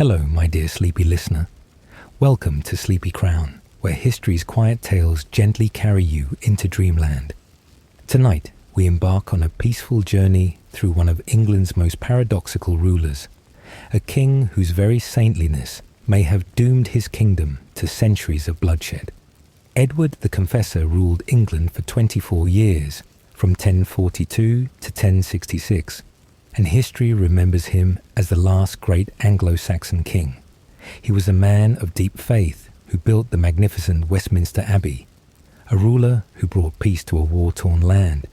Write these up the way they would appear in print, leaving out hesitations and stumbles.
Hello, my dear sleepy listener. Welcome to Sleepy Crown, where history's quiet tales gently carry you into dreamland. Tonight, we embark on a peaceful journey through one of England's most paradoxical rulers, a king whose very saintliness may have doomed his kingdom to centuries of bloodshed. Edward the Confessor ruled England for 24 years, from 1042 to 1066, and history remembers him as the last great Anglo-Saxon king. He was a man of deep faith who built the magnificent Westminster Abbey, a ruler who brought peace to a war-torn land,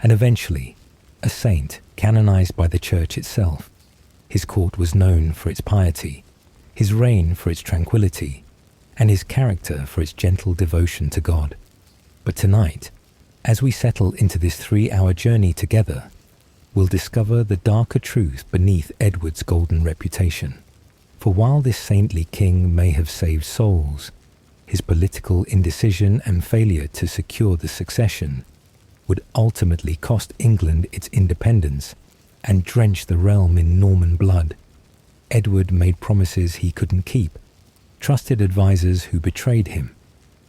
and eventually a saint canonized by the church itself. His court was known for its piety, his reign for its tranquility, and his character for its gentle devotion to God. But tonight, as we settle into this 3-hour journey together, we'll discover the darker truth beneath Edward's golden reputation. For while this saintly king may have saved souls, his political indecision and failure to secure the succession would ultimately cost England its independence and drench the realm in Norman blood. Edward made promises he couldn't keep, trusted advisors who betrayed him,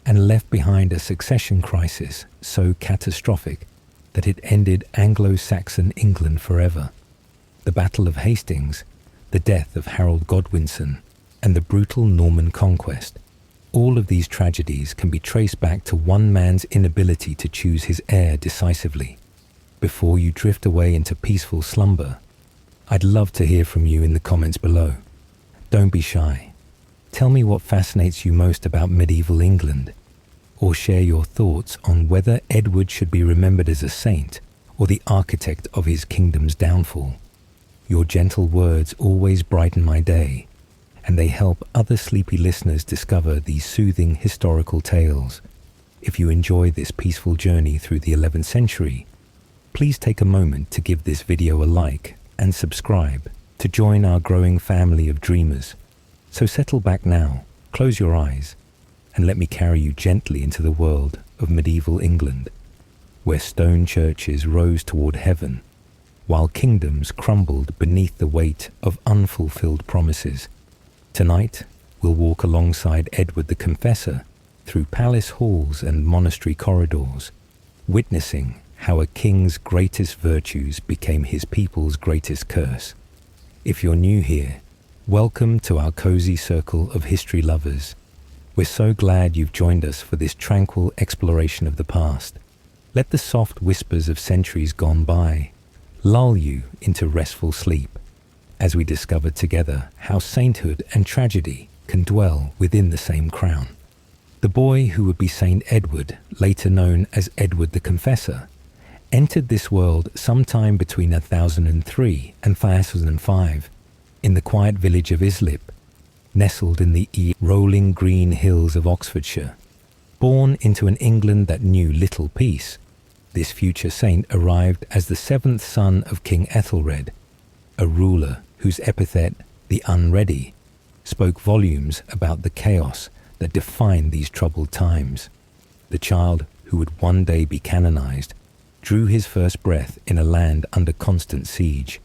and left behind a succession crisis so catastrophic that it ended Anglo-Saxon England forever. The Battle of Hastings, the death of Harold Godwinson, and the brutal Norman Conquest. All of these tragedies can be traced back to one man's inability to choose his heir decisively. Before you drift away into peaceful slumber, I'd love to hear from you in the comments below. Don't be shy. Tell me what fascinates you most about medieval England, or share your thoughts on whether Edward should be remembered as a saint or the architect of his kingdom's downfall. Your gentle words always brighten my day, and they help other sleepy listeners discover these soothing historical tales. If you enjoy this peaceful journey through the 11th century, please take a moment to give this video a like and subscribe to join our growing family of dreamers. So settle back now, close your eyes, and let me carry you gently into the world of medieval England, where stone churches rose toward heaven, while kingdoms crumbled beneath the weight of unfulfilled promises. Tonight, we'll walk alongside Edward the Confessor through palace halls and monastery corridors, witnessing how a king's greatest virtues became his people's greatest curse. If you're new here, welcome to our cozy circle of history lovers. We're so glad you've joined us for this tranquil exploration of the past. Let the soft whispers of centuries gone by lull you into restful sleep as we discover together how sainthood and tragedy can dwell within the same crown. The boy who would be Saint Edward, later known as Edward the Confessor, entered this world sometime between 1003 and 1005 in the quiet village of Islip, nestled in the rolling green hills of Oxfordshire. Born into an England that knew little peace, this future saint arrived as the 7th son of King Ethelred, a ruler whose epithet, the Unready, spoke volumes about the chaos that defined these troubled times. The child, who would one day be canonized, drew his first breath in a land under constant siege.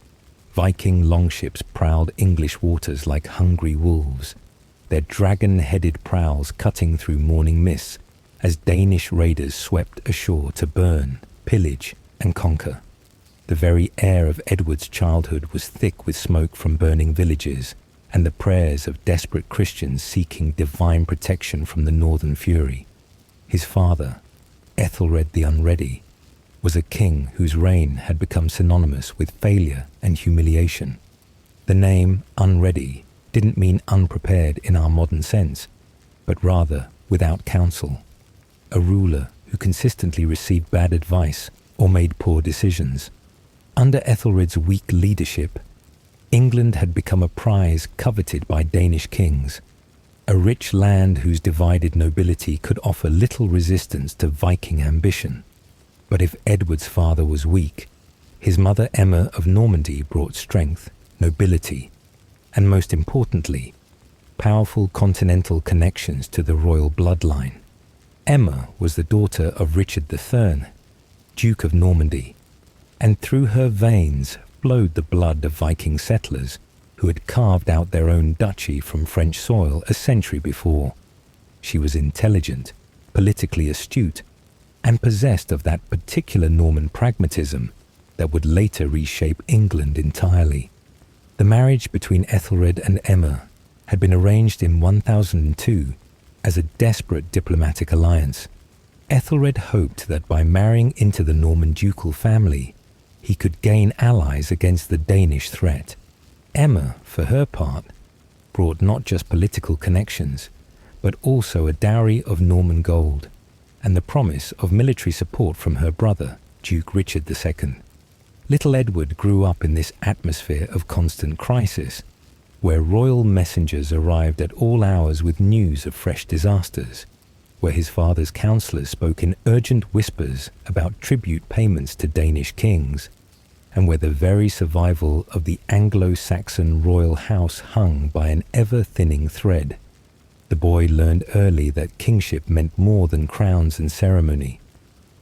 Viking longships prowled English waters like hungry wolves, their dragon-headed prows cutting through morning mists as Danish raiders swept ashore to burn, pillage, and conquer. The very air of Edward's childhood was thick with smoke from burning villages and the prayers of desperate Christians seeking divine protection from the northern fury. His father, Ethelred the Unready, was a king whose reign had become synonymous with failure and humiliation. The name Unready didn't mean unprepared in our modern sense, but rather without counsel, a ruler who consistently received bad advice or made poor decisions. Under Ethelred's weak leadership, England had become a prize coveted by Danish kings, a rich land whose divided nobility could offer little resistance to Viking ambition. But if Edward's father was weak, his mother Emma of Normandy brought strength, nobility, and most importantly, powerful continental connections to the royal bloodline. Emma was the daughter of Richard III, Duke of Normandy, and through her veins flowed the blood of Viking settlers who had carved out their own duchy from French soil a century before. She was intelligent, politically astute, and possessed of that particular Norman pragmatism that would later reshape England entirely. The marriage between Ethelred and Emma had been arranged in 1002 as a desperate diplomatic alliance. Ethelred hoped that by marrying into the Norman ducal family, he could gain allies against the Danish threat. Emma, for her part, brought not just political connections, but also a dowry of Norman gold and the promise of military support from her brother, Duke Richard II. Little Edward grew up in this atmosphere of constant crisis, where royal messengers arrived at all hours with news of fresh disasters, where his father's counsellors spoke in urgent whispers about tribute payments to Danish kings, and where the very survival of the Anglo-Saxon royal house hung by an ever-thinning thread. The boy learned early that kingship meant more than crowns and ceremony.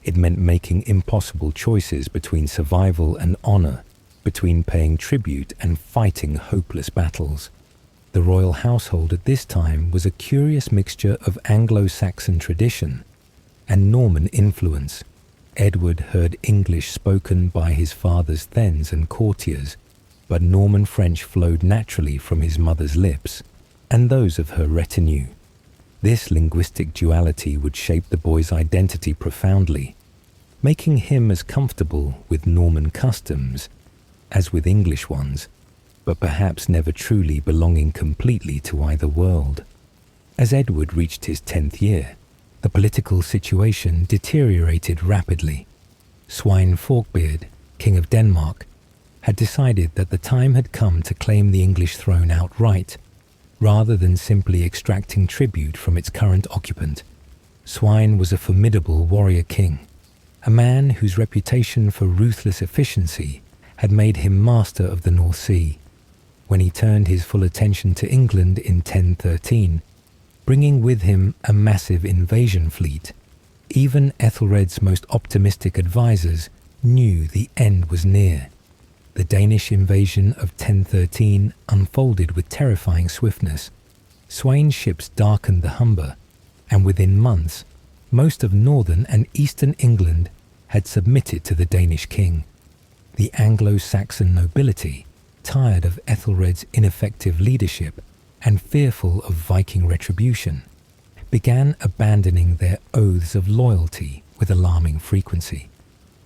It meant making impossible choices between survival and honour, between paying tribute and fighting hopeless battles. The royal household at this time was a curious mixture of Anglo-Saxon tradition and Norman influence. Edward heard English spoken by his father's thegns and courtiers, but Norman French flowed naturally from his mother's lips and those of her retinue. This linguistic duality would shape the boy's identity profoundly, making him as comfortable with Norman customs as with English ones, but perhaps never truly belonging completely to either world. As Edward reached his 10th year, the political situation deteriorated rapidly. Svein Forkbeard, King of Denmark, had decided that the time had come to claim the English throne outright, rather than simply extracting tribute from its current occupant. Svein was a formidable warrior king, a man whose reputation for ruthless efficiency had made him master of the North Sea. When he turned his full attention to England in 1013, bringing with him a massive invasion fleet, even Ethelred's most optimistic advisors knew the end was near. The Danish invasion of 1013 unfolded with terrifying swiftness. Svein's ships darkened the Humber, and within months, most of northern and eastern England had submitted to the Danish king. The Anglo-Saxon nobility, tired of Ethelred's ineffective leadership and fearful of Viking retribution, began abandoning their oaths of loyalty with alarming frequency.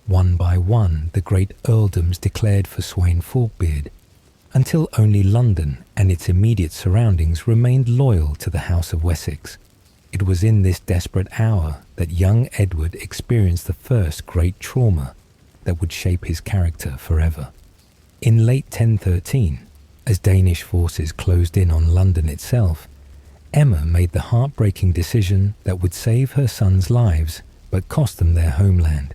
One by one, the great earldoms declared for Svein Forkbeard, until only London and its immediate surroundings remained loyal to the House of Wessex. It was in this desperate hour that young Edward experienced the first great trauma that would shape his character forever. In late 1013, as Danish forces closed in on London itself, Emma made the heartbreaking decision that would save her sons' lives but cost them their homeland.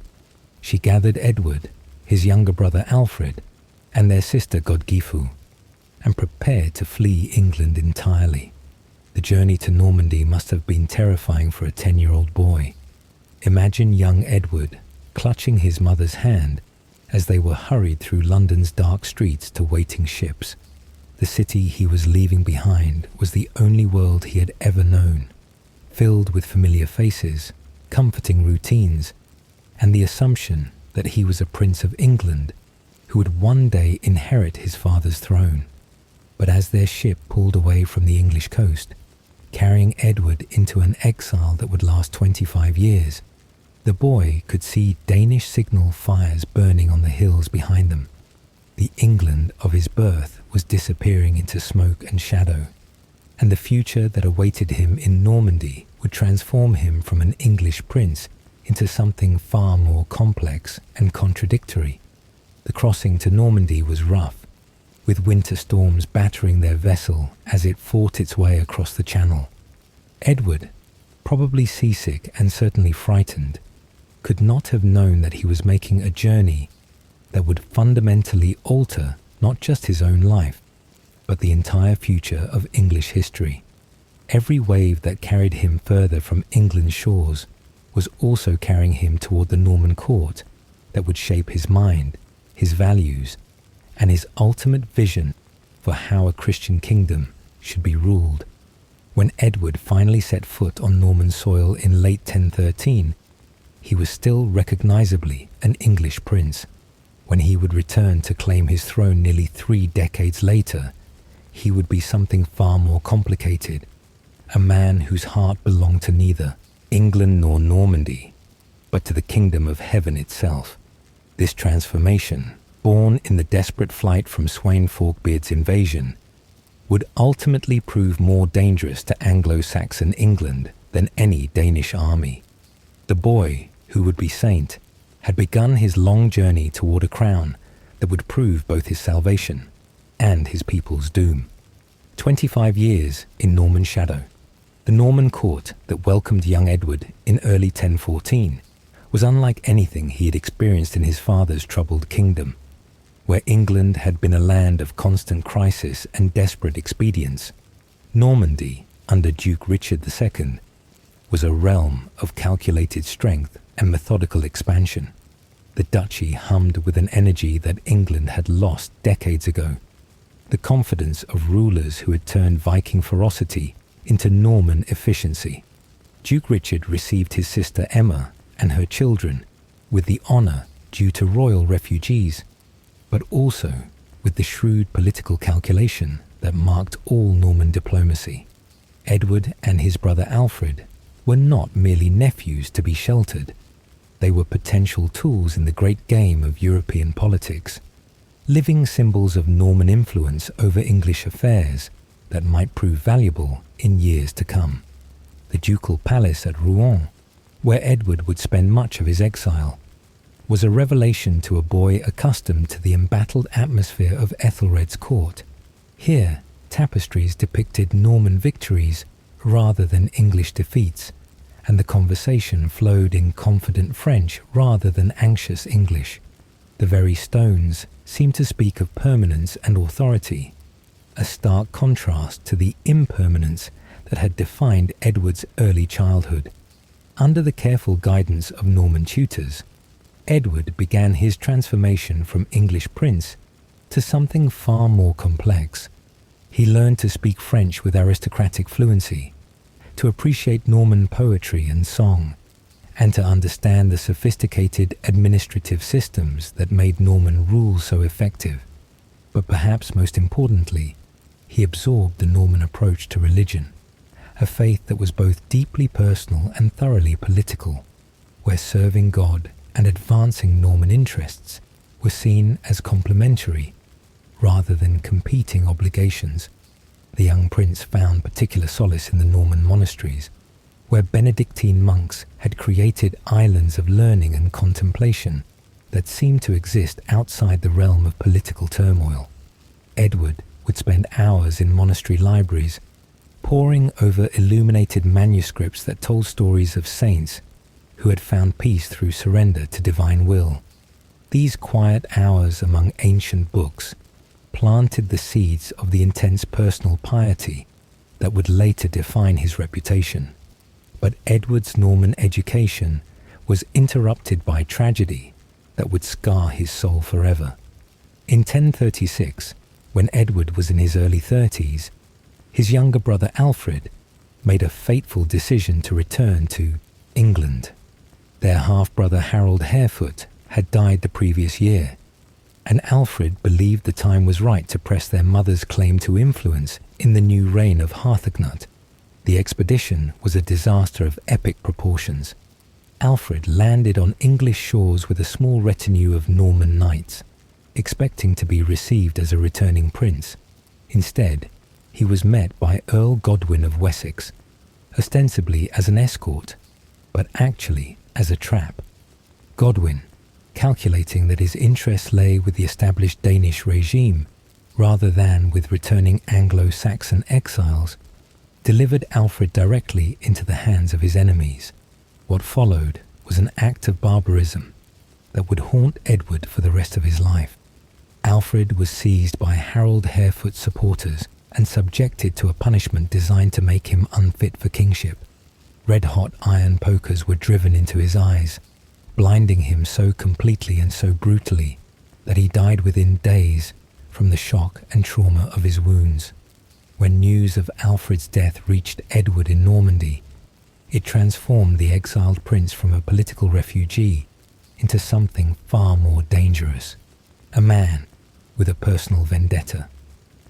She gathered Edward, his younger brother Alfred, and their sister Godgifu, and prepared to flee England entirely. The journey to Normandy must have been terrifying for a 10-year-old boy. Imagine young Edward clutching his mother's hand as they were hurried through London's dark streets to waiting ships. The city he was leaving behind was the only world he had ever known, filled with familiar faces, comforting routines, and the assumption that he was a prince of England who would one day inherit his father's throne. But as their ship pulled away from the English coast, carrying Edward into an exile that would last 25 years, the boy could see Danish signal fires burning on the hills behind them. The England of his birth was disappearing into smoke and shadow, and the future that awaited him in Normandy would transform him from an English prince into something far more complex and contradictory. The crossing to Normandy was rough, with winter storms battering their vessel as it fought its way across the channel. Edward, probably seasick and certainly frightened, could not have known that he was making a journey that would fundamentally alter not just his own life, but the entire future of English history. Every wave that carried him further from England's shores was also carrying him toward the Norman court that would shape his mind, his values, and his ultimate vision for how a Christian kingdom should be ruled. When Edward finally set foot on Norman soil in late 1013, he was still recognizably an English prince. When he would return to claim his throne nearly 3 decades later, he would be something far more complicated, a man whose heart belonged to neither England nor Normandy, but to the kingdom of heaven itself. This transformation, born in the desperate flight from Sweyn Forkbeard's invasion, would ultimately prove more dangerous to Anglo-Saxon England than any Danish army. The boy, who would be saint, had begun his long journey toward a crown that would prove both his salvation and his people's doom. 25 years in Norman shadow. The Norman court that welcomed young Edward in early 1014 was unlike anything he had experienced in his father's troubled kingdom, where England had been a land of constant crisis and desperate expedients. Normandy, under Duke Richard II, was a realm of calculated strength and methodical expansion. The duchy hummed with an energy that England had lost decades ago, the confidence of rulers who had turned Viking ferocity into Norman efficiency. Duke Richard received his sister Emma and her children with the honor due to royal refugees, but also with the shrewd political calculation that marked all Norman diplomacy. Edward and his brother Alfred were not merely nephews to be sheltered. They were potential tools in the great game of European politics, living symbols of Norman influence over English affairs that might prove valuable in years to come. The ducal palace at Rouen, where Edward would spend much of his exile, was a revelation to a boy accustomed to the embattled atmosphere of Ethelred's court. Here, tapestries depicted Norman victories rather than English defeats, and the conversation flowed in confident French rather than anxious English. The very stones seemed to speak of permanence and authority, a stark contrast to the impermanence that had defined Edward's early childhood. Under the careful guidance of Norman tutors, Edward began his transformation from English prince to something far more complex. He learned to speak French with aristocratic fluency, to appreciate Norman poetry and song, and to understand the sophisticated administrative systems that made Norman rule so effective. But perhaps most importantly, he absorbed the Norman approach to religion, a faith that was both deeply personal and thoroughly political, where serving God and advancing Norman interests were seen as complementary rather than competing obligations. The young prince found particular solace in the Norman monasteries, where Benedictine monks had created islands of learning and contemplation that seemed to exist outside the realm of political turmoil. Edward would spend hours in monastery libraries, poring over illuminated manuscripts that told stories of saints who had found peace through surrender to divine will. These quiet hours among ancient books planted the seeds of the intense personal piety that would later define his reputation. But Edward's Norman education was interrupted by tragedy that would scar his soul forever. In 1036, when Edward was in his early 30s, his younger brother Alfred made a fateful decision to return to England. Their half-brother Harold Harefoot had died the previous year, and Alfred believed the time was right to press their mother's claim to influence in the new reign of Harthacnut. The expedition was a disaster of epic proportions. Alfred landed on English shores with a small retinue of Norman knights, expecting to be received as a returning prince. Instead, he was met by Earl Godwin of Wessex, ostensibly as an escort, but actually as a trap. Godwin, calculating that his interests lay with the established Danish regime rather than with returning Anglo-Saxon exiles, delivered Alfred directly into the hands of his enemies. What followed was an act of barbarism that would haunt Edward for the rest of his life. Alfred was seized by Harold Harefoot's supporters and subjected to a punishment designed to make him unfit for kingship. Red-hot iron pokers were driven into his eyes, blinding him so completely and so brutally that he died within days from the shock and trauma of his wounds. When news of Alfred's death reached Edward in Normandy, it transformed the exiled prince from a political refugee into something far more dangerous, a man with a personal vendetta.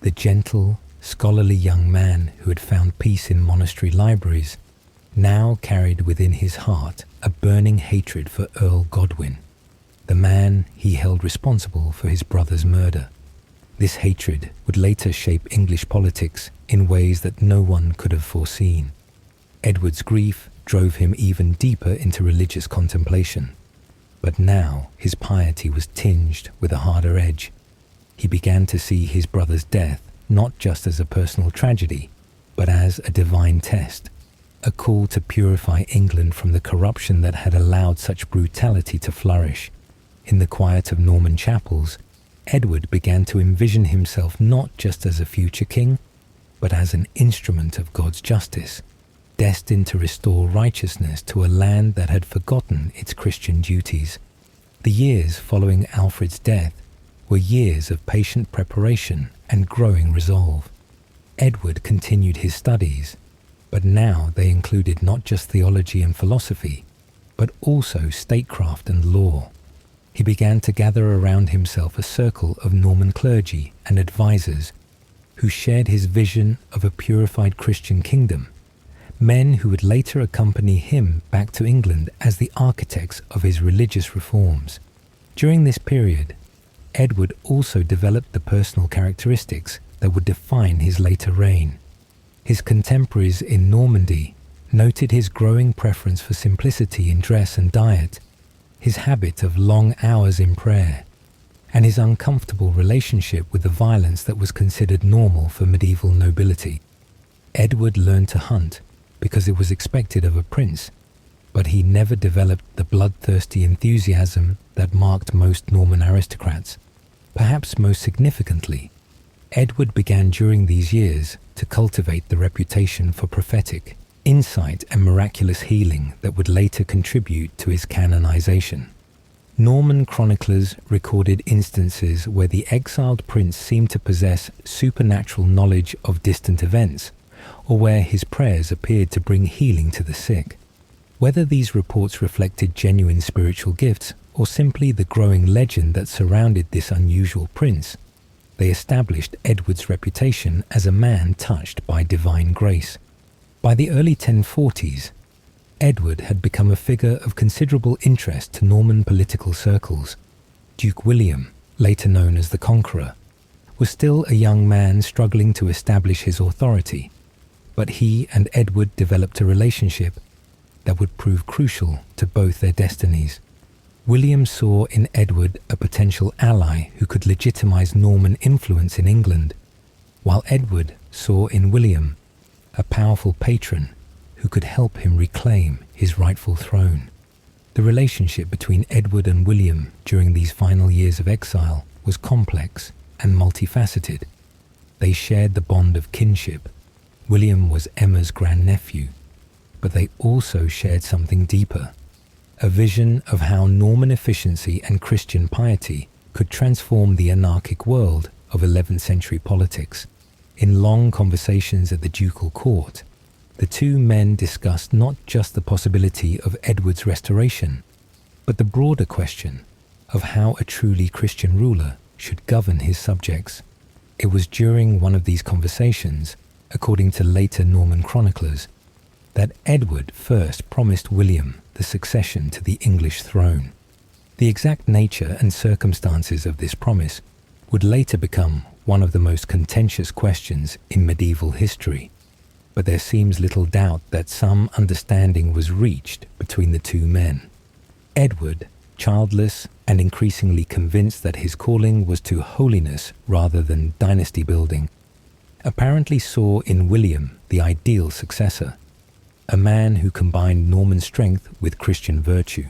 The gentle, scholarly young man who had found peace in monastery libraries now carried within his heart a burning hatred for Earl Godwin, the man he held responsible for his brother's murder. This hatred would later shape English politics in ways that no one could have foreseen. Edward's grief drove him even deeper into religious contemplation. But now his piety was tinged with a harder edge. He began to see his brother's death not just as a personal tragedy, but as a divine test, a call to purify England from the corruption that had allowed such brutality to flourish. In the quiet of Norman chapels, Edward began to envision himself not just as a future king, but as an instrument of God's justice, destined to restore righteousness to a land that had forgotten its Christian duties. The years following Alfred's death were years of patient preparation and growing resolve. Edward continued his studies, but now they included not just theology and philosophy, but also statecraft and law. He began to gather around himself a circle of Norman clergy and advisors who shared his vision of a purified Christian kingdom, men who would later accompany him back to England as the architects of his religious reforms. During this period, Edward also developed the personal characteristics that would define his later reign. His contemporaries in Normandy noted his growing preference for simplicity in dress and diet, his habit of long hours in prayer, and his uncomfortable relationship with the violence that was considered normal for medieval nobility. Edward learned to hunt because it was expected of a prince, but he never developed the bloodthirsty enthusiasm that marked most Norman aristocrats. Perhaps most significantly, Edward began during these years to cultivate the reputation for prophetic insight and miraculous healing that would later contribute to his canonization. Norman chroniclers recorded instances where the exiled prince seemed to possess supernatural knowledge of distant events, or where his prayers appeared to bring healing to the sick. Whether these reports reflected genuine spiritual gifts or simply the growing legend that surrounded this unusual prince, they established Edward's reputation as a man touched by divine grace. By the early 1040s, Edward had become a figure of considerable interest to Norman political circles. Duke William, later known as the Conqueror, was still a young man struggling to establish his authority, but he and Edward developed a relationship that would prove crucial to both their destinies. William saw in Edward a potential ally who could legitimize Norman influence in England, while Edward saw in William a powerful patron who could help him reclaim his rightful throne. The relationship between Edward and William during these final years of exile was complex and multifaceted. They shared the bond of kinship. William was Emma's grandnephew, but they also shared something deeper, a vision of how Norman efficiency and Christian piety could transform the anarchic world of 11th century politics. In long conversations at the ducal court, the two men discussed not just the possibility of Edward's restoration, but the broader question of how a truly Christian ruler should govern his subjects. It was during one of these conversations, according to later Norman chroniclers, that Edward first promised William the succession to the English throne. The exact nature and circumstances of this promise would later become one of the most contentious questions in medieval history, but there seems little doubt that some understanding was reached between the two men. Edward, childless and increasingly convinced that his calling was to holiness rather than dynasty building, apparently saw in William the ideal successor, a man who combined Norman strength with Christian virtue.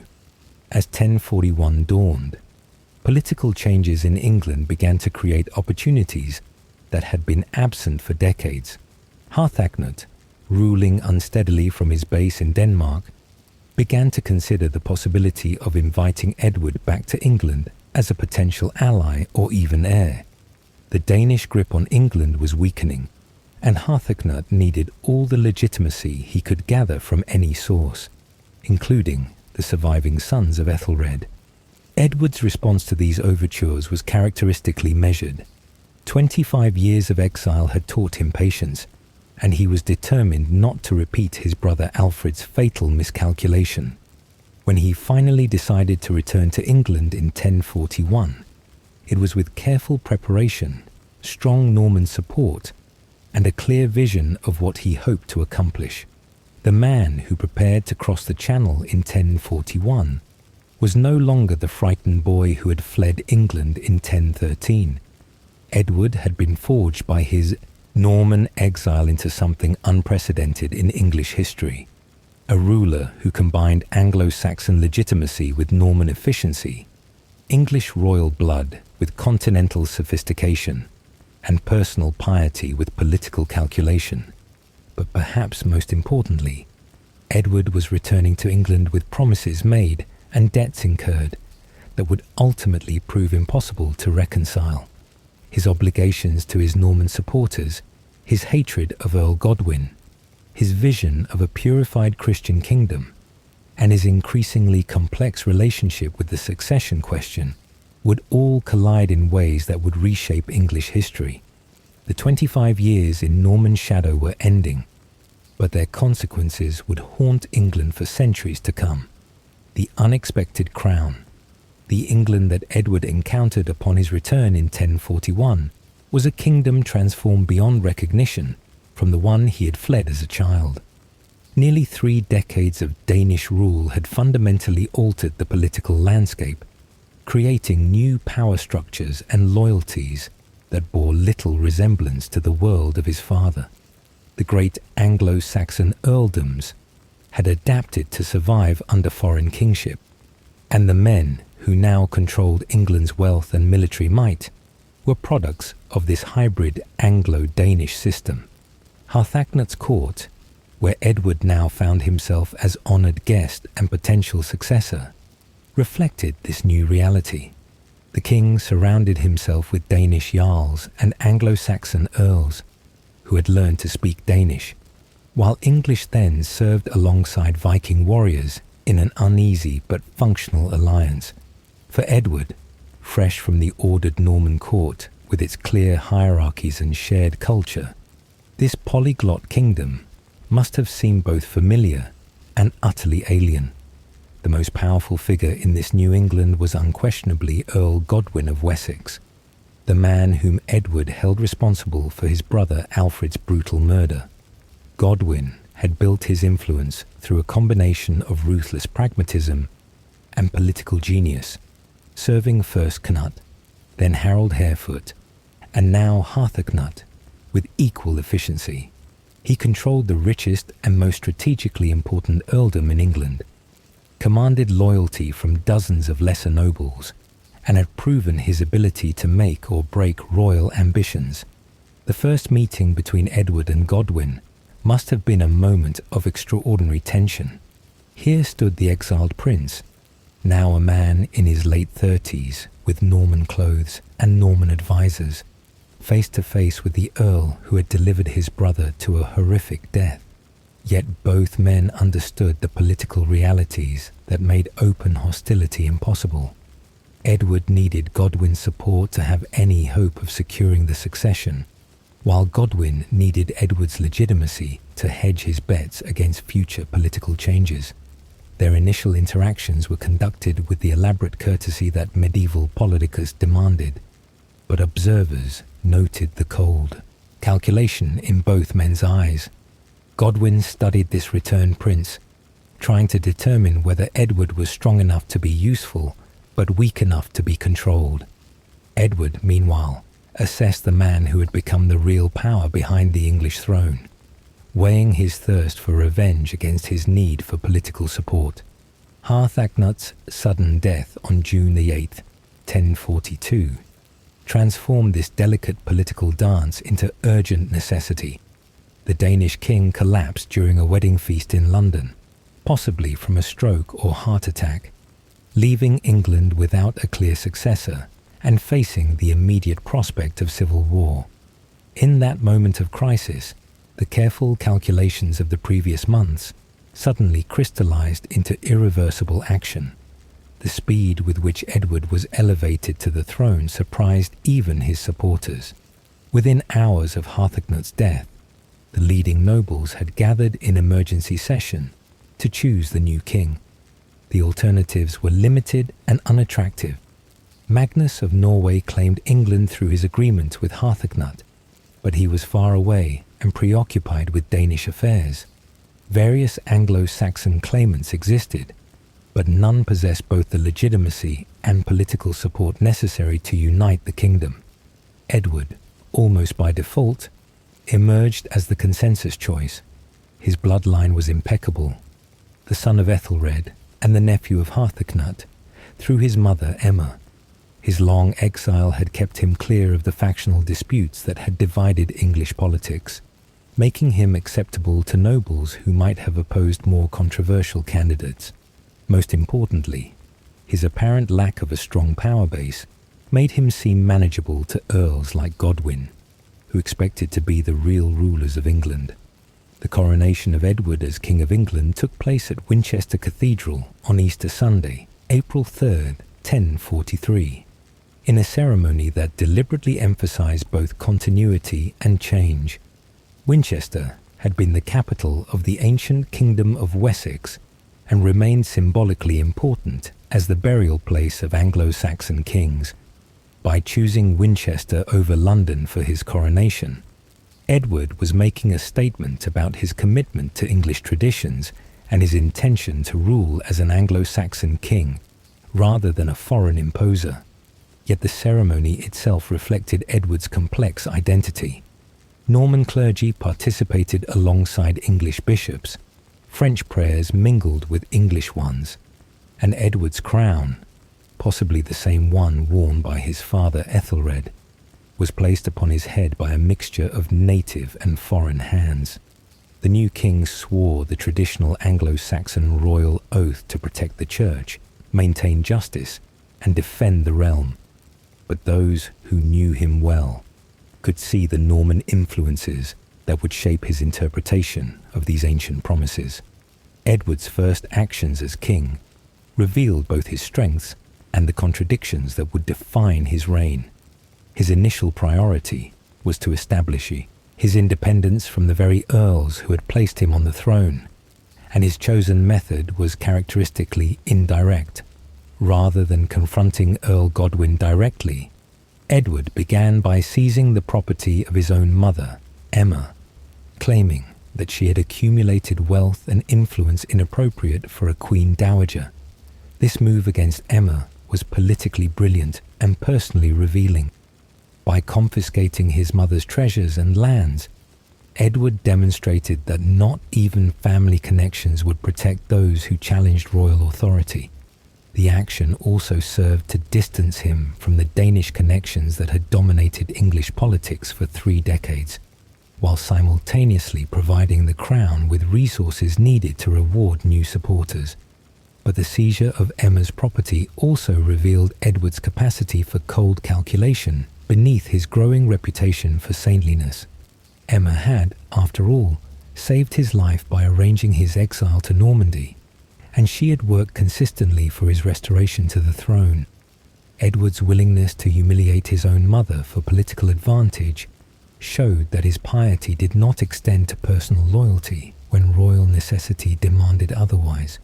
As 1041 dawned, political changes in England began to create opportunities that had been absent for decades. Harthacnut, ruling unsteadily from his base in Denmark, began to consider the possibility of inviting Edward back to England as a potential ally or even heir. The Danish grip on England was weakening, and Harthacnut needed all the legitimacy he could gather from any source, including the surviving sons of Ethelred. Edward's response to these overtures was characteristically measured. 25 years of exile had taught him patience, and he was determined not to repeat his brother Alfred's fatal miscalculation. When he finally decided to return to England in 1041, it was with careful preparation, strong Norman support, and a clear vision of what he hoped to accomplish. The man who prepared to cross the Channel in 1041 was no longer the frightened boy who had fled England in 1013. Edward had been forged by his Norman exile into something unprecedented in English history, a ruler who combined Anglo-Saxon legitimacy with Norman efficiency, English royal blood with continental sophistication, and personal piety with political calculation. But perhaps most importantly, Edward was returning to England with promises made and debts incurred that would ultimately prove impossible to reconcile. His obligations to his Norman supporters, his hatred of Earl Godwin, his vision of a purified Christian kingdom, and his increasingly complex relationship with the succession question would all collide in ways that would reshape English history. The 25 years in Norman shadow were ending, but their consequences would haunt England for centuries to come. The unexpected crown, the England that Edward encountered upon his return in 1041, was a kingdom transformed beyond recognition from the one he had fled as a child. Nearly 3 decades of Danish rule had fundamentally altered the political landscape, creating new power structures and loyalties that bore little resemblance to the world of his father. The great Anglo-Saxon earldoms had adapted to survive under foreign kingship, and the men who now controlled England's wealth and military might were products of this hybrid Anglo-Danish system. Harthacnut's court, where Edward now found himself as honoured guest and potential successor, reflected this new reality. The king surrounded himself with Danish jarls and Anglo-Saxon earls who had learned to speak Danish, while English then served alongside Viking warriors in an uneasy but functional alliance. For Edward, fresh from the ordered Norman court with its clear hierarchies and shared culture, this polyglot kingdom must have seemed both familiar and utterly alien. The most powerful figure in this New England was unquestionably Earl Godwin of Wessex, the man whom Edward held responsible for his brother Alfred's brutal murder. Godwin had built his influence through a combination of ruthless pragmatism and political genius, serving first Cnut, then Harold Harefoot, and now Harthacnut with equal efficiency. He controlled the richest and most strategically important earldom in England, commanded loyalty from dozens of lesser nobles, and had proven his ability to make or break royal ambitions. The first meeting between Edward and Godwin must have been a moment of extraordinary tension. Here stood the exiled prince, now a man in his late 30s with Norman clothes and Norman advisors, face to face with the earl who had delivered his brother to a horrific death. Yet both men understood the political realities that made open hostility impossible. Edward needed Godwin's support to have any hope of securing the succession, while Godwin needed Edward's legitimacy to hedge his bets against future political changes. Their initial interactions were conducted with the elaborate courtesy that medieval politicus demanded, but observers noted the cold calculation in both men's eyes. Godwin studied this returned prince, trying to determine whether Edward was strong enough to be useful, but weak enough to be controlled. Edward, meanwhile, assessed the man who had become the real power behind the English throne, weighing his thirst for revenge against his need for political support. Harthacnut's sudden death on June the 8th, 1042, transformed this delicate political dance into urgent necessity. The Danish king collapsed during a wedding feast in London, possibly from a stroke or heart attack, leaving England without a clear successor and facing the immediate prospect of civil war. In that moment of crisis, the careful calculations of the previous months suddenly crystallized into irreversible action. The speed with which Edward was elevated to the throne surprised even his supporters. Within hours of Harthacnut's death, the leading nobles had gathered in emergency session to choose the new king. The alternatives were limited and unattractive. Magnus of Norway claimed England through his agreement with Harthacnut, but he was far away and preoccupied with Danish affairs. Various Anglo-Saxon claimants existed, but none possessed both the legitimacy and political support necessary to unite the kingdom. Edward, almost by default, emerged as the consensus choice. His bloodline was impeccable. The son of Ethelred and the nephew of Harthacnut, through his mother Emma. His long exile had kept him clear of the factional disputes that had divided English politics, making him acceptable to nobles who might have opposed more controversial candidates. Most importantly, his apparent lack of a strong power base made him seem manageable to earls like Godwin, who expected to be the real rulers of England. The coronation of Edward as King of England took place at Winchester Cathedral on Easter Sunday, April 3rd, 1043, in a ceremony that deliberately emphasized both continuity and change. Winchester had been the capital of the ancient kingdom of Wessex and remained symbolically important as the burial place of Anglo-Saxon kings. By choosing Winchester over London for his coronation, Edward was making a statement about his commitment to English traditions and his intention to rule as an Anglo-Saxon king rather than a foreign imposer. Yet the ceremony itself reflected Edward's complex identity. Norman clergy participated alongside English bishops, French prayers mingled with English ones, and Edward's crown, possibly the same one worn by his father Ethelred, was placed upon his head by a mixture of native and foreign hands. The new king swore the traditional Anglo-Saxon royal oath to protect the church, maintain justice, and defend the realm. But those who knew him well could see the Norman influences that would shape his interpretation of these ancient promises. Edward's first actions as king revealed both his strengths and the contradictions that would define his reign. His initial priority was to establish his independence from the very earls who had placed him on the throne, and his chosen method was characteristically indirect. Rather than confronting Earl Godwin directly, Edward began by seizing the property of his own mother, Emma, claiming that she had accumulated wealth and influence inappropriate for a queen dowager. This move against Emma was politically brilliant and personally revealing. By confiscating his mother's treasures and lands, Edward demonstrated that not even family connections would protect those who challenged royal authority. The action also served to distance him from the Danish connections that had dominated English politics for 3 decades, while simultaneously providing the crown with resources needed to reward new supporters. But the seizure of Emma's property also revealed Edward's capacity for cold calculation beneath his growing reputation for saintliness. Emma had, after all, saved his life by arranging his exile to Normandy, and she had worked consistently for his restoration to the throne. Edward's willingness to humiliate his own mother for political advantage showed that his piety did not extend to personal loyalty when royal necessity demanded otherwise.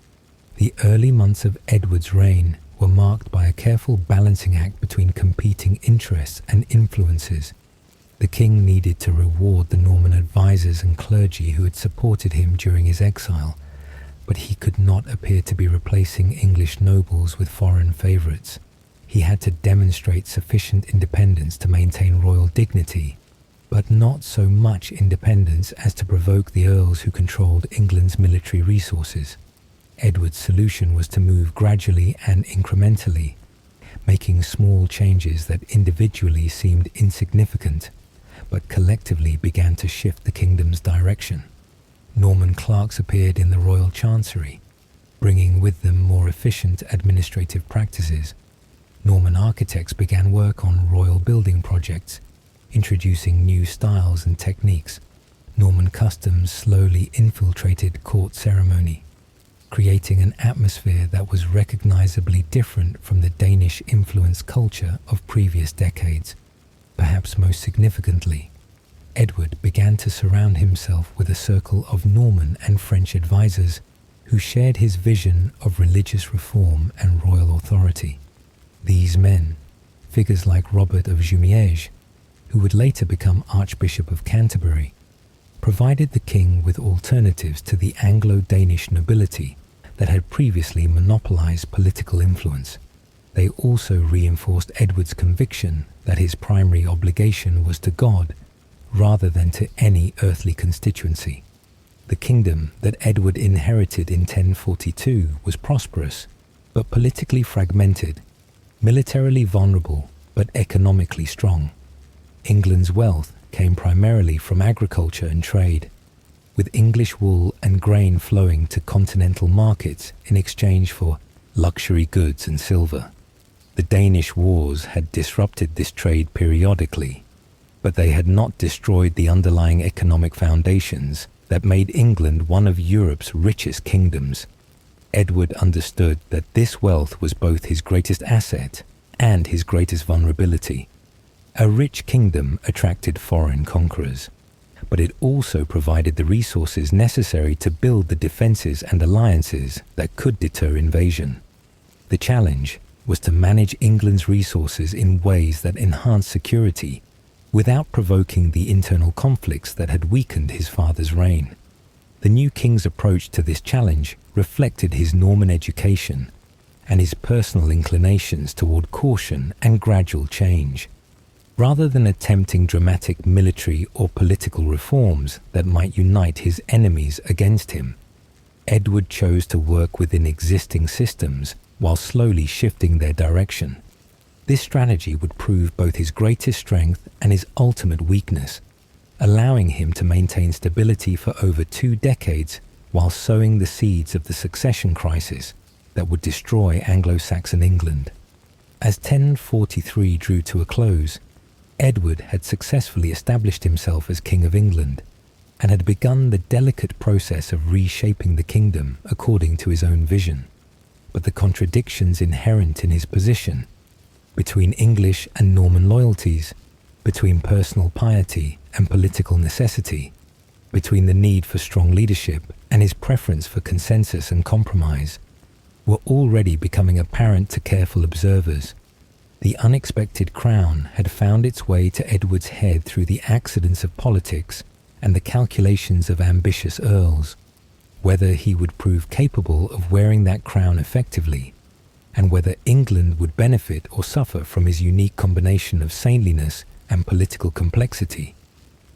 The early months of Edward's reign were marked by a careful balancing act between competing interests and influences. The king needed to reward the Norman advisors and clergy who had supported him during his exile, but he could not appear to be replacing English nobles with foreign favourites. He had to demonstrate sufficient independence to maintain royal dignity, but not so much independence as to provoke the earls who controlled England's military resources. Edward's solution was to move gradually and incrementally, making small changes that individually seemed insignificant, but collectively began to shift the kingdom's direction. Norman clerks appeared in the royal chancery, bringing with them more efficient administrative practices. Norman architects began work on royal building projects, introducing new styles and techniques. Norman customs slowly infiltrated court ceremony, creating an atmosphere that was recognizably different from the Danish-influenced culture of previous decades. Perhaps most significantly, Edward began to surround himself with a circle of Norman and French advisors who shared his vision of religious reform and royal authority. These men, figures like Robert of Jumièges, who would later become Archbishop of Canterbury, provided the king with alternatives to the Anglo-Danish nobility that had previously monopolized political influence. They also reinforced Edward's conviction that his primary obligation was to God rather than to any earthly constituency. The kingdom that Edward inherited in 1042 was prosperous, but politically fragmented, militarily vulnerable, but economically strong. England's wealth came primarily from agriculture and trade, with English wool and grain flowing to continental markets in exchange for luxury goods and silver. The Danish wars had disrupted this trade periodically, but they had not destroyed the underlying economic foundations that made England one of Europe's richest kingdoms. Edward understood that this wealth was both his greatest asset and his greatest vulnerability. A rich kingdom attracted foreign conquerors, but it also provided the resources necessary to build the defenses and alliances that could deter invasion. The challenge was to manage England's resources in ways that enhanced security without provoking the internal conflicts that had weakened his father's reign. The new king's approach to this challenge reflected his Norman education and his personal inclinations toward caution and gradual change. Rather than attempting dramatic military or political reforms that might unite his enemies against him, Edward chose to work within existing systems while slowly shifting their direction. This strategy would prove both his greatest strength and his ultimate weakness, allowing him to maintain stability for over 2 decades while sowing the seeds of the succession crisis that would destroy Anglo-Saxon England. As 1043 drew to a close, Edward had successfully established himself as King of England and had begun the delicate process of reshaping the kingdom according to his own vision. But the contradictions inherent in his position, between English and Norman loyalties, between personal piety and political necessity, between the need for strong leadership and his preference for consensus and compromise, were already becoming apparent to careful observers. The unexpected crown had found its way to Edward's head through the accidents of politics and the calculations of ambitious earls. Whether he would prove capable of wearing that crown effectively, and whether England would benefit or suffer from his unique combination of saintliness and political complexity,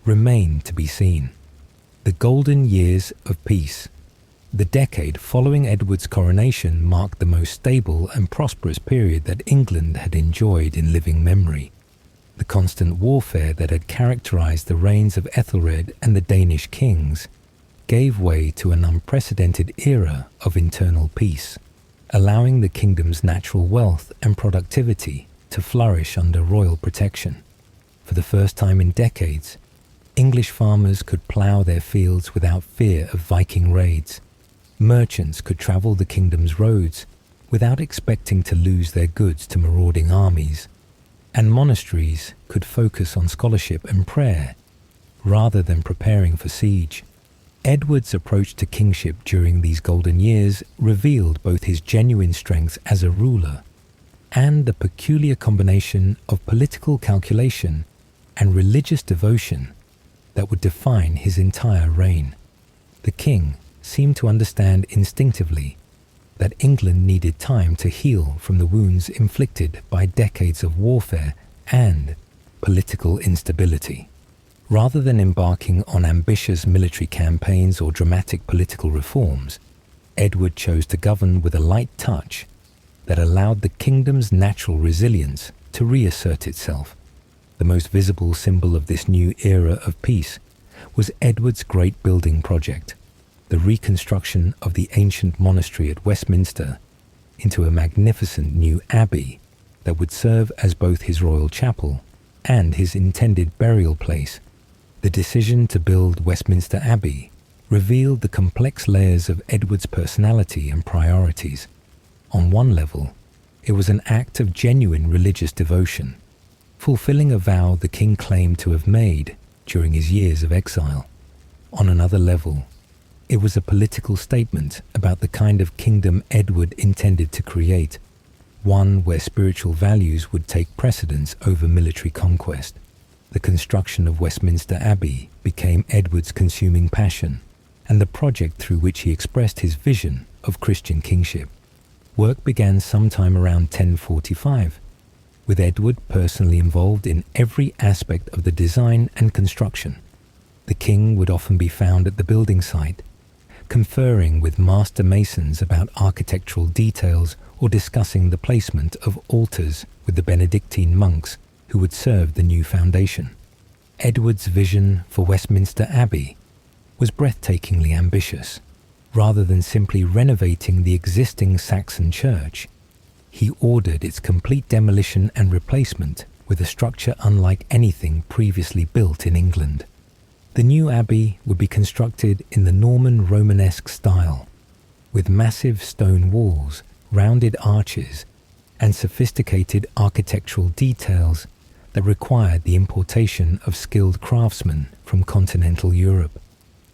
remained to be seen. The golden years of peace. The decade following Edward's coronation marked the most stable and prosperous period that England had enjoyed in living memory. The constant warfare that had characterized the reigns of Ethelred and the Danish kings gave way to an unprecedented era of internal peace, allowing the kingdom's natural wealth and productivity to flourish under royal protection. For the first time in decades, English farmers could plough their fields without fear of Viking raids. Merchants could travel the kingdom's roads without expecting to lose their goods to marauding armies. And monasteries could focus on scholarship and prayer rather than preparing for siege. Edward's approach to kingship during these golden years revealed both his genuine strengths as a ruler and the peculiar combination of political calculation and religious devotion that would define his entire reign. The king seemed to understand instinctively that England needed time to heal from the wounds inflicted by decades of warfare and political instability. Rather than embarking on ambitious military campaigns or dramatic political reforms, Edward chose to govern with a light touch that allowed the kingdom's natural resilience to reassert itself. The most visible symbol of this new era of peace was Edward's great building project, the reconstruction of the ancient monastery at Westminster into a magnificent new abbey that would serve as both his royal chapel and his intended burial place. The decision to build Westminster Abbey revealed the complex layers of Edward's personality and priorities. On one level, it was an act of genuine religious devotion, fulfilling a vow the king claimed to have made during his years of exile. On another level, it was a political statement about the kind of kingdom Edward intended to create, one where spiritual values would take precedence over military conquest. The construction of Westminster Abbey became Edward's consuming passion, and the project through which he expressed his vision of Christian kingship. Work began sometime around 1045, with Edward personally involved in every aspect of the design and construction. The king would often be found at the building site, conferring with master masons about architectural details or discussing the placement of altars with the Benedictine monks who would serve the new foundation. Edward's vision for Westminster Abbey was breathtakingly ambitious. Rather than simply renovating the existing Saxon church, he ordered its complete demolition and replacement with a structure unlike anything previously built in England. The new abbey would be constructed in the Norman Romanesque style, with massive stone walls, rounded arches, and sophisticated architectural details that required the importation of skilled craftsmen from continental Europe.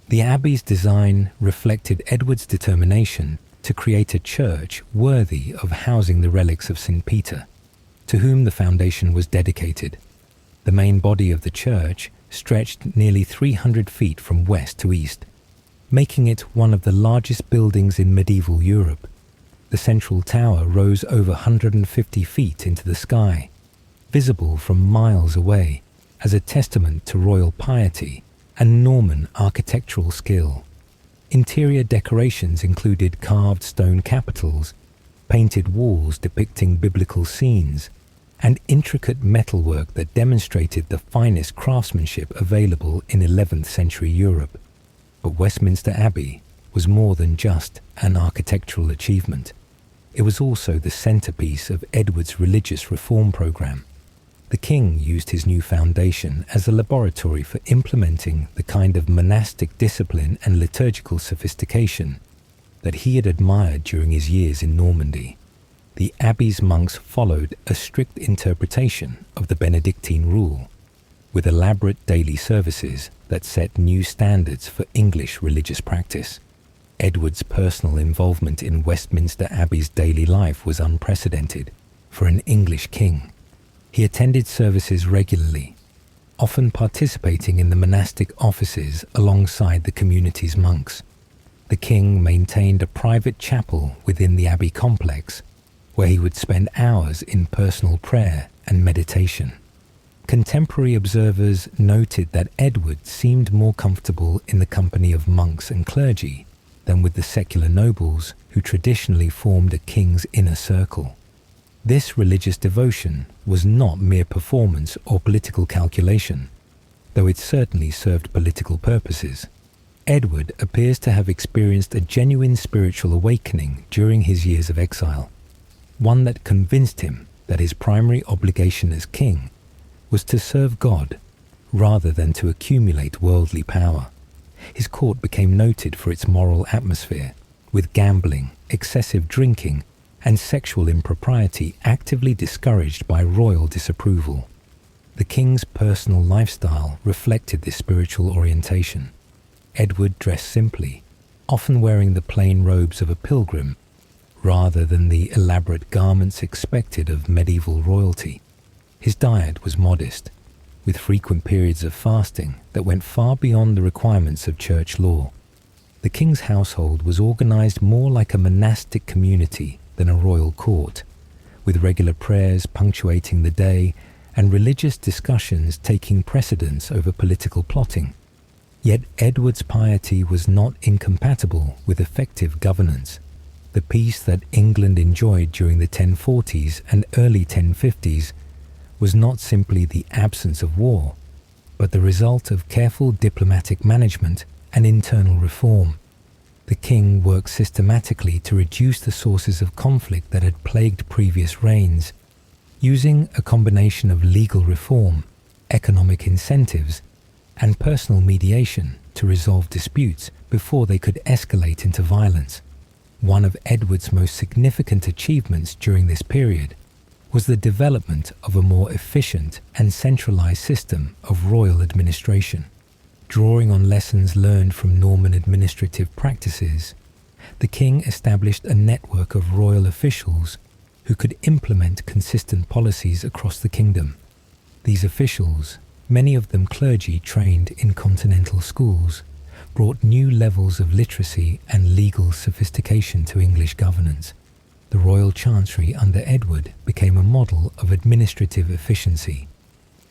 The abbey's design reflected Edward's determination to create a church worthy of housing the relics of St. Peter, to whom the foundation was dedicated. The main body of the church stretched nearly 300 feet from west to east, making it one of the largest buildings in medieval Europe. The central tower rose over 150 feet into the sky, visible from miles away as a testament to royal piety and Norman architectural skill. Interior decorations included carved stone capitals, painted walls depicting biblical scenes, and intricate metalwork that demonstrated the finest craftsmanship available in 11th century Europe. But Westminster Abbey was more than just an architectural achievement. It was also the centerpiece of Edward's religious reform program. The king used his new foundation as a laboratory for implementing the kind of monastic discipline and liturgical sophistication that he had admired during his years in Normandy. The abbey's monks followed a strict interpretation of the Benedictine rule, with elaborate daily services that set new standards for English religious practice. Edward's personal involvement in Westminster Abbey's daily life was unprecedented for an English king. He attended services regularly, often participating in the monastic offices alongside the community's monks. The king maintained a private chapel within the abbey complex, where he would spend hours in personal prayer and meditation. Contemporary observers noted that Edward seemed more comfortable in the company of monks and clergy than with the secular nobles who traditionally formed a king's inner circle. This religious devotion was not mere performance or political calculation, though it certainly served political purposes. Edward appears to have experienced a genuine spiritual awakening during his years of exile, one that convinced him that his primary obligation as king was to serve God rather than to accumulate worldly power. His court became noted for its moral atmosphere, with gambling, excessive drinking, and sexual impropriety actively discouraged by royal disapproval. The king's personal lifestyle reflected this spiritual orientation. Edward dressed simply, often wearing the plain robes of a pilgrim, rather than the elaborate garments expected of medieval royalty. His diet was modest, with frequent periods of fasting that went far beyond the requirements of church law. The king's household was organized more like a monastic community than a royal court, with regular prayers punctuating the day and religious discussions taking precedence over political plotting. Yet Edward's piety was not incompatible with effective governance. The peace that England enjoyed during the 1040s and early 1050s was not simply the absence of war, but the result of careful diplomatic management and internal reform. The king worked systematically to reduce the sources of conflict that had plagued previous reigns, using a combination of legal reform, economic incentives, and personal mediation to resolve disputes before they could escalate into violence. One of Edward's most significant achievements during this period was the development of a more efficient and centralized system of royal administration. Drawing on lessons learned from Norman administrative practices, the king established a network of royal officials who could implement consistent policies across the kingdom. These officials, many of them clergy trained in continental schools, brought new levels of literacy and legal sophistication to English governance. The royal chancery under Edward became a model of administrative efficiency,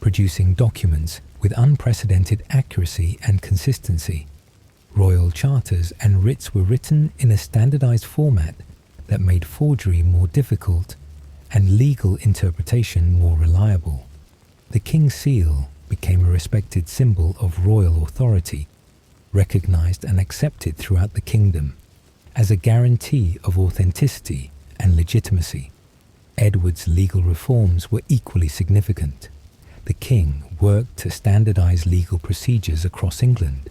producing documents with unprecedented accuracy and consistency. Royal charters and writs were written in a standardized format that made forgery more difficult and legal interpretation more reliable. The king's seal became a respected symbol of royal authority, recognized and accepted throughout the kingdom as a guarantee of authenticity and legitimacy. Edward's legal reforms were equally significant. The king worked to standardize legal procedures across England,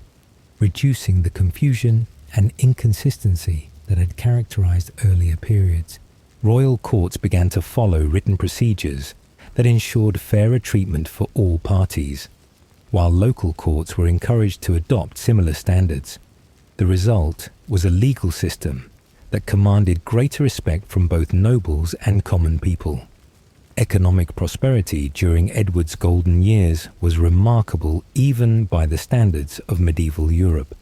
reducing the confusion and inconsistency that had characterized earlier periods. Royal courts began to follow written procedures that ensured fairer treatment for all parties, while local courts were encouraged to adopt similar standards. The result was a legal system that commanded greater respect from both nobles and common people. Economic prosperity during Edward's golden years was remarkable even by the standards of medieval Europe.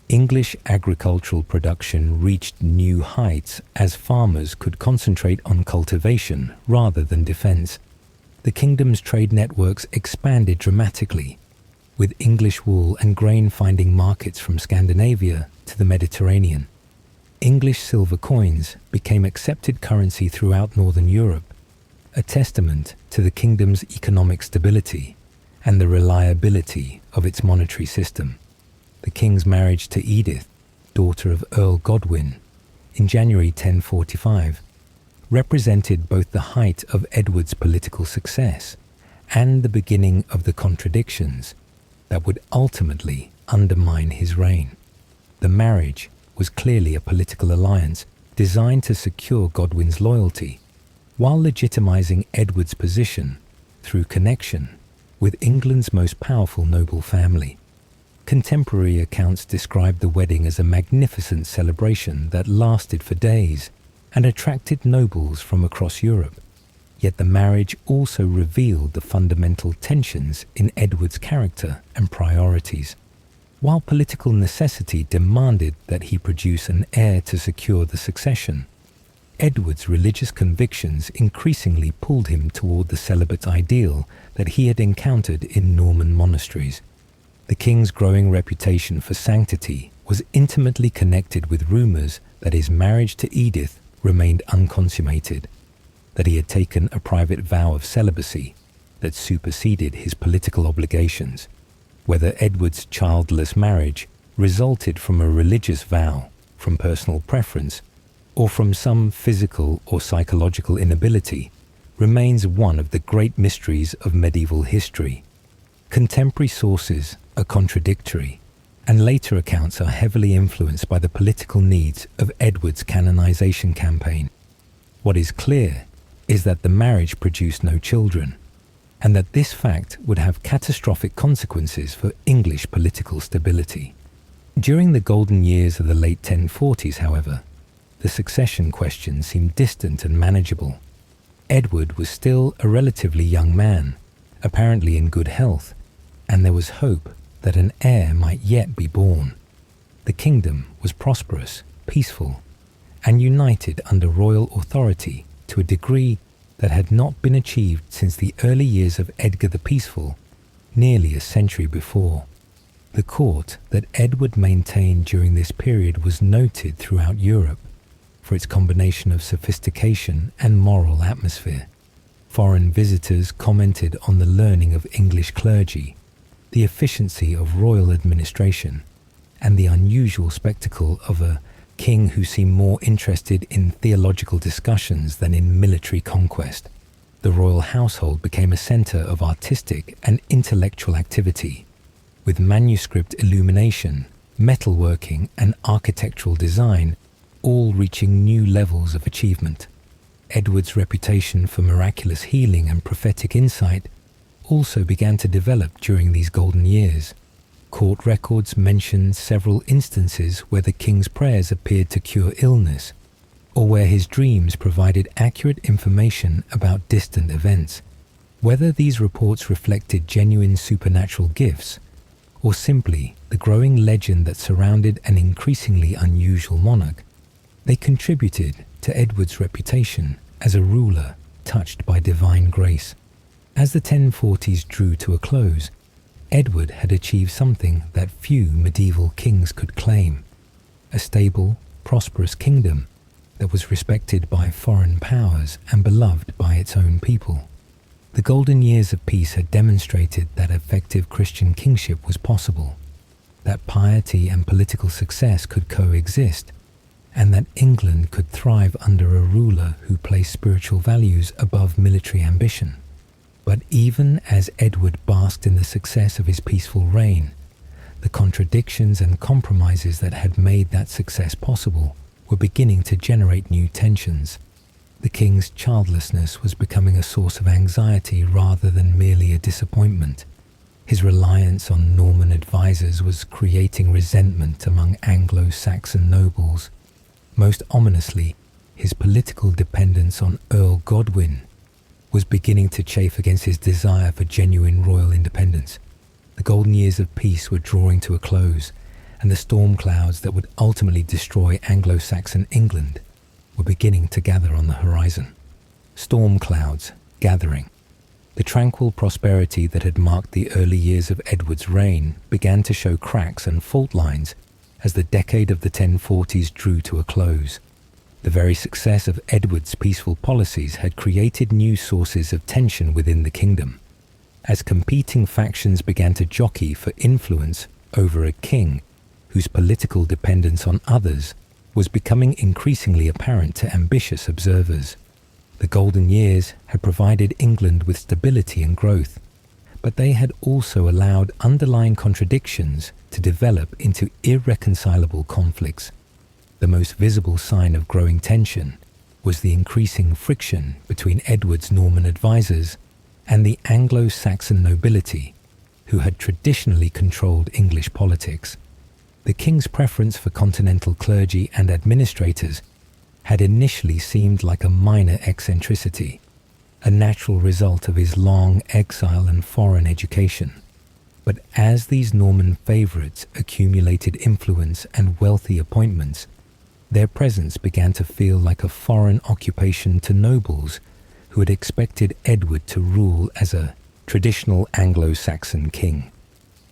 English agricultural production reached new heights as farmers could concentrate on cultivation rather than defense. The kingdom's trade networks expanded dramatically, with English wool and grain finding markets from Scandinavia to the Mediterranean. English silver coins became accepted currency throughout Northern Europe, a testament to the kingdom's economic stability and the reliability of its monetary system. The king's marriage to Edith, daughter of Earl Godwin, in January 1045, represented both the height of Edward's political success and the beginning of the contradictions that would ultimately undermine his reign. The marriage was clearly a political alliance designed to secure Godwin's loyalty, while legitimizing Edward's position through connection with England's most powerful noble family. Contemporary accounts describe the wedding as a magnificent celebration that lasted for days and attracted nobles from across Europe. Yet the marriage also revealed the fundamental tensions in Edward's character and priorities. While political necessity demanded that he produce an heir to secure the succession, Edward's religious convictions increasingly pulled him toward the celibate ideal that he had encountered in Norman monasteries. The king's growing reputation for sanctity was intimately connected with rumors that his marriage to Edith remained unconsummated, that he had taken a private vow of celibacy that superseded his political obligations. Whether Edward's childless marriage resulted from a religious vow, from personal preference, or from some physical or psychological inability, remains one of the great mysteries of medieval history. Contemporary sources are contradictory, and later accounts are heavily influenced by the political needs of Edward's canonization campaign. What is clear is that the marriage produced no children, and that this fact would have catastrophic consequences for English political stability. During the golden years of the late 1040s, however, the succession question seemed distant and manageable. Edward was still a relatively young man, apparently in good health, and there was hope that an heir might yet be born. The kingdom was prosperous, peaceful, and united under royal authority to a degree that had not been achieved since the early years of Edgar the Peaceful, nearly a century before. The court that Edward maintained during this period was noted throughout Europe for its combination of sophistication and moral atmosphere. Foreign visitors commented on the learning of English clergy, the efficiency of royal administration, and the unusual spectacle of a king who seemed more interested in theological discussions than in military conquest. The the royal household became a centre of artistic and intellectual activity, with manuscript illumination, metalworking, and architectural design all reaching new levels of achievement. Edward's reputation for miraculous healing and prophetic insight also began to develop during these golden years. Court records mention several instances where the king's prayers appeared to cure illness, or where his dreams provided accurate information about distant events. Whether these reports reflected genuine supernatural gifts, or simply the growing legend that surrounded an increasingly unusual monarch, they contributed to Edward's reputation as a ruler touched by divine grace. As the 1040s drew to a close, Edward had achieved something that few medieval kings could claim: a stable, prosperous kingdom that was respected by foreign powers and beloved by its own people. The golden years of peace had demonstrated that effective Christian kingship was possible, that piety and political success could coexist, and that England could thrive under a ruler who placed spiritual values above military ambition. But even as Edward basked in the success of his peaceful reign, the contradictions and compromises that had made that success possible were beginning to generate new tensions. The king's childlessness was becoming a source of anxiety rather than merely a disappointment. His reliance on Norman advisors was creating resentment among Anglo-Saxon nobles. Most ominously, his political dependence on Earl Godwin was beginning to chafe against his desire for genuine royal independence. The golden years of peace were drawing to a close, and the storm clouds that would ultimately destroy Anglo-Saxon England were beginning to gather on the horizon. Storm clouds gathering. The tranquil prosperity that had marked the early years of Edward's reign began to show cracks and fault lines as the decade of the 1040s drew to a close. The very success of Edward's peaceful policies had created new sources of tension within the kingdom. As competing factions began to jockey for influence over a king whose political dependence on others was becoming increasingly apparent to ambitious observers. The golden years had provided England with stability and growth, but they had also allowed underlying contradictions to develop into irreconcilable conflicts. The most visible sign of growing tension was the increasing friction between Edward's Norman advisors and the Anglo-Saxon nobility, who had traditionally controlled English politics. The king's preference for continental clergy and administrators had initially seemed like a minor eccentricity, a natural result of his long exile and foreign education. But as these Norman favourites accumulated influence and wealthy appointments, their presence began to feel like a foreign occupation to nobles who had expected Edward to rule as a traditional Anglo-Saxon king.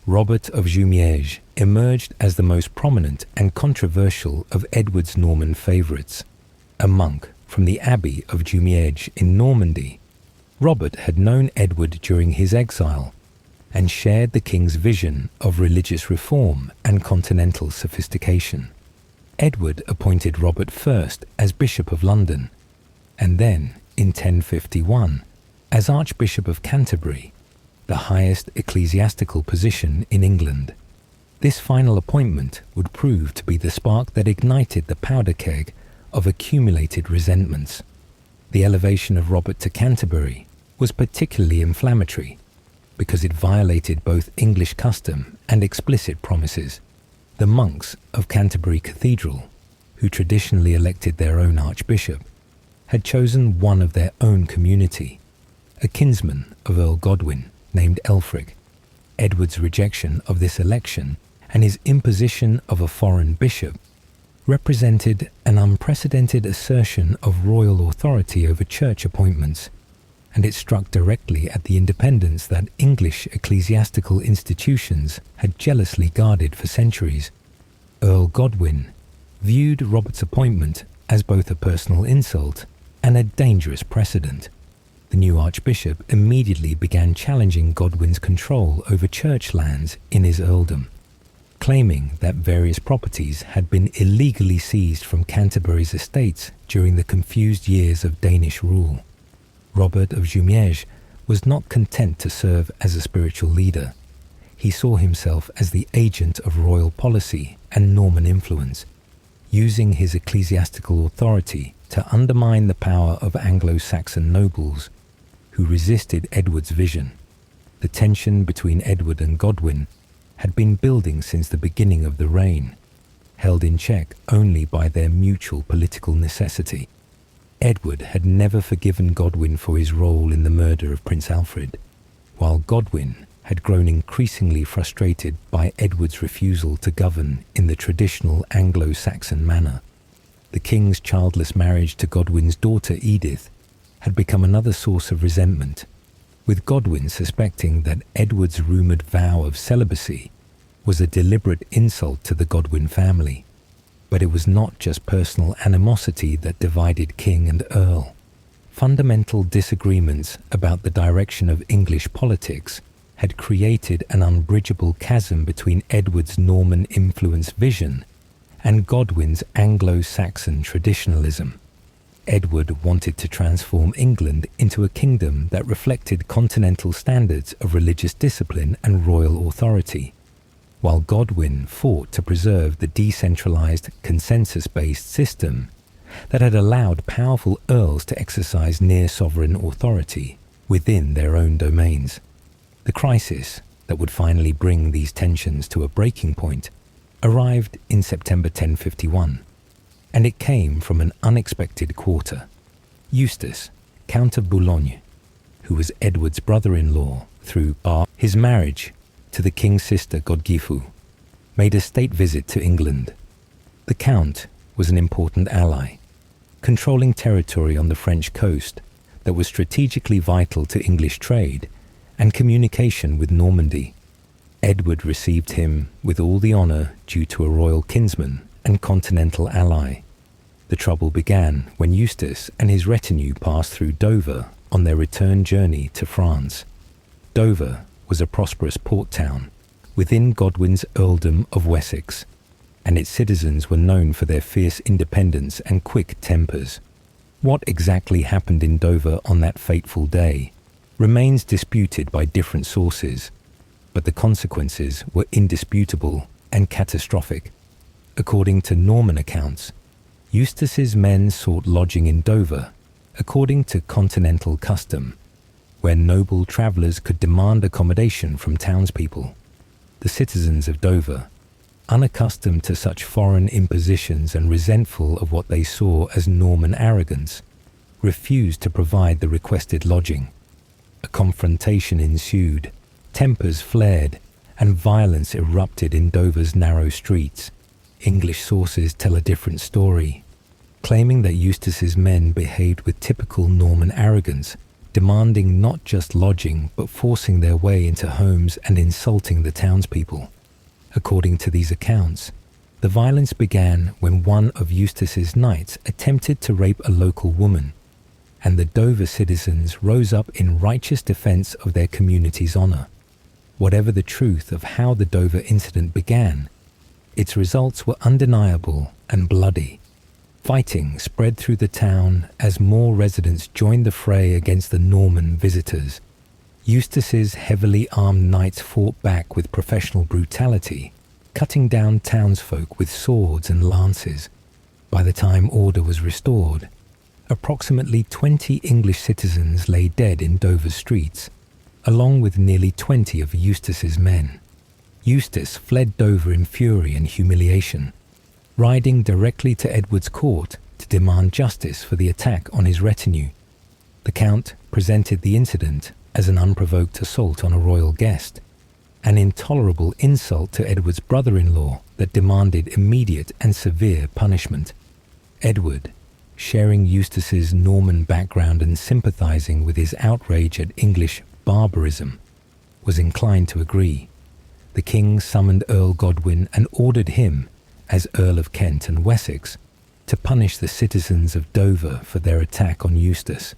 Robert of Jumièges emerged as the most prominent and controversial of Edward's Norman favourites. A monk from the Abbey of Jumièges in Normandy, Robert had known Edward during his exile and shared the king's vision of religious reform and continental sophistication. Edward appointed Robert first as Bishop of London, and then, in 1051, as Archbishop of Canterbury, the highest ecclesiastical position in England. This final appointment would prove to be the spark that ignited the powder keg of accumulated resentments. The elevation of Robert to Canterbury was particularly inflammatory because it violated both English custom and explicit promises. The monks of Canterbury Cathedral, who traditionally elected their own archbishop, had chosen one of their own community, a kinsman of Earl Godwin named Elfric. Edward's rejection of this election and his imposition of a foreign bishop represented an unprecedented assertion of royal authority over church appointments, and it struck directly at the independence that English ecclesiastical institutions had jealously guarded for centuries. Earl Godwin viewed Robert's appointment as both a personal insult and a dangerous precedent. The new archbishop immediately began challenging Godwin's control over church lands in his earldom, claiming that various properties had been illegally seized from Canterbury's estates during the confused years of Danish rule. Robert of Jumièges was not content to serve as a spiritual leader. He saw himself as the agent of royal policy and Norman influence, using his ecclesiastical authority to undermine the power of Anglo-Saxon nobles who resisted Edward's vision. The tension between Edward and Godwin had been building since the beginning of the reign, held in check only by their mutual political necessity. Edward had never forgiven Godwin for his role in the murder of Prince Alfred, while Godwin had grown increasingly frustrated by Edward's refusal to govern in the traditional Anglo-Saxon manner. The king's childless marriage to Godwin's daughter Edith had become another source of resentment, with Godwin suspecting that Edward's rumoured vow of celibacy was a deliberate insult to the Godwin family. But it was not just personal animosity that divided king and earl. Fundamental disagreements about the direction of English politics had created an unbridgeable chasm between Edward's Norman influence vision and Godwin's Anglo-Saxon traditionalism. Edward wanted to transform England into a kingdom that reflected continental standards of religious discipline and royal authority, while Godwin fought to preserve the decentralized, consensus-based system that had allowed powerful earls to exercise near-sovereign authority within their own domains. The crisis that would finally bring these tensions to a breaking point arrived in September 1051, and it came from an unexpected quarter. Eustace, Count of Boulogne, who was Edward's brother-in-law through his marriage to the king's sister Godgifu, made a state visit to England. The Count was an important ally, controlling territory on the French coast that was strategically vital to English trade and communication with Normandy. Edward received him with all the honour due to a royal kinsman and continental ally. The trouble began when Eustace and his retinue passed through Dover on their return journey to France. Dover was a prosperous port town within Godwin's earldom of Wessex, and its citizens were known for their fierce independence and quick tempers. What exactly happened in Dover on that fateful day remains disputed by different sources, but the consequences were indisputable and catastrophic. According to Norman accounts, Eustace's men sought lodging in Dover, according to continental custom, where noble travellers could demand accommodation from townspeople. The citizens of Dover, unaccustomed to such foreign impositions and resentful of what they saw as Norman arrogance, refused to provide the requested lodging. A confrontation ensued, tempers flared, and violence erupted in Dover's narrow streets. English sources tell a different story, claiming that Eustace's men behaved with typical Norman arrogance, demanding not just lodging but forcing their way into homes and insulting the townspeople. According to these accounts, the violence began when one of Eustace's knights attempted to rape a local woman, and the Dover citizens rose up in righteous defense of their community's honor. Whatever the truth of how the Dover incident began, its results were undeniable and bloody. Fighting spread through the town as more residents joined the fray against the Norman visitors. Eustace's heavily armed knights fought back with professional brutality, cutting down townsfolk with swords and lances. By the time order was restored, approximately 20 English citizens lay dead in Dover's streets, along with nearly 20 of Eustace's men. Eustace fled Dover in fury and humiliation, riding directly to Edward's court to demand justice for the attack on his retinue. The Count presented the incident as an unprovoked assault on a royal guest, an intolerable insult to Edward's brother-in-law that demanded immediate and severe punishment. Edward, sharing Eustace's Norman background and sympathizing with his outrage at English barbarism, was inclined to agree. The king summoned Earl Godwin and ordered him, as Earl of Kent and Wessex, to punish the citizens of Dover for their attack on Eustace.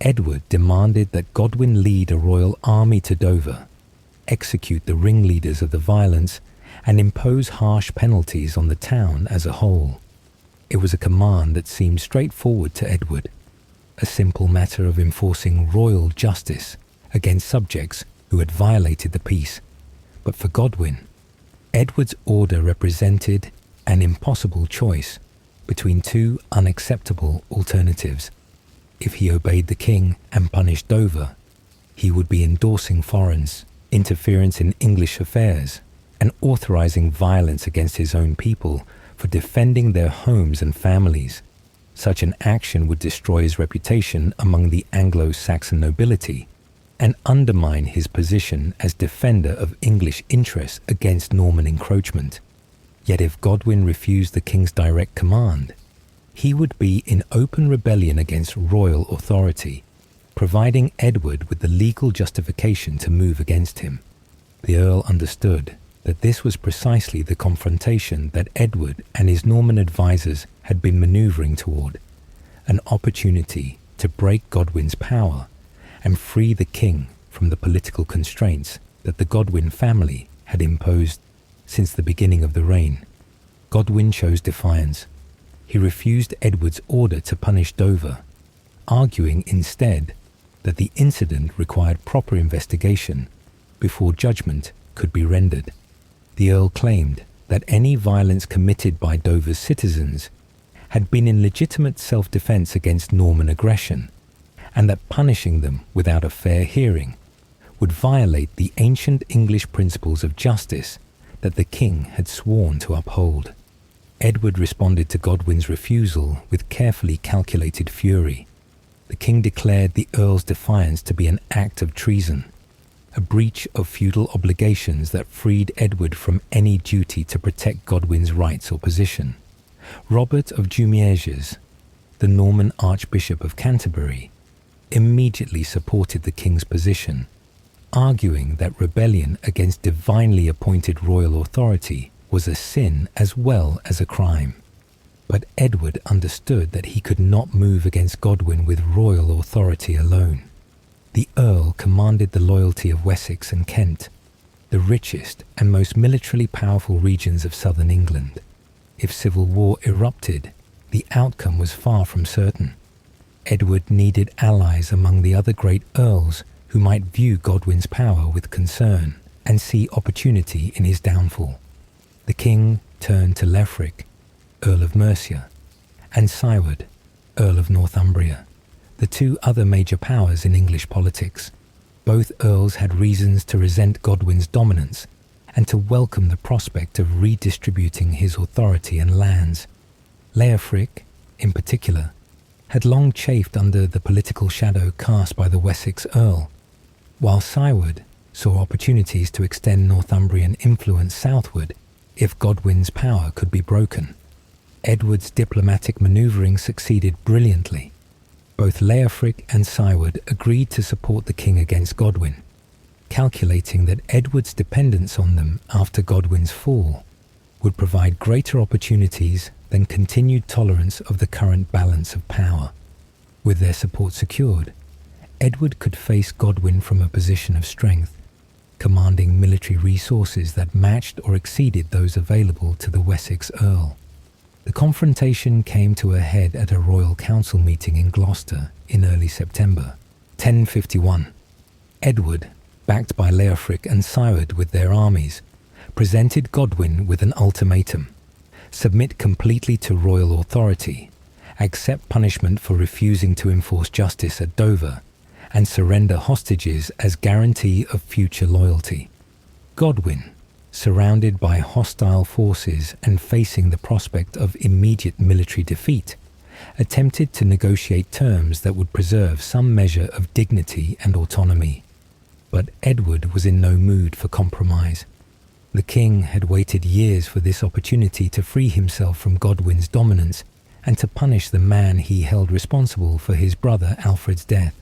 Edward demanded that Godwin lead a royal army to Dover, execute the ringleaders of the violence, and impose harsh penalties on the town as a whole. It was a command that seemed straightforward to Edward. a simple matter of enforcing royal justice against subjects who had violated the peace, but for Godwin, Edward's order represented an impossible choice between two unacceptable alternatives. If he obeyed the king and punished Dover, he would be endorsing foreigners, interference in English affairs, and authorizing violence against his own people for defending their homes and families. Such an action would destroy his reputation among the Anglo-Saxon nobility and undermine his position as defender of English interests against Norman encroachment. Yet if Godwin refused the king's direct command, he would be in open rebellion against royal authority, providing Edward with the legal justification to move against him. The Earl understood that this was precisely the confrontation that Edward and his Norman advisors had been maneuvering toward, an opportunity to break Godwin's power and free the king from the political constraints that the Godwin family had imposed since the beginning of the reign. Godwin chose defiance. He refused Edward's order to punish Dover, arguing instead that the incident required proper investigation before judgment could be rendered. The Earl claimed that any violence committed by Dover's citizens had been in legitimate self-defense against Norman aggression, and that punishing them without a fair hearing would violate the ancient English principles of justice that the king had sworn to uphold. Edward responded to Godwin's refusal with carefully calculated fury. The king declared the Earl's defiance to be an act of treason, a breach of feudal obligations that freed Edward from any duty to protect Godwin's rights or position. Robert of Jumièges, the Norman Archbishop of Canterbury, immediately supported the king's position, arguing that rebellion against divinely appointed royal authority was a sin as well as a crime. But Edward understood that he could not move against Godwin with royal authority alone. The Earl commanded the loyalty of Wessex and Kent, the richest and most militarily powerful regions of southern England. If civil war erupted, the outcome was far from certain. Edward needed allies among the other great earls who might view Godwin's power with concern and see opportunity in his downfall. The king turned to Leofric, Earl of Mercia, and Siward, Earl of Northumbria, the two other major powers in English politics. Both earls had reasons to resent Godwin's dominance and to welcome the prospect of redistributing his authority and lands. Leofric, in particular, had long chafed under the political shadow cast by the Wessex Earl, while Siward saw opportunities to extend Northumbrian influence southward if Godwin's power could be broken. Edward's diplomatic manoeuvring succeeded brilliantly. Both Leofric and Siward agreed to support the king against Godwin, calculating that Edward's dependence on them after Godwin's fall would provide greater opportunities than continued tolerance of the current balance of power. With their support secured, Edward could face Godwin from a position of strength, commanding military resources that matched or exceeded those available to the Wessex Earl. The confrontation came to a head at a royal council meeting in Gloucester in early September, 1051. Edward, backed by Leofric and Siward with their armies, presented Godwin with an ultimatum: submit completely to royal authority, accept punishment for refusing to enforce justice at Dover, and surrender hostages as guarantee of future loyalty. Godwin, surrounded by hostile forces and facing the prospect of immediate military defeat, attempted to negotiate terms that would preserve some measure of dignity and autonomy. But Edward was in no mood for compromise. The king had waited years for this opportunity to free himself from Godwin's dominance and to punish the man he held responsible for his brother Alfred's death.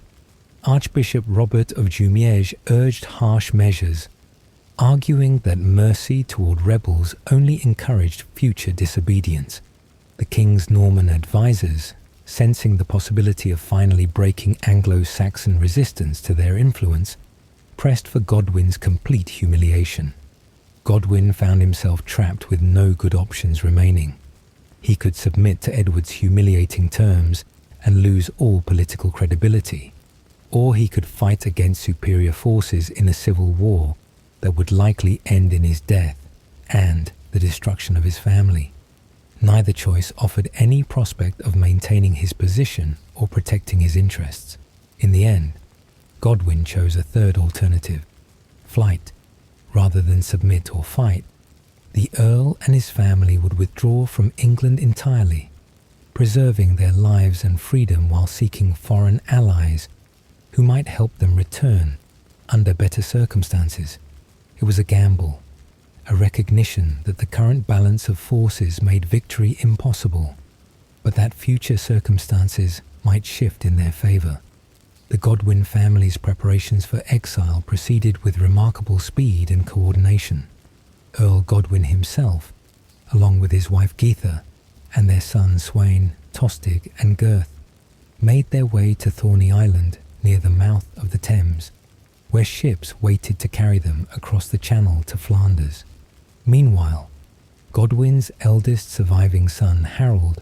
Archbishop Robert of Jumièges urged harsh measures, arguing that mercy toward rebels only encouraged future disobedience. The king's Norman advisors, sensing the possibility of finally breaking Anglo-Saxon resistance to their influence, pressed for Godwin's complete humiliation. Godwin found himself trapped with no good options remaining. He could submit to Edward's humiliating terms and lose all political credibility, or he could fight against superior forces in a civil war that would likely end in his death and the destruction of his family. Neither choice offered any prospect of maintaining his position or protecting his interests. In the end, Godwin chose a third alternative: flight. Rather than submit or fight, the Earl and his family would withdraw from England entirely, preserving their lives and freedom while seeking foreign allies who might help them return under better circumstances. It was a gamble, a recognition that the current balance of forces made victory impossible, but that future circumstances might shift in their favour. The Godwin family's preparations for exile proceeded with remarkable speed and coordination. Earl Godwin himself, along with his wife Geitha and their sons Sweyn, Tostig and Gurth, made their way to Thorney Island near the mouth of the Thames, where ships waited to carry them across the Channel to Flanders. Meanwhile, Godwin's eldest surviving son Harold,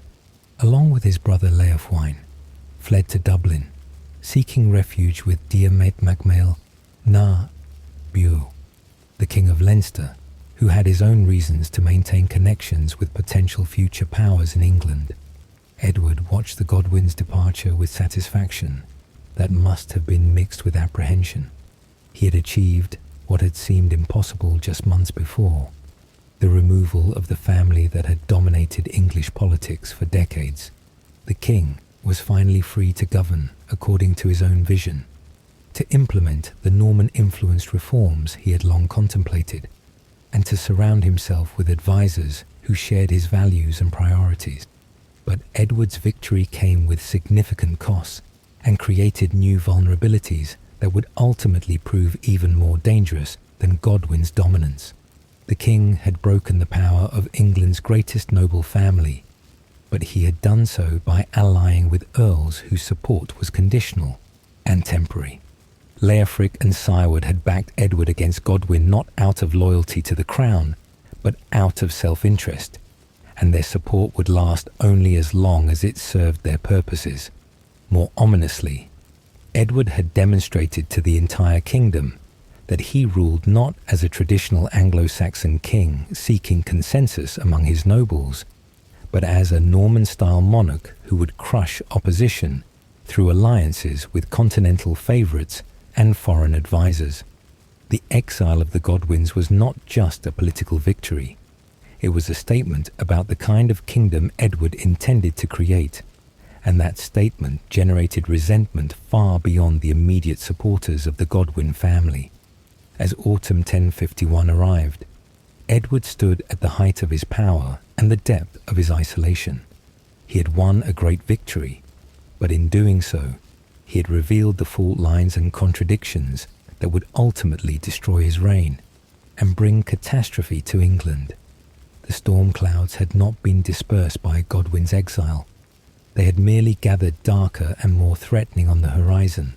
along with his brother Leofwine, fled to Dublin, seeking refuge with Diarmaid Macmail na Bew, the King of Leinster, who had his own reasons to maintain connections with potential future powers in England. Edward watched the Godwins' departure with satisfaction that must have been mixed with apprehension. He had achieved what had seemed impossible just months before: the removal of the family that had dominated English politics for decades. The king was finally free to govern according to his own vision, to implement the Norman-influenced reforms he had long contemplated, and to surround himself with advisors who shared his values and priorities. But Edward's victory came with significant costs and created new vulnerabilities that would ultimately prove even more dangerous than Godwin's dominance. The king had broken the power of England's greatest noble family, but he had done so by allying with earls whose support was conditional and temporary. Leofric and Siward had backed Edward against Godwin not out of loyalty to the crown, but out of self-interest, and their support would last only as long as it served their purposes. More ominously, Edward had demonstrated to the entire kingdom that he ruled not as a traditional Anglo-Saxon king seeking consensus among his nobles, but as a Norman-style monarch who would crush opposition through alliances with continental favourites and foreign advisors. The exile of the Godwins was not just a political victory. It was a statement about the kind of kingdom Edward intended to create, and that statement generated resentment far beyond the immediate supporters of the Godwin family. As autumn 1051 arrived, Edward stood at the height of his power and the depth of his isolation. He had won a great victory, but in doing so, he had revealed the fault lines and contradictions that would ultimately destroy his reign and bring catastrophe to England. The storm clouds had not been dispersed by Godwin's exile. They had merely gathered darker and more threatening on the horizon,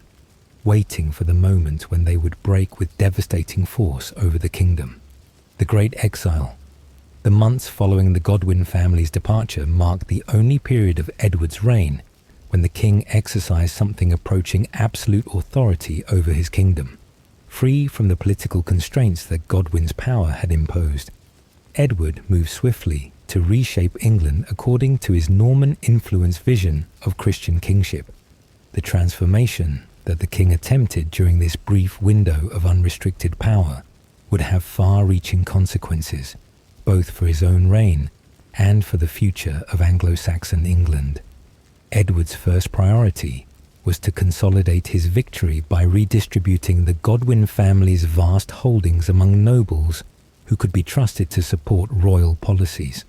waiting for the moment when they would break with devastating force over the kingdom. The Great Exile. The months following the Godwin family's departure marked the only period of Edward's reign when the king exercised something approaching absolute authority over his kingdom. Free from the political constraints that Godwin's power had imposed, Edward moved swiftly to reshape England according to his Norman-influenced vision of Christian kingship. The transformation that the king attempted during this brief window of unrestricted power would have far-reaching consequences, both for his own reign and for the future of Anglo-Saxon England. Edward's first priority was to consolidate his victory by redistributing the Godwin family's vast holdings among nobles who could be trusted to support royal policies.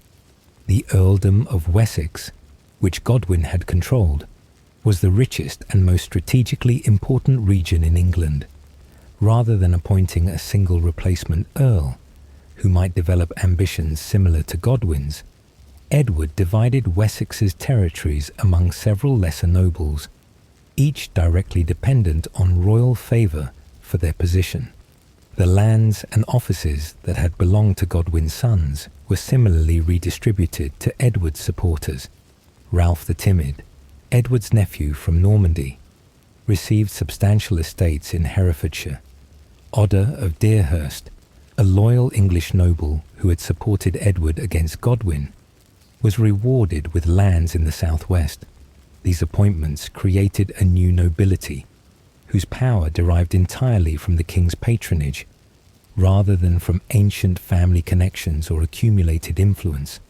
The earldom of Wessex, which Godwin had controlled, was the richest and most strategically important region in England. Rather than appointing a single replacement earl, who might develop ambitions similar to Godwin's, Edward divided Wessex's territories among several lesser nobles, each directly dependent on royal favour for their position. The lands and offices that had belonged to Godwin's sons were similarly redistributed to Edward's supporters: Ralph the Timid, Edward's nephew from Normandy, received substantial estates in Herefordshire. Odda of Deerhurst, a loyal English noble who had supported Edward against Godwin, was rewarded with lands in the southwest. These appointments created a new nobility, whose power derived entirely from the king's patronage, rather than from ancient family connections or accumulated influence.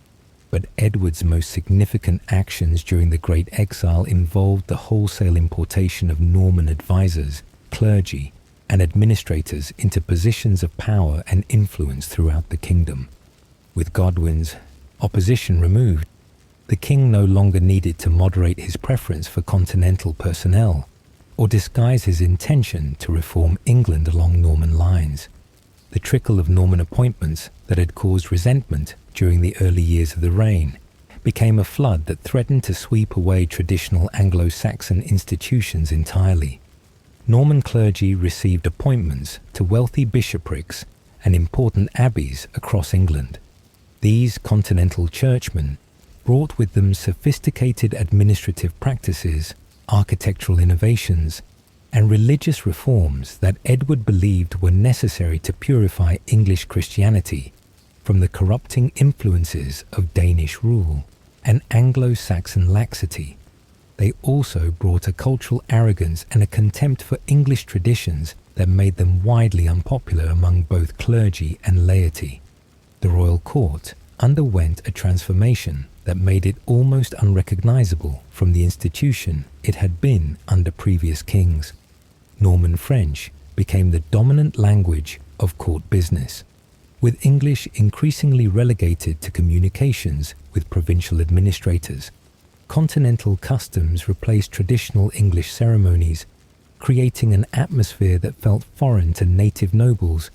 But Edward's most significant actions during the Great Exile involved the wholesale importation of Norman advisors, clergy, and administrators into positions of power and influence throughout the kingdom. With Godwin's opposition removed, the king no longer needed to moderate his preference for continental personnel or disguise his intention to reform England along Norman lines. The trickle of Norman appointments that had caused resentment during the early years of the reign became a flood that threatened to sweep away traditional Anglo-Saxon institutions entirely. Norman clergy received appointments to wealthy bishoprics and important abbeys across England. These continental churchmen brought with them sophisticated administrative practices, architectural innovations, and religious reforms that Edward believed were necessary to purify English Christianity from the corrupting influences of Danish rule and Anglo-Saxon laxity. They also brought a cultural arrogance and a contempt for English traditions that made them widely unpopular among both clergy and laity. The royal court underwent a transformation that made it almost unrecognizable from the institution it had been under previous kings. Norman French became the dominant language of court business, with English increasingly relegated to communications with provincial administrators. Continental customs replaced traditional English ceremonies, creating an atmosphere that felt foreign to native nobles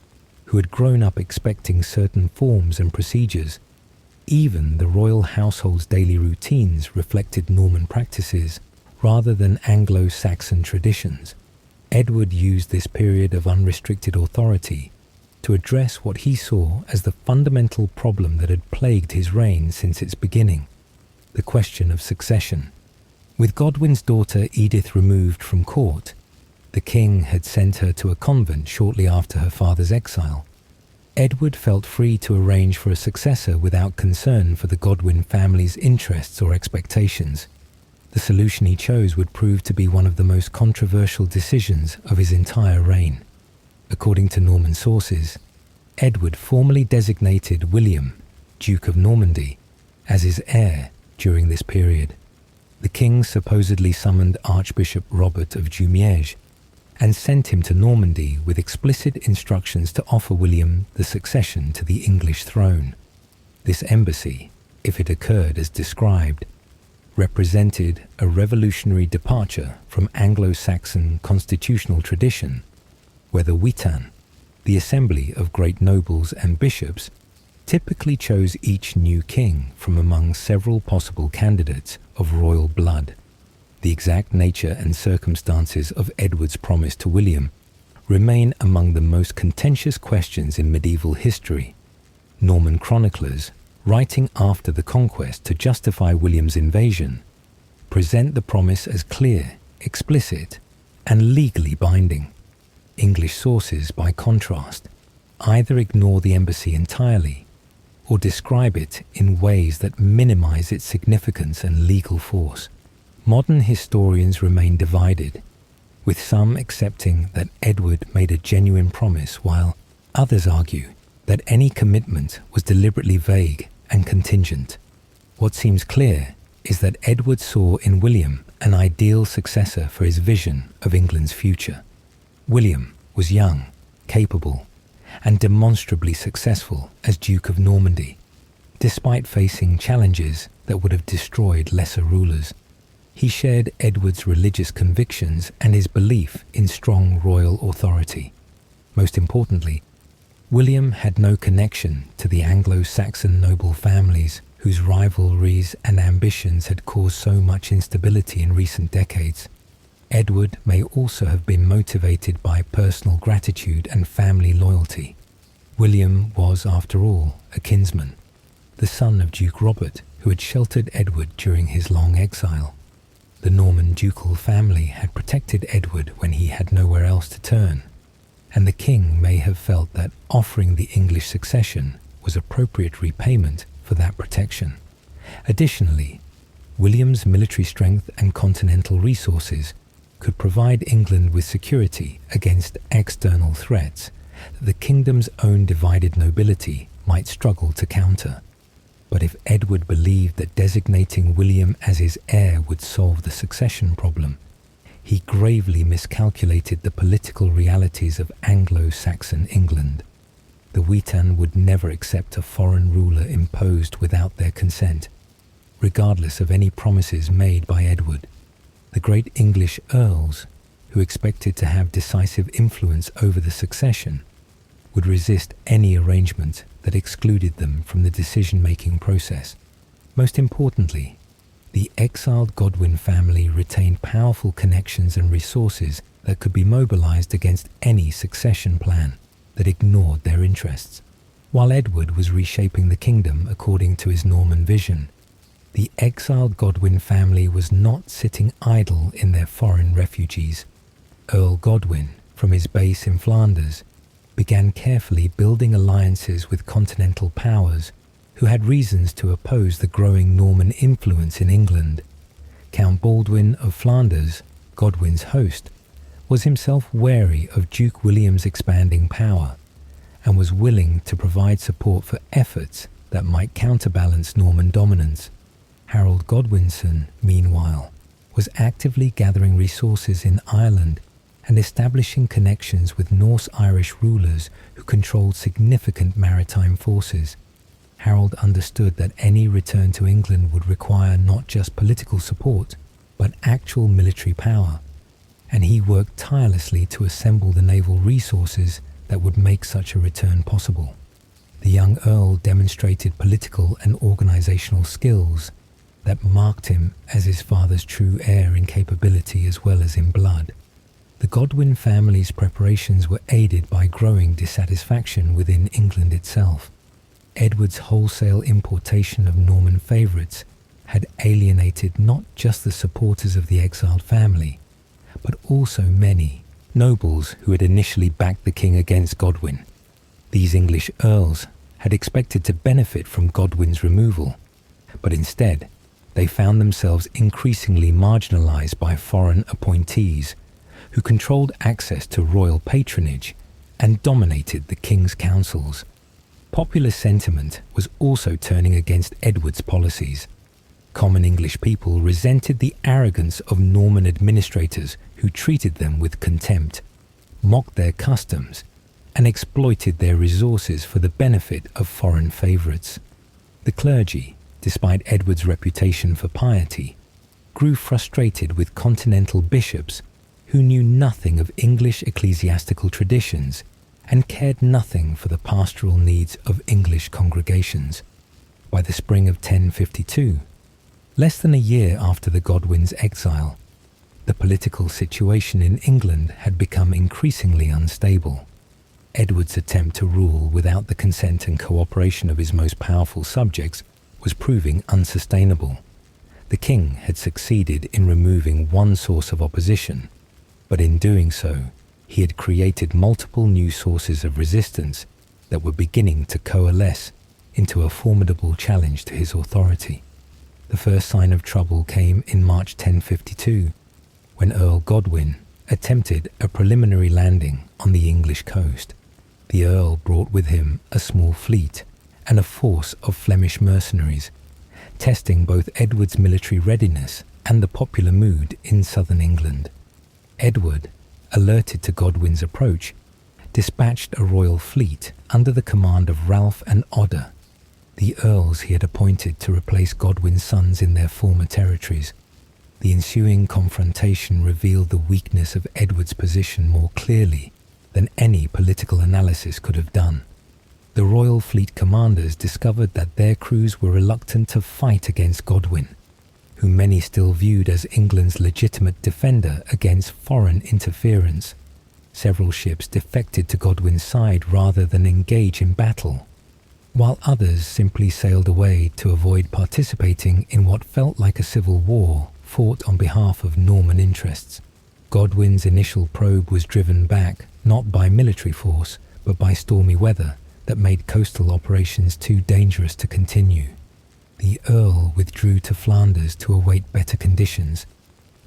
who had grown up expecting certain forms and procedures. Even the royal household's daily routines reflected Norman practices rather than Anglo-Saxon traditions. Edward used this period of unrestricted authority to address what he saw as the fundamental problem that had plagued his reign since its beginning, the question of succession. With Godwin's daughter Edith removed from court, the king had sent her to a convent shortly after her father's exile. Edward felt free to arrange for a successor without concern for the Godwin family's interests or expectations. The solution he chose would prove to be one of the most controversial decisions of his entire reign. According to Norman sources, Edward formally designated William, Duke of Normandy, as his heir during this period. The king supposedly summoned Archbishop Robert of Jumièges and sent him to Normandy with explicit instructions to offer William the succession to the English throne. This embassy, if it occurred as described, represented a revolutionary departure from Anglo-Saxon constitutional tradition, where the witan, the assembly of great nobles and bishops, typically chose each new king from among several possible candidates of royal blood. The exact nature and circumstances of Edward's promise to William remain among the most contentious questions in medieval history. Norman chroniclers, writing after the conquest to justify William's invasion, present the promise as clear, explicit, and legally binding. English sources, by contrast, either ignore the embassy entirely or describe it in ways that minimize its significance and legal force. Modern historians remain divided, with some accepting that Edward made a genuine promise while others argue that any commitment was deliberately vague and contingent. What seems clear is that Edward saw in William an ideal successor for his vision of England's future. William was young, capable, and demonstrably successful as Duke of Normandy, despite facing challenges that would have destroyed lesser rulers. He shared Edward's religious convictions and his belief in strong royal authority. Most importantly, William had no connection to the Anglo-Saxon noble families whose rivalries and ambitions had caused so much instability in recent decades. Edward may also have been motivated by personal gratitude and family loyalty. William was, after all, a kinsman, the son of Duke Robert, who had sheltered Edward during his long exile. The Norman ducal family had protected Edward when he had nowhere else to turn, and the king may have felt that offering the English succession was appropriate repayment for that protection. Additionally, William's military strength and continental resources could provide England with security against external threats that the kingdom's own divided nobility might struggle to counter. But if Edward believed that designating William as his heir would solve the succession problem, he gravely miscalculated the political realities of Anglo-Saxon England. The Witan would never accept a foreign ruler imposed without their consent, regardless of any promises made by Edward. The great English earls, who expected to have decisive influence over the succession, would resist any arrangement that excluded them from the decision-making process. Most importantly, the exiled Godwin family retained powerful connections and resources that could be mobilized against any succession plan that ignored their interests. While Edward was reshaping the kingdom according to his Norman vision, the exiled Godwin family was not sitting idle in their foreign refugees. Earl Godwin, from his base in Flanders, began carefully building alliances with continental powers who had reasons to oppose the growing Norman influence in England. Count Baldwin of Flanders, Godwin's host, was himself wary of Duke William's expanding power and was willing to provide support for efforts that might counterbalance Norman dominance. Harold Godwinson, meanwhile, was actively gathering resources in Ireland and establishing connections with Norse-Irish rulers who controlled significant maritime forces. Harold understood that any return to England would require not just political support, but actual military power, and he worked tirelessly to assemble the naval resources that would make such a return possible. The young Earl demonstrated political and organizational skills that marked him as his father's true heir in capability as well as in blood. The Godwin family's preparations were aided by growing dissatisfaction within England itself. Edward's wholesale importation of Norman favourites had alienated not just the supporters of the exiled family, but also many nobles who had initially backed the king against Godwin. These English earls had expected to benefit from Godwin's removal, but instead they found themselves increasingly marginalised by foreign appointees who controlled access to royal patronage and dominated the king's councils. Popular sentiment was also turning against Edward's policies. Common English people resented the arrogance of Norman administrators who treated them with contempt, mocked their customs, and exploited their resources for the benefit of foreign favourites. The clergy, despite Edward's reputation for piety, grew frustrated with continental bishops who knew nothing of English ecclesiastical traditions and cared nothing for the pastoral needs of English congregations. By the spring of 1052, less than a year after the Godwins' exile, the political situation in England had become increasingly unstable. Edward's attempt to rule without the consent and cooperation of his most powerful subjects was proving unsustainable. The king had succeeded in removing one source of opposition, but in doing so, he had created multiple new sources of resistance that were beginning to coalesce into a formidable challenge to his authority. The first sign of trouble came in March 1052, when Earl Godwin attempted a preliminary landing on the English coast. The Earl brought with him a small fleet and a force of Flemish mercenaries, testing both Edward's military readiness and the popular mood in southern England. Edward, alerted to Godwin's approach, dispatched a royal fleet under the command of Ralph and Odda, the earls he had appointed to replace Godwin's sons in their former territories. The ensuing confrontation revealed the weakness of Edward's position more clearly than any political analysis could have done. The royal fleet commanders discovered that their crews were reluctant to fight against Godwin, whom many still viewed as England's legitimate defender against foreign interference. Several ships defected to Godwin's side rather than engage in battle, while others simply sailed away to avoid participating in what felt like a civil war fought on behalf of Norman interests. Godwin's initial probe was driven back not by military force, but by stormy weather that made coastal operations too dangerous to continue. The Earl withdrew to Flanders to await better conditions,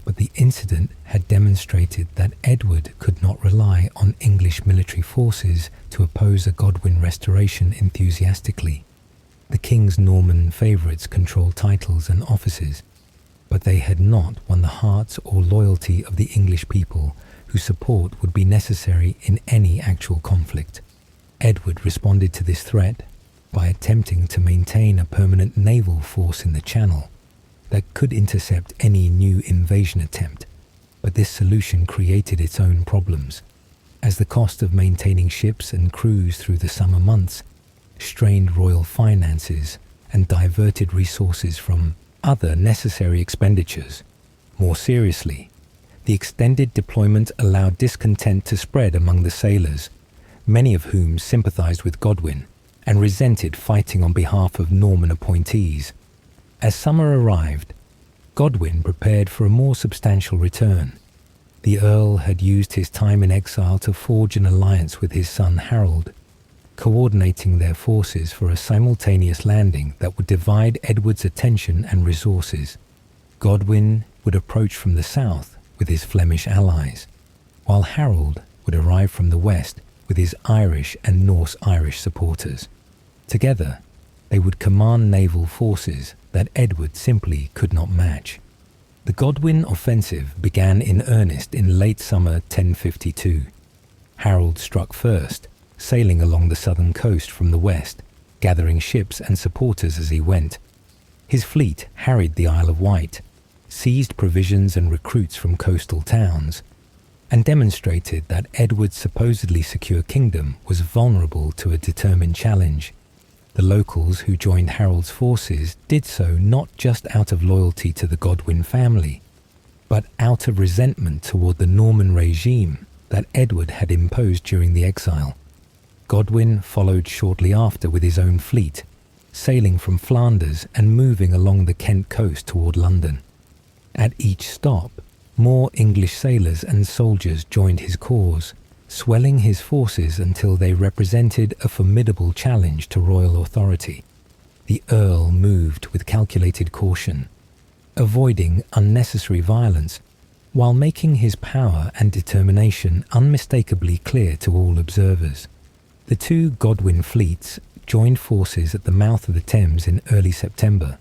but the incident had demonstrated that Edward could not rely on English military forces to oppose a Godwin restoration enthusiastically. The king's Norman favourites controlled titles and offices, but they had not won the hearts or loyalty of the English people, whose support would be necessary in any actual conflict. Edward responded to this threat by attempting to maintain a permanent naval force in the Channel that could intercept any new invasion attempt, but this solution created its own problems, as the cost of maintaining ships and crews through the summer months strained royal finances and diverted resources from other necessary expenditures. More seriously, the extended deployment allowed discontent to spread among the sailors, many of whom sympathized with Godwin and resented fighting on behalf of Norman appointees. As summer arrived, Godwin prepared for a more substantial return. The Earl had used his time in exile to forge an alliance with his son Harold, coordinating their forces for a simultaneous landing that would divide Edward's attention and resources. Godwin would approach from the south with his Flemish allies, while Harold would arrive from the west with his Irish and Norse-Irish supporters. Together, they would command naval forces that Edward simply could not match. The Godwin offensive began in earnest in late summer 1052. Harold struck first, sailing along the southern coast from the west, gathering ships and supporters as he went. His fleet harried the Isle of Wight, seized provisions and recruits from coastal towns, and demonstrated that Edward's supposedly secure kingdom was vulnerable to a determined challenge. The locals who joined Harold's forces did so not just out of loyalty to the Godwin family, but out of resentment toward the Norman regime that Edward had imposed during the exile. Godwin followed shortly after with his own fleet, sailing from Flanders and moving along the Kent coast toward London. At each stop, more English sailors and soldiers joined his cause, swelling his forces until they represented a formidable challenge to royal authority. The Earl moved with calculated caution, avoiding unnecessary violence, while making his power and determination unmistakably clear to all observers. The two Godwin fleets joined forces at the mouth of the Thames in early September,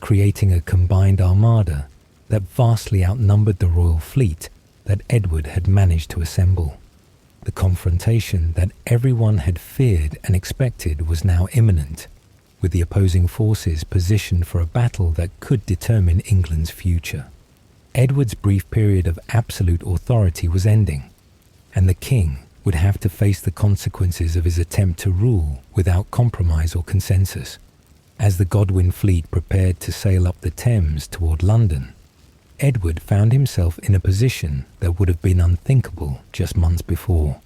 creating a combined armada that vastly outnumbered the royal fleet that Edward had managed to assemble. The confrontation that everyone had feared and expected was now imminent, with the opposing forces positioned for a battle that could determine England's future. Edward's brief period of absolute authority was ending, and the king would have to face the consequences of his attempt to rule without compromise or consensus. As the Godwin fleet prepared to sail up the Thames toward London, Edward found himself in a position that would have been unthinkable just months before.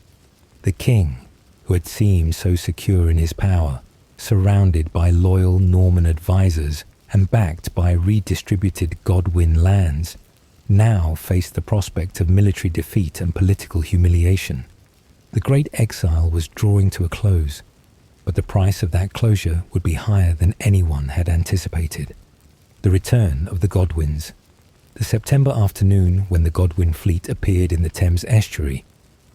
The king, who had seemed so secure in his power, surrounded by loyal Norman advisors and backed by redistributed Godwin lands, now faced the prospect of military defeat and political humiliation. The Great Exile was drawing to a close, but the price of that closure would be higher than anyone had anticipated. The return of the Godwins. The September afternoon when the Godwin fleet appeared in the Thames estuary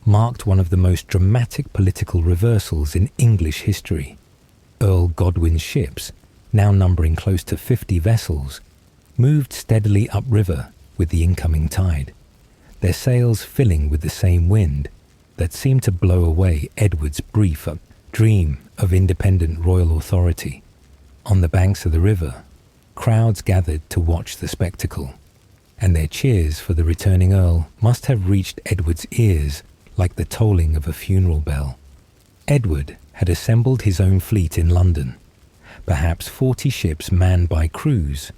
marked one of the most dramatic political reversals in English history. Earl Godwin's ships, now numbering close to 50 vessels, moved steadily upriver with the incoming tide, their sails filling with the same wind that seemed to blow away Edward's brief dream of independent royal authority. On the banks of the river, crowds gathered to watch the spectacle, and their cheers for the returning Earl must have reached Edward's ears like the tolling of a funeral bell. Edward had assembled his own fleet in London, perhaps 40 ships manned by crews,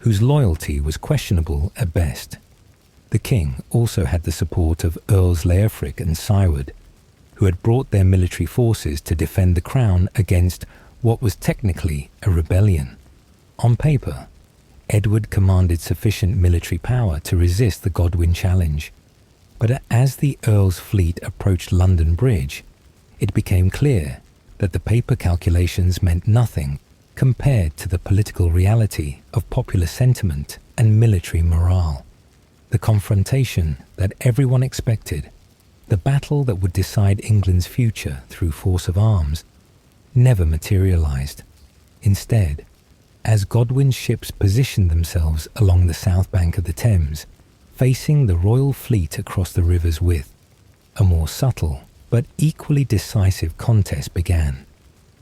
whose loyalty was questionable at best. The king also had the support of Earls Leofric and Siward, who had brought their military forces to defend the crown against what was technically a rebellion. On paper, Edward commanded sufficient military power to resist the Godwin challenge. But as the Earl's fleet approached London Bridge, it became clear that the paper calculations meant nothing compared to the political reality of popular sentiment and military morale. The confrontation that everyone expected, the battle that would decide England's future through force of arms, never materialized. Instead, as Godwin's ships positioned themselves along the south bank of the Thames, facing the royal fleet across the river's width, a more subtle but equally decisive contest began.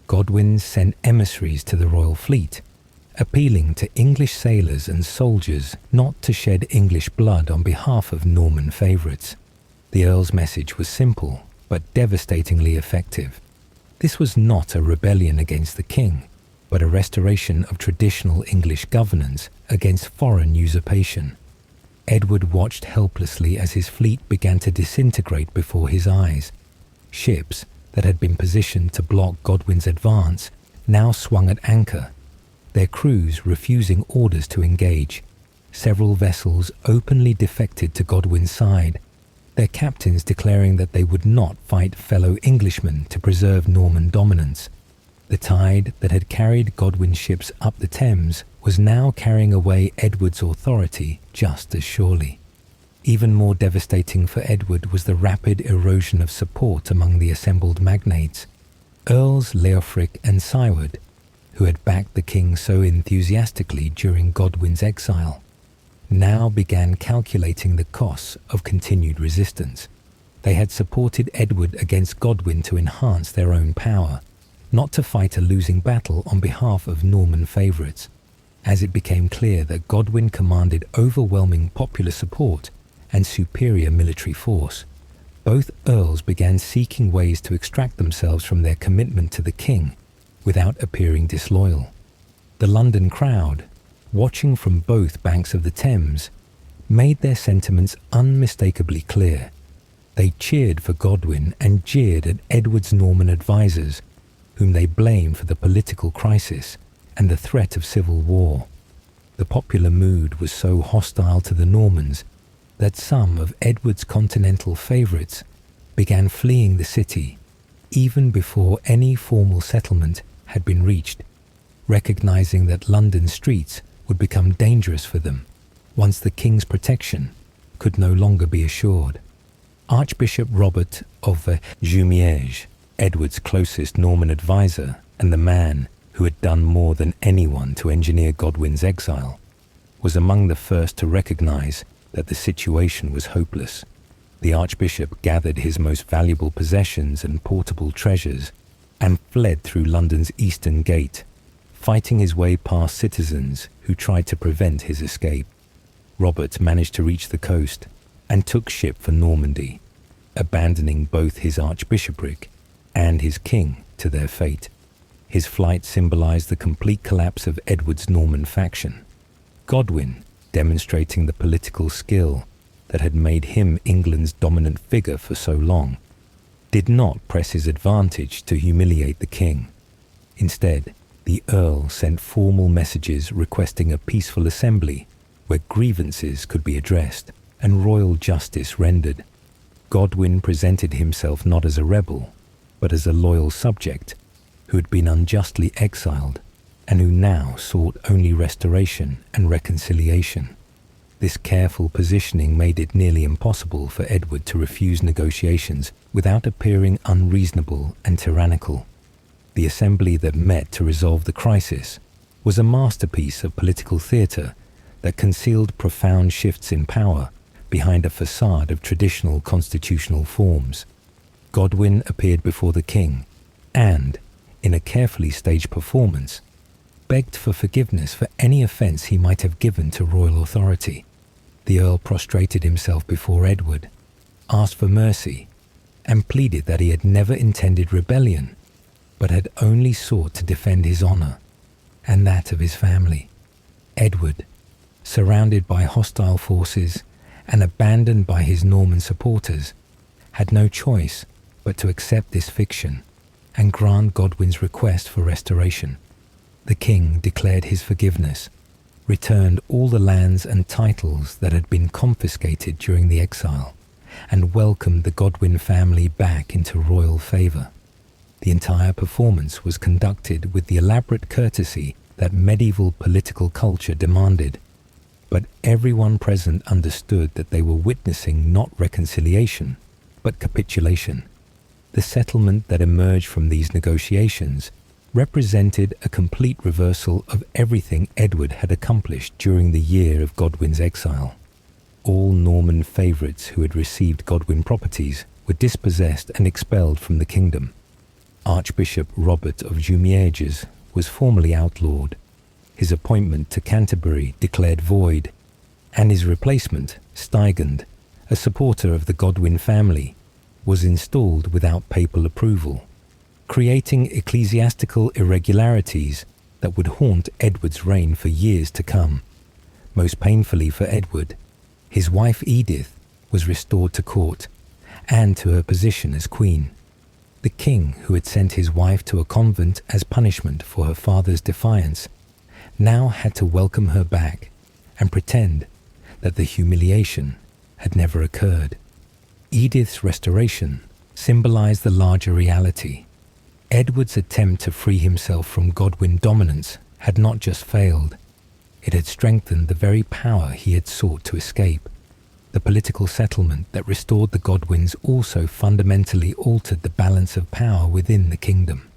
Godwin sent emissaries to the royal fleet, appealing to English sailors and soldiers not to shed English blood on behalf of Norman favourites. The Earl's message was simple but devastatingly effective. This was not a rebellion against the king, but a restoration of traditional English governance against foreign usurpation. Edward watched helplessly as his fleet began to disintegrate before his eyes. Ships that had been positioned to block Godwin's advance now swung at anchor, their crews refusing orders to engage. Several vessels openly defected to Godwin's side, their captains declaring that they would not fight fellow Englishmen to preserve Norman dominance. The tide that had carried Godwin's ships up the Thames was now carrying away Edward's authority just as surely. Even more devastating for Edward was the rapid erosion of support among the assembled magnates. Earls Leofric and Siward, who had backed the king so enthusiastically during Godwin's exile, now began calculating the costs of continued resistance. They had supported Edward against Godwin to enhance their own power, not to fight a losing battle on behalf of Norman favourites. As it became clear that Godwin commanded overwhelming popular support and superior military force, both earls began seeking ways to extract themselves from their commitment to the king without appearing disloyal. The London crowd, watching from both banks of the Thames, made their sentiments unmistakably clear. They cheered for Godwin and jeered at Edward's Norman advisers, whom they blamed for the political crisis and the threat of civil war. The popular mood was so hostile to the Normans that some of Edward's continental favourites began fleeing the city even before any formal settlement had been reached, recognising that London streets would become dangerous for them once the king's protection could no longer be assured. Archbishop Robert of Jumièges, Edward's closest Norman advisor and the man who had done more than anyone to engineer Godwin's exile, was among the first to recognise that the situation was hopeless. The archbishop gathered his most valuable possessions and portable treasures and fled through London's eastern gate, fighting his way past citizens who tried to prevent his escape. Robert managed to reach the coast and took ship for Normandy, abandoning both his archbishopric and his king to their fate. His flight symbolized the complete collapse of Edward's Norman faction. Godwin, demonstrating the political skill that had made him England's dominant figure for so long, did not press his advantage to humiliate the king. Instead, the Earl sent formal messages requesting a peaceful assembly where grievances could be addressed and royal justice rendered. Godwin presented himself not as a rebel, but as a loyal subject who had been unjustly exiled and who now sought only restoration and reconciliation. This careful positioning made it nearly impossible for Edward to refuse negotiations without appearing unreasonable and tyrannical. The assembly that met to resolve the crisis was a masterpiece of political theatre that concealed profound shifts in power behind a facade of traditional constitutional forms. Godwin appeared before the king and, in a carefully staged performance, begged for forgiveness for any offence he might have given to royal authority. The Earl prostrated himself before Edward, asked for mercy, and pleaded that he had never intended rebellion, but had only sought to defend his honour and that of his family. Edward, surrounded by hostile forces and abandoned by his Norman supporters, had no choice but to accept this fiction and grant Godwin's request for restoration. The king declared his forgiveness, returned all the lands and titles that had been confiscated during the exile, and welcomed the Godwin family back into royal favour. The entire performance was conducted with the elaborate courtesy that medieval political culture demanded, but everyone present understood that they were witnessing not reconciliation, but capitulation. The settlement that emerged from these negotiations represented a complete reversal of everything Edward had accomplished during the year of Godwin's exile. All Norman favourites who had received Godwin properties were dispossessed and expelled from the kingdom. Archbishop Robert of Jumièges was formally outlawed, his appointment to Canterbury declared void, and his replacement, Stigand, a supporter of the Godwin family, was installed without papal approval, creating ecclesiastical irregularities that would haunt Edward's reign for years to come. Most painfully for Edward, his wife Edith was restored to court and to her position as queen. The king, who had sent his wife to a convent as punishment for her father's defiance, now had to welcome her back and pretend that the humiliation had never occurred. Edith's restoration symbolized the larger reality. Edward's attempt to free himself from Godwin dominance had not just failed, it had strengthened the very power he had sought to escape. The political settlement that restored the Godwins also fundamentally altered the balance of power within the kingdom.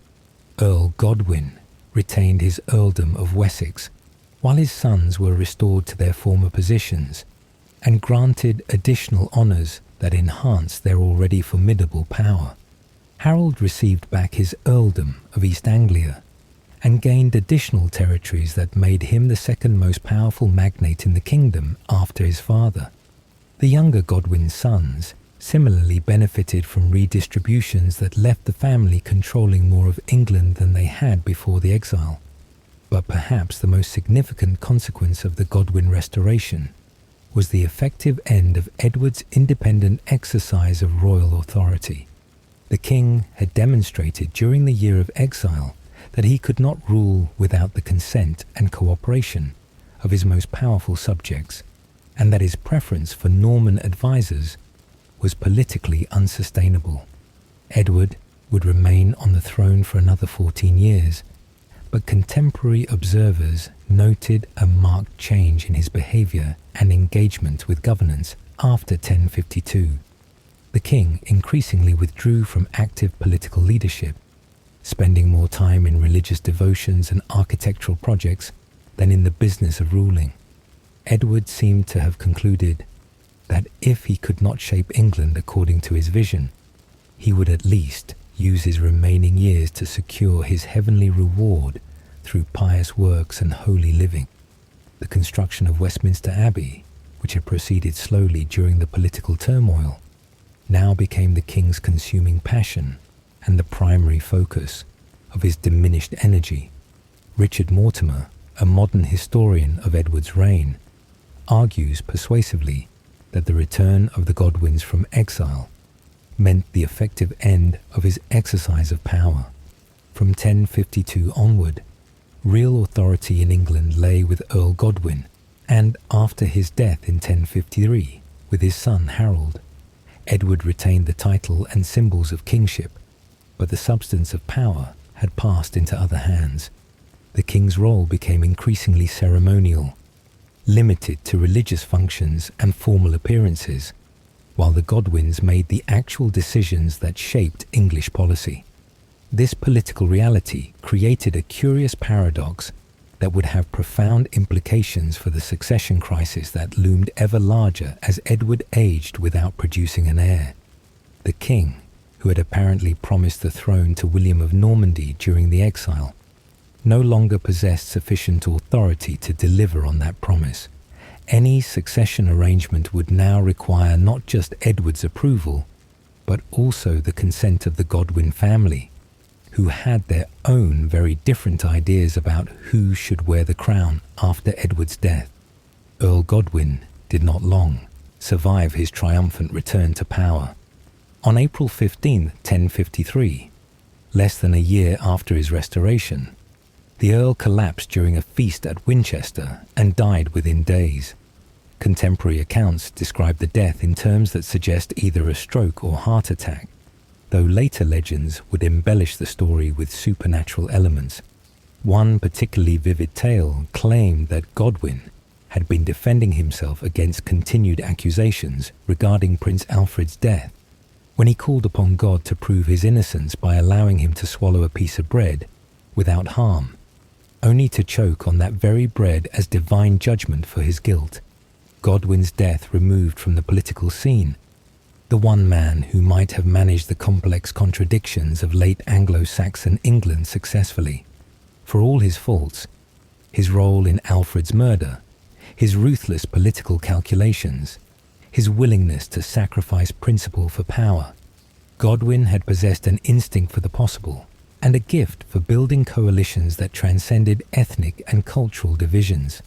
Earl Godwin retained his earldom of Wessex, while his sons were restored to their former positions and granted additional honours that enhanced their already formidable power. Harold received back his earldom of East Anglia and gained additional territories that made him the second most powerful magnate in the kingdom after his father. The younger Godwin's sons similarly benefited from redistributions that left the family controlling more of England than they had before the exile. But perhaps the most significant consequence of the Godwin restoration was the effective end of Edward's independent exercise of royal authority. The king had demonstrated during the year of exile that he could not rule without the consent and cooperation of his most powerful subjects, and that his preference for Norman advisors was politically unsustainable. Edward would remain on the throne for another 14 years, but contemporary observers noted a marked change in his behaviour and engagement with governance after 1052. The king increasingly withdrew from active political leadership, spending more time in religious devotions and architectural projects than in the business of ruling. Edward seemed to have concluded that if he could not shape England according to his vision, he would at least use his remaining years to secure his heavenly reward through pious works and holy living. The construction of Westminster Abbey, which had proceeded slowly during the political turmoil, now became the king's consuming passion and the primary focus of his diminished energy. Richard Mortimer, a modern historian of Edward's reign, argues persuasively that the return of the Godwins from exile meant the effective end of his exercise of power. From 1052 onward, real authority in England lay with Earl Godwin, and after his death in 1053, with his son Harold. Edward retained the title and symbols of kingship, but the substance of power had passed into other hands. The king's role became increasingly ceremonial, limited to religious functions and formal appearances, while the Godwins made the actual decisions that shaped English policy. This political reality created a curious paradox that would have profound implications for the succession crisis that loomed ever larger as Edward aged without producing an heir. The king, who had apparently promised the throne to William of Normandy during the exile, no longer possessed sufficient authority to deliver on that promise. Any succession arrangement would now require not just Edward's approval, but also the consent of the Godwin family, who had their own very different ideas about who should wear the crown after Edward's death. Earl Godwin did not long survive his triumphant return to power. On April 15, 1053, less than a year after his restoration, The Earl collapsed during a feast at Winchester and died within days. Contemporary accounts describe the death in terms that suggest either a stroke or heart attack, though later legends would embellish the story with supernatural elements. One particularly vivid tale claimed that Godwin had been defending himself against continued accusations regarding Prince Alfred's death when he called upon God to prove his innocence by allowing him to swallow a piece of bread without harm, only to choke on that very bread as divine judgment for his guilt. Godwin's death removed from the political scene the one man who might have managed the complex contradictions of late Anglo-Saxon England successfully. For all his faults, his role in Alfred's murder, his ruthless political calculations, his willingness to sacrifice principle for power, Godwin had possessed an instinct for the possible and a gift for building coalitions that transcended ethnic and cultural divisions.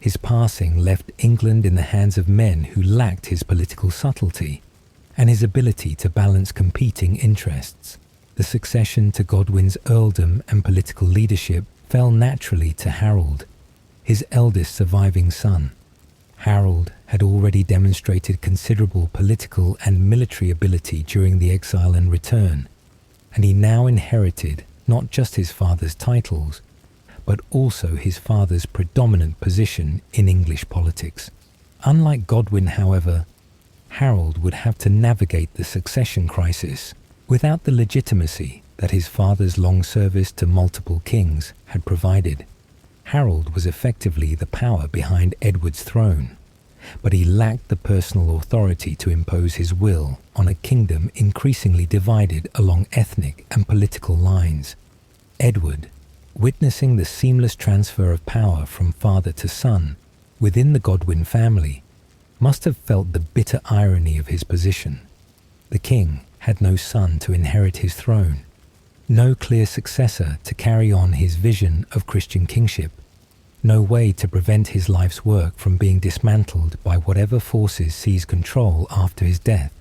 His passing left England in the hands of men who lacked his political subtlety and his ability to balance competing interests. The succession to Godwin's earldom and political leadership fell naturally to Harold, his eldest surviving son. Harold had already demonstrated considerable political and military ability during the exile and return, and he now inherited not just his father's titles, but also his father's predominant position in English politics. Unlike Godwin, however, Harold would have to navigate the succession crisis without the legitimacy that his father's long service to multiple kings had provided. Harold was effectively the power behind Edward's throne, but he lacked the personal authority to impose his will on a kingdom increasingly divided along ethnic and political lines. Edward, witnessing the seamless transfer of power from father to son within the Godwin family, must have felt the bitter irony of his position. The king had no son to inherit his throne, no clear successor to carry on his vision of Christian kingship, no way to prevent his life's work from being dismantled by whatever forces seized control after his death.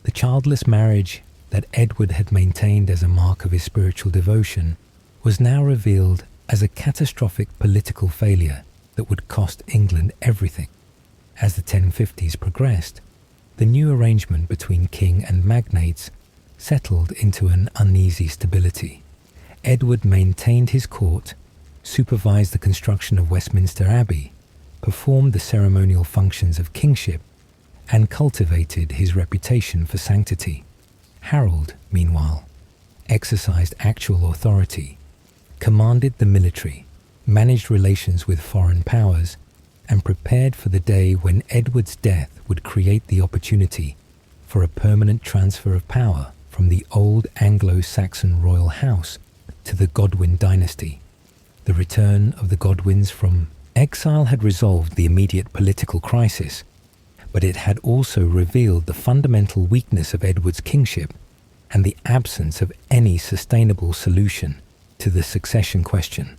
The childless marriage that Edward had maintained as a mark of his spiritual devotion was now revealed as a catastrophic political failure that would cost England everything. As the 1050s progressed, the new arrangement between king and magnates settled into an uneasy stability. Edward maintained his court, supervised the construction of Westminster Abbey, performed the ceremonial functions of kingship, and cultivated his reputation for sanctity. Harold, meanwhile, exercised actual authority, commanded the military, managed relations with foreign powers, and prepared for the day when Edward's death would create the opportunity for a permanent transfer of power from the old Anglo-Saxon royal house to the Godwin dynasty. The return of the Godwins from exile had resolved the immediate political crisis, but it had also revealed the fundamental weakness of Edward's kingship and the absence of any sustainable solution to the succession question.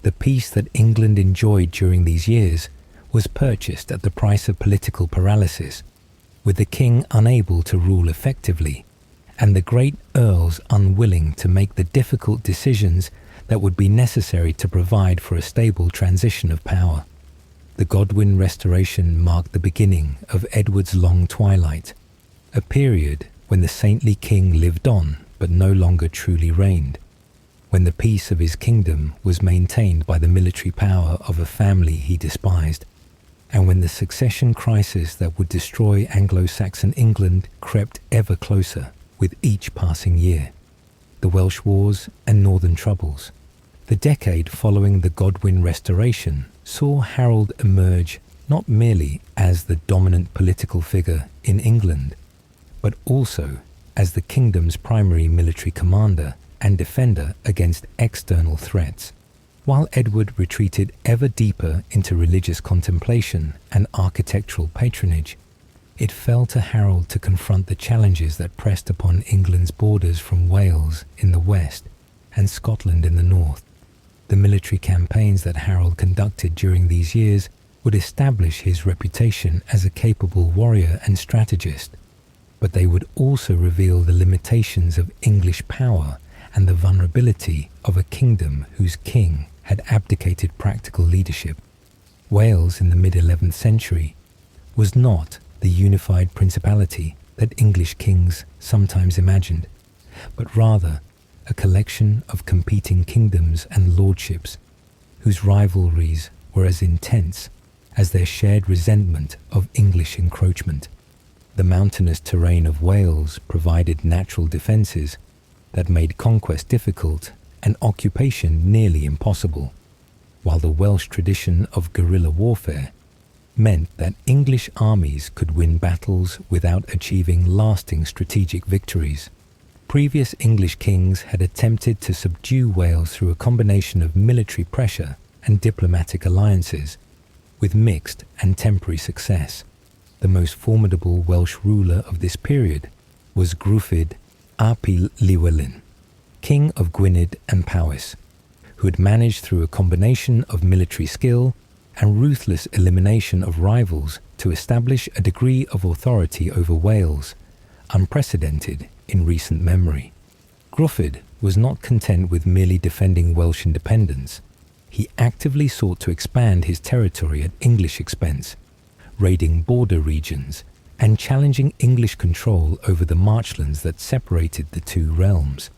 The peace that England enjoyed during these years was purchased at the price of political paralysis, with the king unable to rule effectively and the great earls unwilling to make the difficult decisions that would be necessary to provide for a stable transition of power. The Godwin restoration marked the beginning of Edward's long twilight, a period when the saintly king lived on but no longer truly reigned, when the peace of his kingdom was maintained by the military power of a family he despised, and when the succession crisis that would destroy Anglo-Saxon England crept ever closer with each passing year. The Welsh Wars and Northern Troubles. The decade following the Godwin restoration saw Harold emerge not merely as the dominant political figure in England, but also as the kingdom's primary military commander and defender against external threats. While Edward retreated ever deeper into religious contemplation and architectural patronage, it fell to Harold to confront the challenges that pressed upon England's borders from Wales in the west and Scotland in the north. The military campaigns that Harold conducted during these years would establish his reputation as a capable warrior and strategist, but they would also reveal the limitations of English power and the vulnerability of a kingdom whose king had abdicated practical leadership. Wales in the mid-11th century was not the unified principality that English kings sometimes imagined, but rather a collection of competing kingdoms and lordships whose rivalries were as intense as their shared resentment of English encroachment. The mountainous terrain of Wales provided natural defences that made conquest difficult and occupation nearly impossible, while the Welsh tradition of guerrilla warfare meant that English armies could win battles without achieving lasting strategic victories. Previous English kings had attempted to subdue Wales through a combination of military pressure and diplomatic alliances, with mixed and temporary success. The most formidable Welsh ruler of this period was Gruffydd ap Llywelyn, king of Gwynedd and Powys, who had managed through a combination of military skill and ruthless elimination of rivals to establish a degree of authority over Wales, unprecedented in recent memory. Gruffydd was not content with merely defending Welsh independence. He actively sought to expand his territory at English expense, raiding border regions and challenging English control over the marchlands that separated the two realms.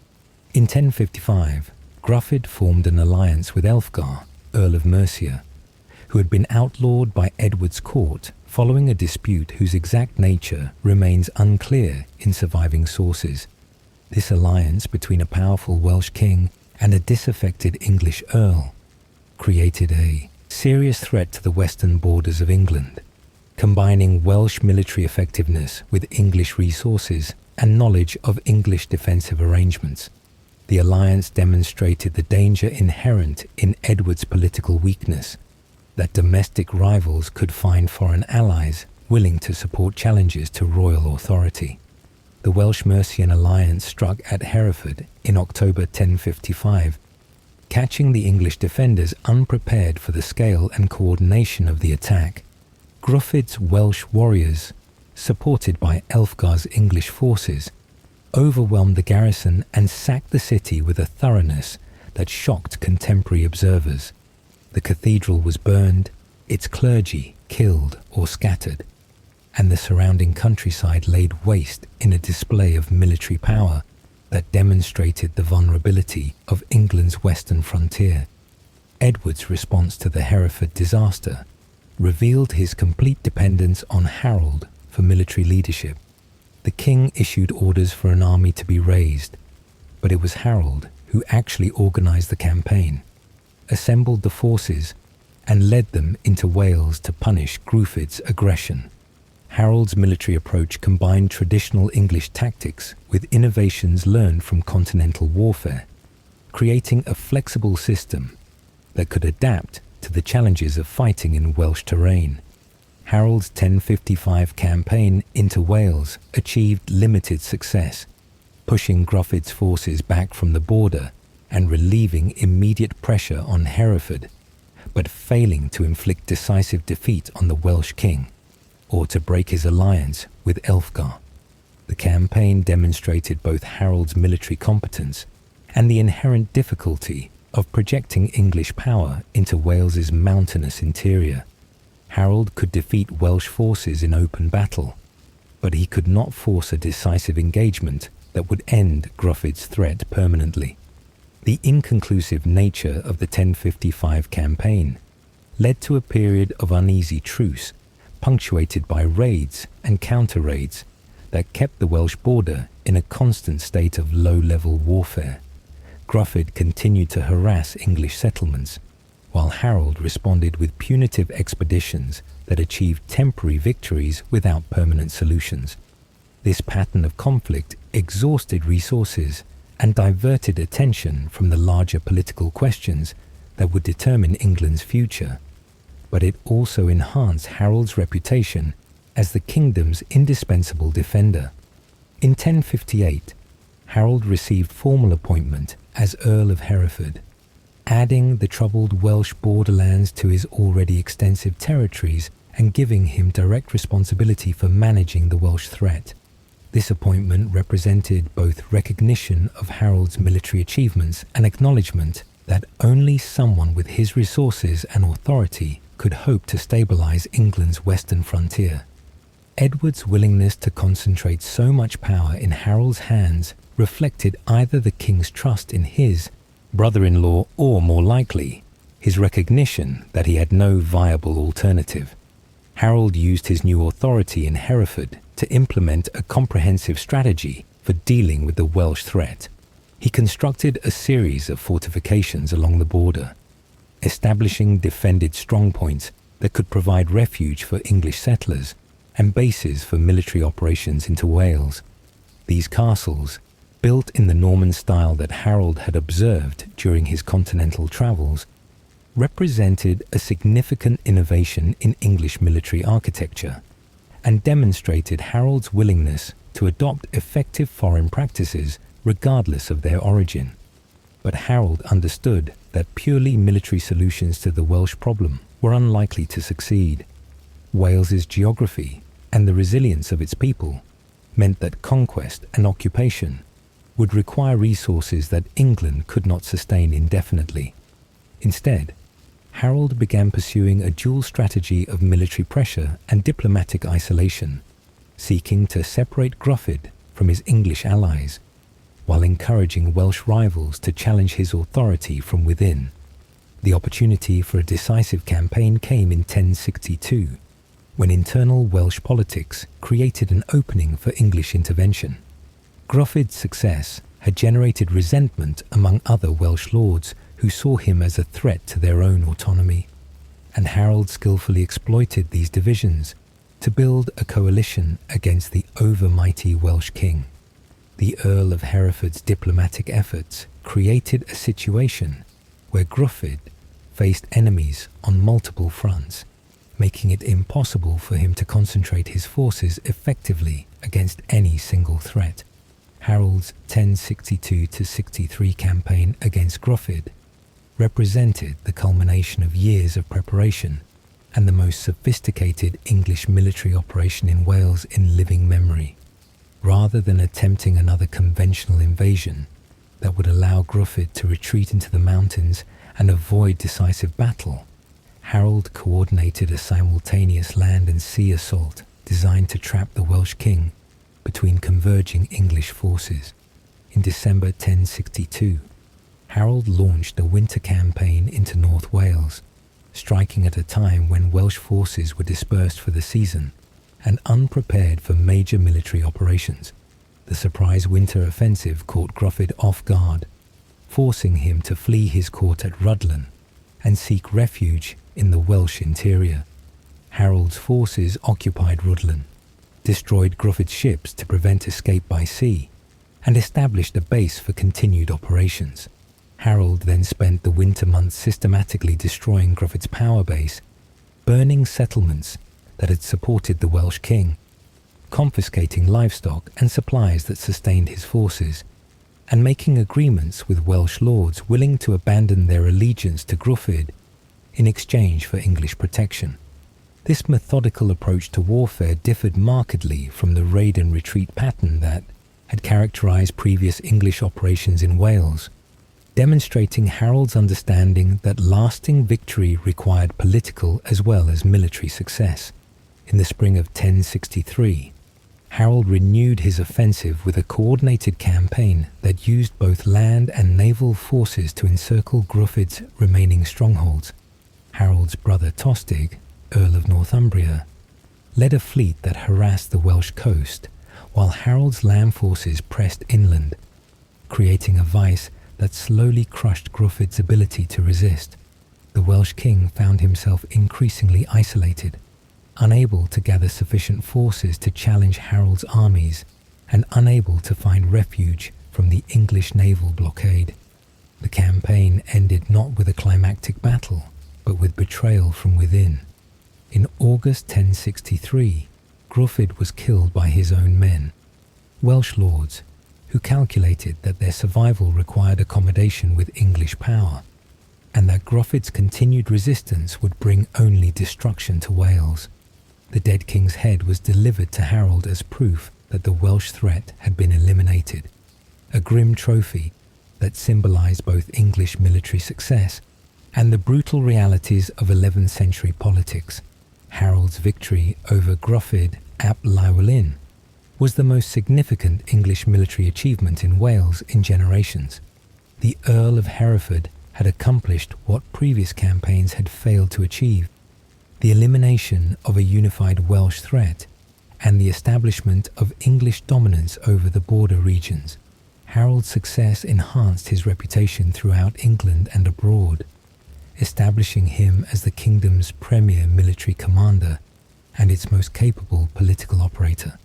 In 1055, Gruffydd formed an alliance with Elfgar, Earl of Mercia, who had been outlawed by Edward's court following a dispute whose exact nature remains unclear in surviving sources. This alliance between a powerful Welsh king and a disaffected English earl created a serious threat to the western borders of England, combining Welsh military effectiveness with English resources and knowledge of English defensive arrangements. The alliance demonstrated the danger inherent in Edward's political weakness, that domestic rivals could find foreign allies willing to support challenges to royal authority. The Welsh-Mercian alliance struck at Hereford in October 1055, catching the English defenders unprepared for the scale and coordination of the attack. Gruffydd's Welsh warriors, supported by Elfgar's English forces, overwhelmed the garrison and sacked the city with a thoroughness that shocked contemporary observers. The cathedral was burned, its clergy killed or scattered, and the surrounding countryside laid waste in a display of military power that demonstrated the vulnerability of England's western frontier. Edward's response to the Hereford disaster revealed his complete dependence on Harold for military leadership. The king issued orders for an army to be raised, but it was Harold who actually organized the campaign, assembled the forces, and led them into Wales to punish Gruffydd's aggression. Harold's military approach combined traditional English tactics with innovations learned from continental warfare, creating a flexible system that could adapt to the challenges of fighting in Welsh terrain. Harold's 1055 campaign into Wales achieved limited success, pushing Gruffydd's forces back from the border and relieving immediate pressure on Hereford, but failing to inflict decisive defeat on the Welsh king or to break his alliance with Elfgar. The campaign demonstrated both Harold's military competence and the inherent difficulty of projecting English power into Wales's mountainous interior. Harold could defeat Welsh forces in open battle, but he could not force a decisive engagement that would end Gruffydd's threat permanently. The inconclusive nature of the 1055 campaign led to a period of uneasy truce, punctuated by raids and counter-raids that kept the Welsh border in a constant state of low-level warfare. Gruffydd continued to harass English settlements, while Harold responded with punitive expeditions that achieved temporary victories without permanent solutions. This pattern of conflict exhausted resources and diverted attention from the larger political questions that would determine England's future. But it also enhanced Harold's reputation as the kingdom's indispensable defender. In 1058, Harold received formal appointment as Earl of Hereford, adding the troubled Welsh borderlands to his already extensive territories and giving him direct responsibility for managing the Welsh threat. This appointment represented both recognition of Harold's military achievements and acknowledgement that only someone with his resources and authority could hope to stabilize England's western frontier. Edward's willingness to concentrate so much power in Harold's hands reflected either the king's trust in his brother-in-law or, more likely, his recognition that he had no viable alternative. Harold used his new authority in Hereford to implement a comprehensive strategy for dealing with the Welsh threat. He constructed a series of fortifications along the border, establishing defended strongpoints that could provide refuge for English settlers and bases for military operations into Wales. These castles, built in the Norman style that Harold had observed during his continental travels, represented a significant innovation in English military architecture and demonstrated Harold's willingness to adopt effective foreign practices regardless of their origin. But Harold understood that purely military solutions to the Welsh problem were unlikely to succeed. Wales's geography and the resilience of its people meant that conquest and occupation would require resources that England could not sustain indefinitely. Instead, Harold began pursuing a dual strategy of military pressure and diplomatic isolation, seeking to separate Gruffydd from his English allies, while encouraging Welsh rivals to challenge his authority from within. The opportunity for a decisive campaign came in 1062, when internal Welsh politics created an opening for English intervention. Gruffydd's success had generated resentment among other Welsh lords who saw him as a threat to their own autonomy, and Harold skillfully exploited these divisions to build a coalition against the overmighty Welsh king. The Earl of Hereford's diplomatic efforts created a situation where Gruffydd faced enemies on multiple fronts, making it impossible for him to concentrate his forces effectively against any single threat. Harold's 1062-63 campaign against Gruffydd represented the culmination of years of preparation and the most sophisticated English military operation in Wales in living memory. Rather than attempting another conventional invasion that would allow Gruffydd to retreat into the mountains and avoid decisive battle, Harold coordinated a simultaneous land and sea assault designed to trap the Welsh king between converging English forces. In December 1062, Harold launched a winter campaign into North Wales, striking at a time when Welsh forces were dispersed for the season and unprepared for major military operations. The surprise winter offensive caught Gruffydd off guard, forcing him to flee his court at Rhuddlan and seek refuge in the Welsh interior. Harold's forces occupied Rhuddlan, destroyed Gruffydd's ships to prevent escape by sea, and established a base for continued operations. Harold then spent the winter months systematically destroying Gruffydd's power base, burning settlements that had supported the Welsh king, confiscating livestock and supplies that sustained his forces, and making agreements with Welsh lords willing to abandon their allegiance to Gruffydd in exchange for English protection. This methodical approach to warfare differed markedly from the raid and retreat pattern that had characterized previous English operations in Wales, demonstrating Harold's understanding that lasting victory required political as well as military success. In the spring of 1063, Harold renewed his offensive with a coordinated campaign that used both land and naval forces to encircle Gruffydd's remaining strongholds. Harold's brother Tostig, Earl of Northumbria, led a fleet that harassed the Welsh coast, while Harold's land forces pressed inland, creating a vice that slowly crushed Gruffydd's ability to resist. The Welsh king found himself increasingly isolated, unable to gather sufficient forces to challenge Harold's armies and unable to find refuge from the English naval blockade. The campaign ended not with a climactic battle, but with betrayal from within. In August 1063, Gruffydd was killed by his own men, Welsh lords, who calculated that their survival required accommodation with English power, and that Gruffydd's continued resistance would bring only destruction to Wales. The dead king's head was delivered to Harold as proof that the Welsh threat had been eliminated, a grim trophy that symbolized both English military success and the brutal realities of 11th century politics. Harold's victory over Gruffydd ap Llywelyn was the most significant English military achievement in Wales in generations. The Earl of Hereford had accomplished what previous campaigns had failed to achieve: the elimination of a unified Welsh threat and the establishment of English dominance over the border regions. Harold's success enhanced his reputation throughout England and abroad, establishing him as the kingdom's premier military commander and its most capable political operator.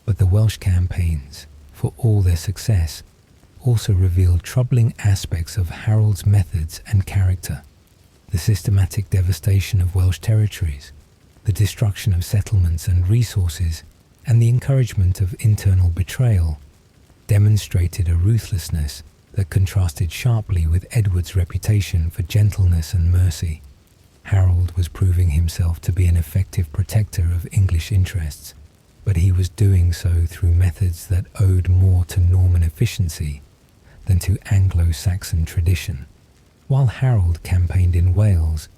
But the Welsh campaigns, for all their success, also revealed troubling aspects of Harold's methods and character. The systematic devastation of Welsh territories, the destruction of settlements and resources, and the encouragement of internal betrayal demonstrated a ruthlessness that contrasted sharply with Edward's reputation for gentleness and mercy. Harold was proving himself to be an effective protector of English interests, but he was doing so through methods that owed more to Norman efficiency than to Anglo-Saxon tradition. While Harold campaigned in Wales,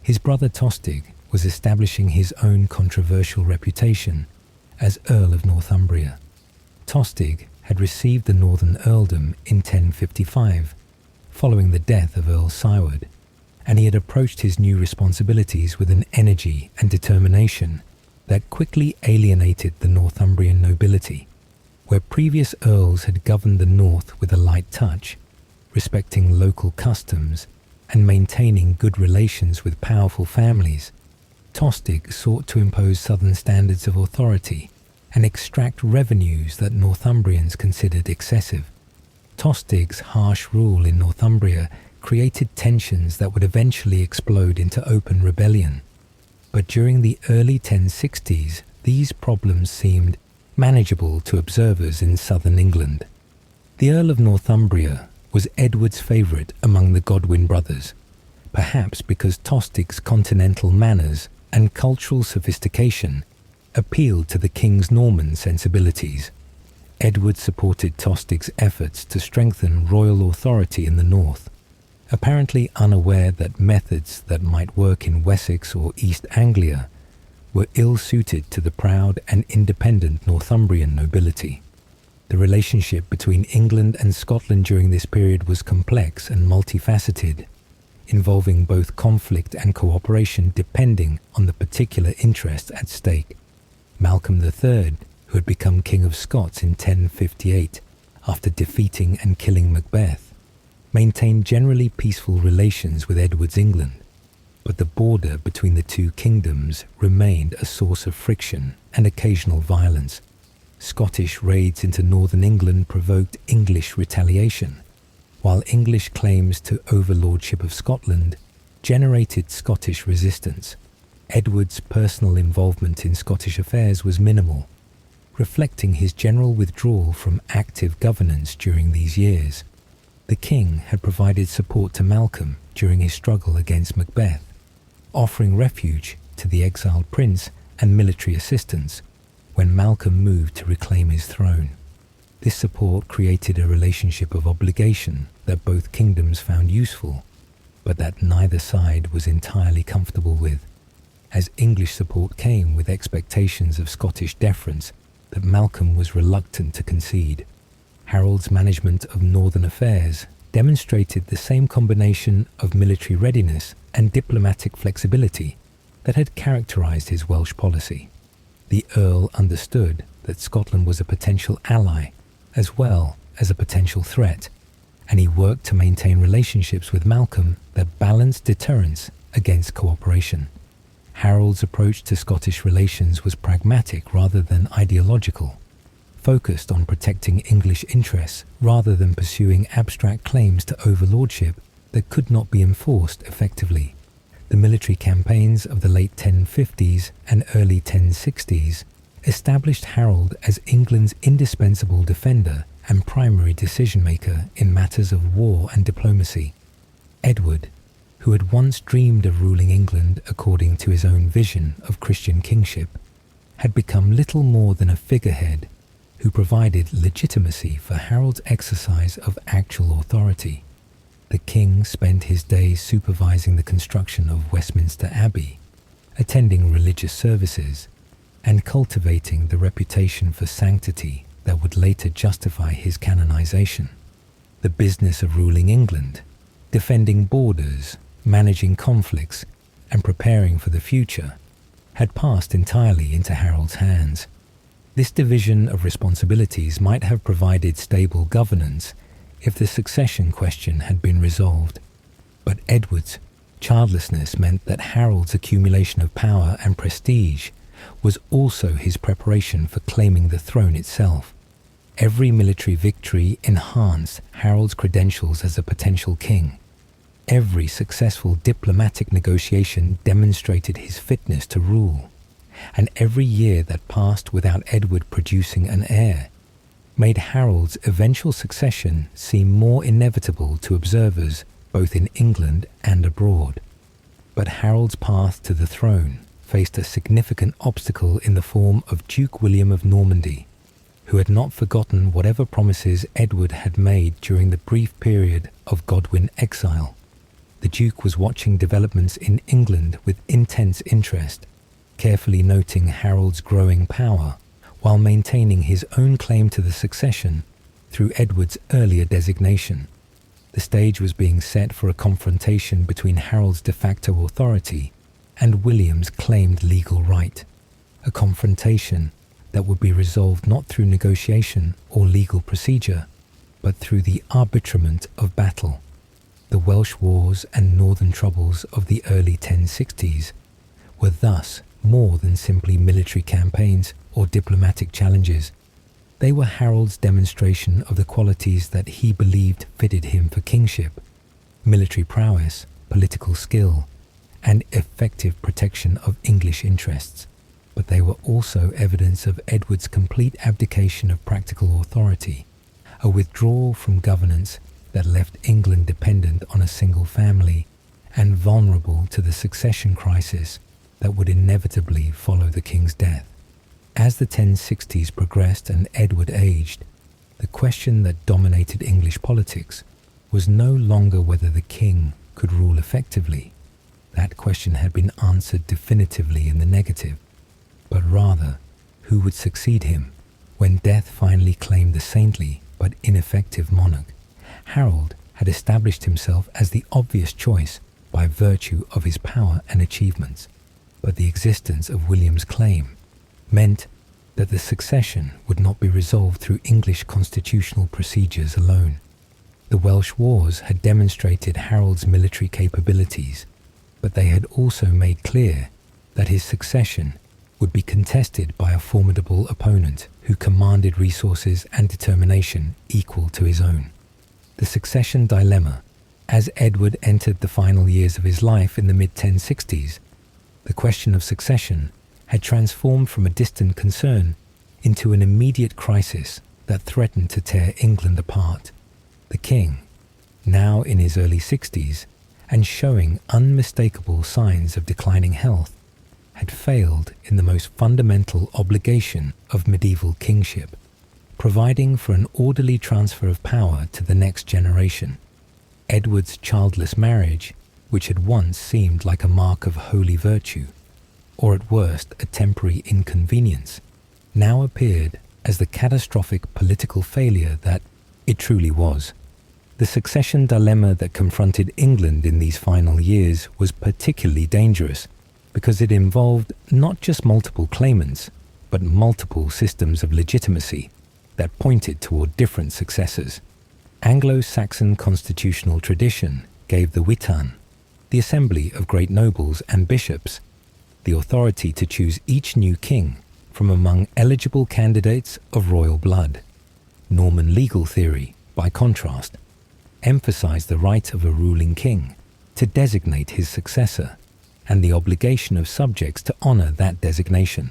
his brother Tostig was establishing his own controversial reputation as Earl of Northumbria. Tostig had received the Northern Earldom in 1055, following the death of Earl Siward, and he had approached his new responsibilities with an energy and determination that quickly alienated the Northumbrian nobility. Where previous earls had governed the north with a light touch, respecting local customs and maintaining good relations with powerful families, Tostig sought to impose southern standards of authority and extract revenues that Northumbrians considered excessive. Tostig's harsh rule in Northumbria created tensions that would eventually explode into open rebellion. But during the early 1060s, these problems seemed manageable to observers in southern England. The Earl of Northumbria was Edward's favourite among the Godwin brothers, perhaps because Tostig's continental manners and cultural sophistication appealed to the king's Norman sensibilities. Edward supported Tostig's efforts to strengthen royal authority in the north, apparently unaware that methods that might work in Wessex or East Anglia were ill-suited to the proud and independent Northumbrian nobility. The relationship between England and Scotland during this period was complex and multifaceted, involving both conflict and cooperation depending on the particular interests at stake. Malcolm III, who had become King of Scots in 1058 after defeating and killing Macbeth, maintained generally peaceful relations with Edward's England, but the border between the two kingdoms remained a source of friction and occasional violence. Scottish raids into northern England provoked English retaliation, while English claims to overlordship of Scotland generated Scottish resistance. Edward's personal involvement in Scottish affairs was minimal, reflecting his general withdrawal from active governance during these years. The king had provided support to Malcolm during his struggle against Macbeth, offering refuge to the exiled prince and military assistance when Malcolm moved to reclaim his throne. This support created a relationship of obligation that both kingdoms found useful, but that neither side was entirely comfortable with, as English support came with expectations of Scottish deference that Malcolm was reluctant to concede. Harold's management of northern affairs demonstrated the same combination of military readiness and diplomatic flexibility that had characterized his Welsh policy. The Earl understood that Scotland was a potential ally as well as a potential threat, and he worked to maintain relationships with Malcolm that balanced deterrence against cooperation. Harold's approach to Scottish relations was pragmatic rather than ideological, focused on protecting English interests rather than pursuing abstract claims to overlordship that could not be enforced effectively. The military campaigns of the late 1050s and early 1060s established Harold as England's indispensable defender and primary decision-maker in matters of war and diplomacy. Edward, who had once dreamed of ruling England according to his own vision of Christian kingship, had become little more than a figurehead who provided legitimacy for Harold's exercise of actual authority. The king spent his days supervising the construction of Westminster Abbey, attending religious services, and cultivating the reputation for sanctity that would later justify his canonization. The business of ruling England, defending borders, managing conflicts, and preparing for the future, had passed entirely into Harold's hands. This division of responsibilities might have provided stable governance if the succession question had been resolved, but Edward's childlessness meant that Harold's accumulation of power and prestige was also his preparation for claiming the throne itself. Every military victory enhanced Harold's credentials as a potential king. Every successful diplomatic negotiation demonstrated his fitness to rule, and every year that passed without Edward producing an heir made Harold's eventual succession seem more inevitable to observers both in England and abroad. But Harold's path to the throne faced a significant obstacle in the form of Duke William of Normandy, who had not forgotten whatever promises Edward had made during the brief period of Godwin exile. The Duke was watching developments in England with intense interest, carefully noting Harold's growing power while maintaining his own claim to the succession through Edward's earlier designation. The stage was being set for a confrontation between Harold's de facto authority and William's claimed legal right, a confrontation that would be resolved not through negotiation or legal procedure, but through the arbitrament of battle. The Welsh Wars and Northern Troubles of the early 1060s were thus more than simply military campaigns or diplomatic challenges. They were Harold's demonstration of the qualities that he believed fitted him for kingship: military prowess, political skill, and effective protection of English interests. But they were also evidence of Edward's complete abdication of practical authority, a withdrawal from governance that left England dependent on a single family and vulnerable to the succession crisis that would inevitably follow the king's death. As the 1060s progressed and Edward aged, the question that dominated English politics was no longer whether the king could rule effectively. That question had been answered definitively in the negative, but rather who would succeed him when death finally claimed the saintly but ineffective monarch. Harold had established himself as the obvious choice by virtue of his power and achievements, but the existence of William's claim meant that the succession would not be resolved through English constitutional procedures alone. The Welsh Wars had demonstrated Harold's military capabilities, but they had also made clear that his succession would be contested by a formidable opponent who commanded resources and determination equal to his own. The succession dilemma, as Edward entered the final years of his life in the mid-1060s, the question of succession had transformed from a distant concern into an immediate crisis that threatened to tear England apart. The king, now in his early 60s and showing unmistakable signs of declining health, had failed in the most fundamental obligation of medieval kingship, providing for an orderly transfer of power to the next generation. Edward's childless marriage, which had once seemed like a mark of holy virtue, or at worst a temporary inconvenience, now appeared as the catastrophic political failure that it truly was. The succession dilemma that confronted England in these final years was particularly dangerous because it involved not just multiple claimants, but multiple systems of legitimacy that pointed toward different successors. Anglo-Saxon constitutional tradition gave the Witan, the assembly of great nobles and bishops, the authority to choose each new king from among eligible candidates of royal blood. Norman legal theory, by contrast, emphasized the right of a ruling king to designate his successor and the obligation of subjects to honor that designation.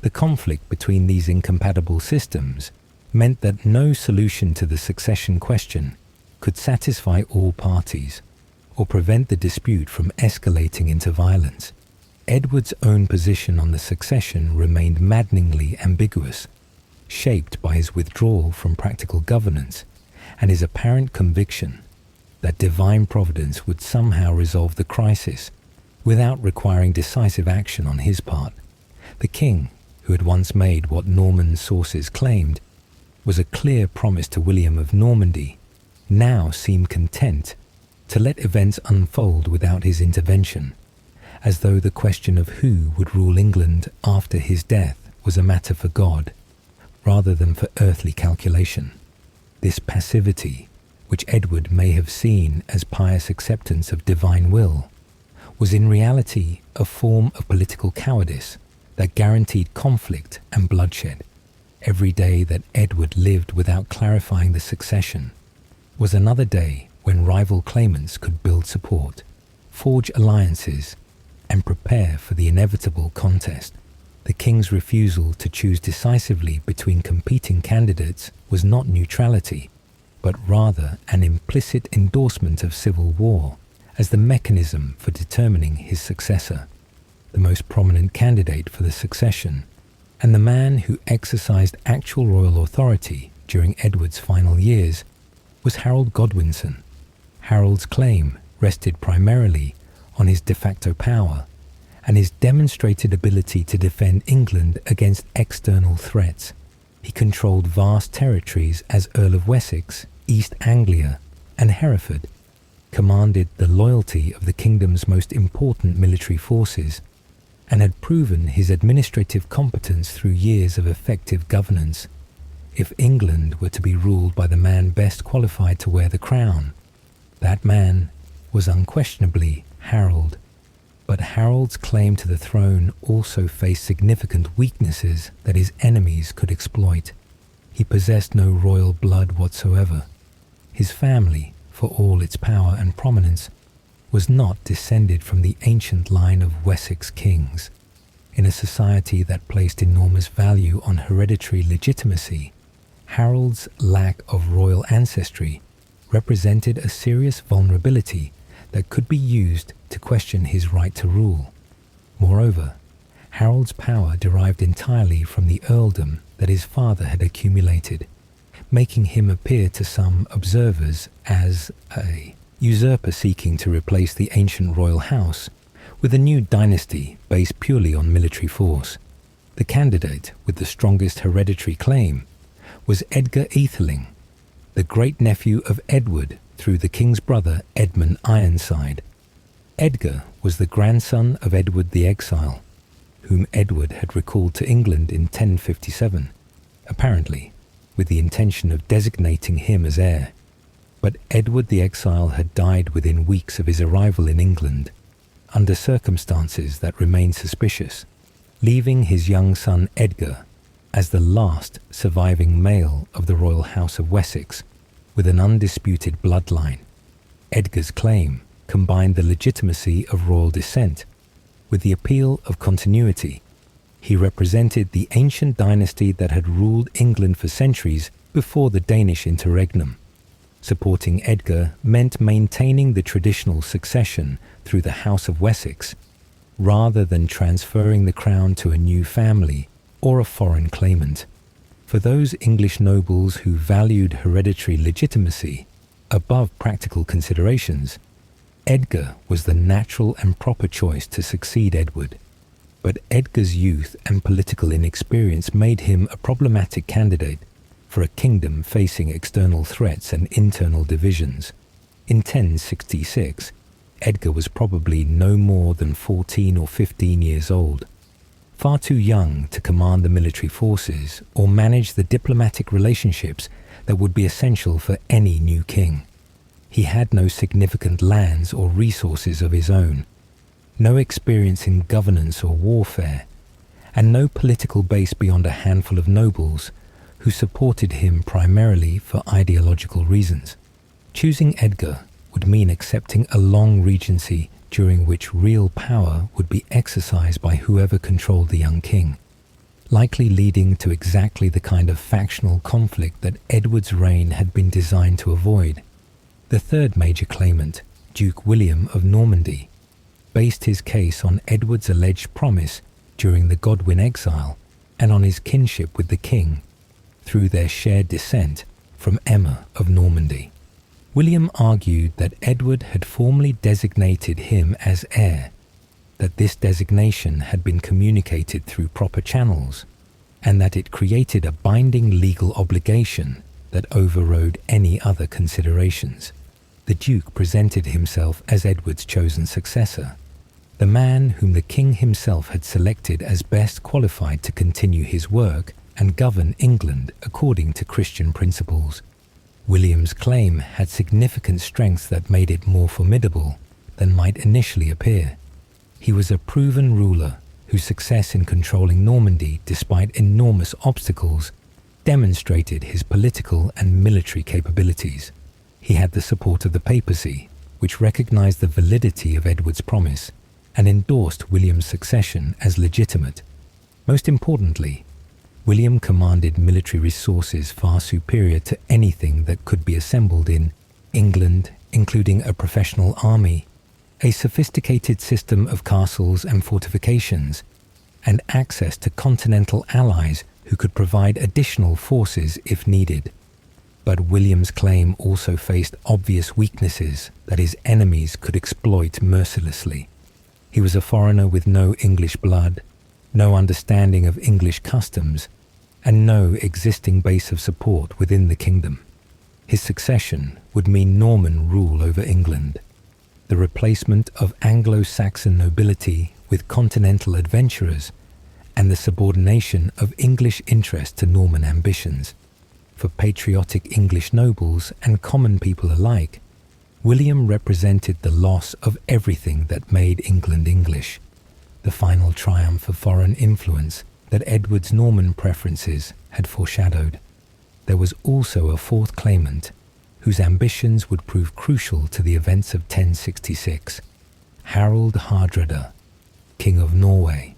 The conflict between these incompatible systems meant that no solution to the succession question could satisfy all parties or prevent the dispute from escalating into violence. Edward's own position on the succession remained maddeningly ambiguous. shaped by his withdrawal from practical governance and his apparent conviction that divine providence would somehow resolve the crisis without requiring decisive action on his part. The king, who had once made what Norman sources claimed was a clear promise to William of Normandy, now seemed content to let events unfold without his intervention, as though the question of who would rule England after his death was a matter for God, rather than for earthly calculation. This passivity, which Edward may have seen as pious acceptance of divine will, was in reality a form of political cowardice that guaranteed conflict and bloodshed. Every day that Edward lived without clarifying the succession was another day when rival claimants could build support, forge alliances, and prepare for the inevitable contest. The king's refusal to choose decisively between competing candidates was not neutrality, but rather an implicit endorsement of civil war as the mechanism for determining his successor. The most prominent candidate for the succession, and the man who exercised actual royal authority during Edward's final years, was Harold Godwinson. Harold's claim rested primarily on his de facto power and his demonstrated ability to defend England against external threats. He controlled vast territories as Earl of Wessex, East Anglia, and Hereford, commanded the loyalty of the kingdom's most important military forces, and had proven his administrative competence through years of effective governance. If England were to be ruled by the man best qualified to wear the crown, that man was unquestionably Harold. But Harold's claim to the throne also faced significant weaknesses that his enemies could exploit. He possessed no royal blood whatsoever. His family, for all its power and prominence, was not descended from the ancient line of Wessex kings. In a society that placed enormous value on hereditary legitimacy, Harold's lack of royal ancestry represented a serious vulnerability that could be used to question his right to rule. Moreover, Harold's power derived entirely from the earldom that his father had accumulated, making him appear to some observers as a usurper seeking to replace the ancient royal house with a new dynasty based purely on military force. The candidate with the strongest hereditary claim was Edgar Atheling, the great-nephew of Edward through the king's brother Edmund Ironside. Edgar was the grandson of Edward the Exile, whom Edward had recalled to England in 1057, apparently with the intention of designating him as heir. But Edward the Exile had died within weeks of his arrival in England, under circumstances that remained suspicious, leaving his young son Edgar as the last surviving male of the royal house of Wessex, with an undisputed bloodline. Edgar's claim combined the legitimacy of royal descent with the appeal of continuity. He represented the ancient dynasty that had ruled England for centuries before the Danish interregnum. Supporting Edgar meant maintaining the traditional succession through the House of Wessex, rather than transferring the crown to a new family or a foreign claimant. For those English nobles who valued hereditary legitimacy above practical considerations, Edgar was the natural and proper choice to succeed Edward. But Edgar's youth and political inexperience made him a problematic candidate for a kingdom facing external threats and internal divisions. In 1066, Edgar was probably no more than 14 or 15 years old, far too young to command the military forces or manage the diplomatic relationships that would be essential for any new king. He had no significant lands or resources of his own, no experience in governance or warfare, and no political base beyond a handful of nobles who supported him primarily for ideological reasons. Choosing Edgar would mean accepting a long regency during which real power would be exercised by whoever controlled the young king, likely leading to exactly the kind of factional conflict that Edward's reign had been designed to avoid. The third major claimant, Duke William of Normandy, based his case on Edward's alleged promise during the Godwin exile and on his kinship with the king. through their shared descent from Emma of Normandy. William argued that Edward had formally designated him as heir, that this designation had been communicated through proper channels, and that it created a binding legal obligation that overrode any other considerations. The Duke presented himself as Edward's chosen successor, the man whom the king himself had selected as best qualified to continue his work and govern England according to Christian principles. William's claim had significant strengths that made it more formidable than might initially appear. He was a proven ruler whose success in controlling Normandy, despite enormous obstacles, demonstrated his political and military capabilities. He had the support of the papacy, which recognized the validity of Edward's promise and endorsed William's succession as legitimate. Most importantly, William commanded military resources far superior to anything that could be assembled in England, including a professional army, a sophisticated system of castles and fortifications, and access to continental allies who could provide additional forces if needed. But William's claim also faced obvious weaknesses that his enemies could exploit mercilessly. He was a foreigner with no English blood, no understanding of English customs, and no existing base of support within the kingdom. His succession would mean Norman rule over England, the replacement of Anglo-Saxon nobility with continental adventurers, and the subordination of English interest to Norman ambitions. For patriotic English nobles and common people alike, William represented the loss of everything that made England English, the final triumph of foreign influence that Edward's Norman preferences had foreshadowed. There was also a fourth claimant, whose ambitions would prove crucial to the events of 1066, Harold Hardrada, King of Norway,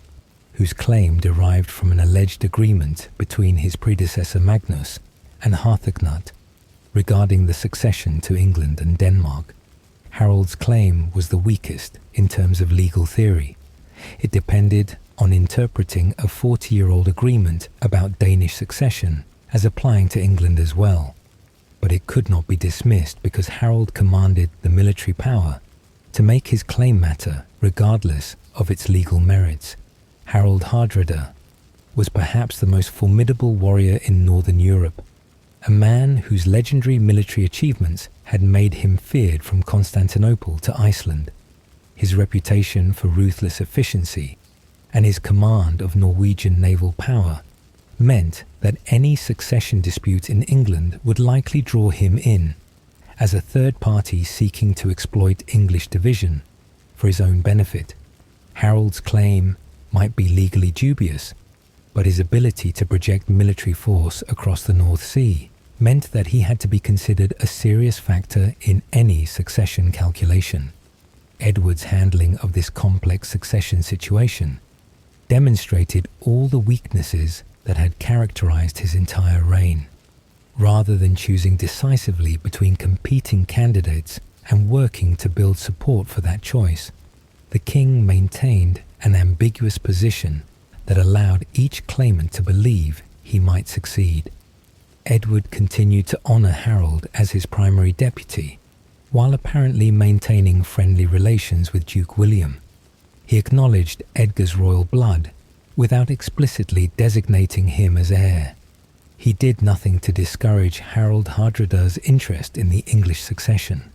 whose claim derived from an alleged agreement between his predecessor Magnus and Harthacnut regarding the succession to England and Denmark. Harold's claim was the weakest in terms of legal theory. It depended on interpreting a 40-year-old agreement about Danish succession as applying to England as well. But it could not be dismissed because Harold commanded the military power to make his claim matter regardless of its legal merits. Harold Hardrada was perhaps the most formidable warrior in Northern Europe, a man whose legendary military achievements had made him feared from Constantinople to Iceland. His reputation for ruthless efficiency and his command of Norwegian naval power meant that any succession dispute in England would likely draw him in as a third party seeking to exploit English division for his own benefit. Harold's claim might be legally dubious, but his ability to project military force across the North Sea meant that he had to be considered a serious factor in any succession calculation. Edward's handling of this complex succession situation demonstrated all the weaknesses that had characterized his entire reign. Rather than choosing decisively between competing candidates and working to build support for that choice, the king maintained an ambiguous position that allowed each claimant to believe he might succeed. Edward continued to honor Harold as his primary deputy, while apparently maintaining friendly relations with Duke William. He acknowledged Edgar's royal blood without explicitly designating him as heir. He did nothing to discourage Harold Hardrada's interest in the English succession.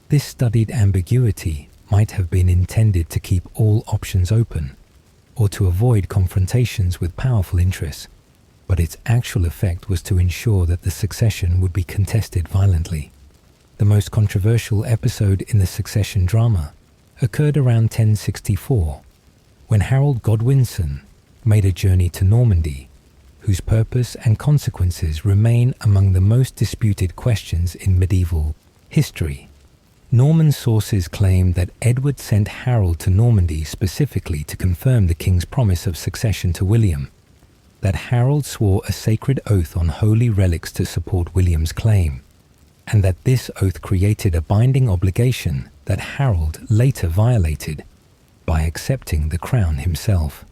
This studied ambiguity might have been intended to keep all options open, or to avoid confrontations with powerful interests, but its actual effect was to ensure that the succession would be contested violently. The most controversial episode in the succession drama occurred around 1064, when Harold Godwinson made a journey to Normandy, whose purpose and consequences remain among the most disputed questions in medieval history. Norman sources claim that Edward sent Harold to Normandy specifically to confirm the king's promise of succession to William, that Harold swore a sacred oath on holy relics to support William's claim, and that this oath created a binding obligation that Harold later violated by accepting the crown himself.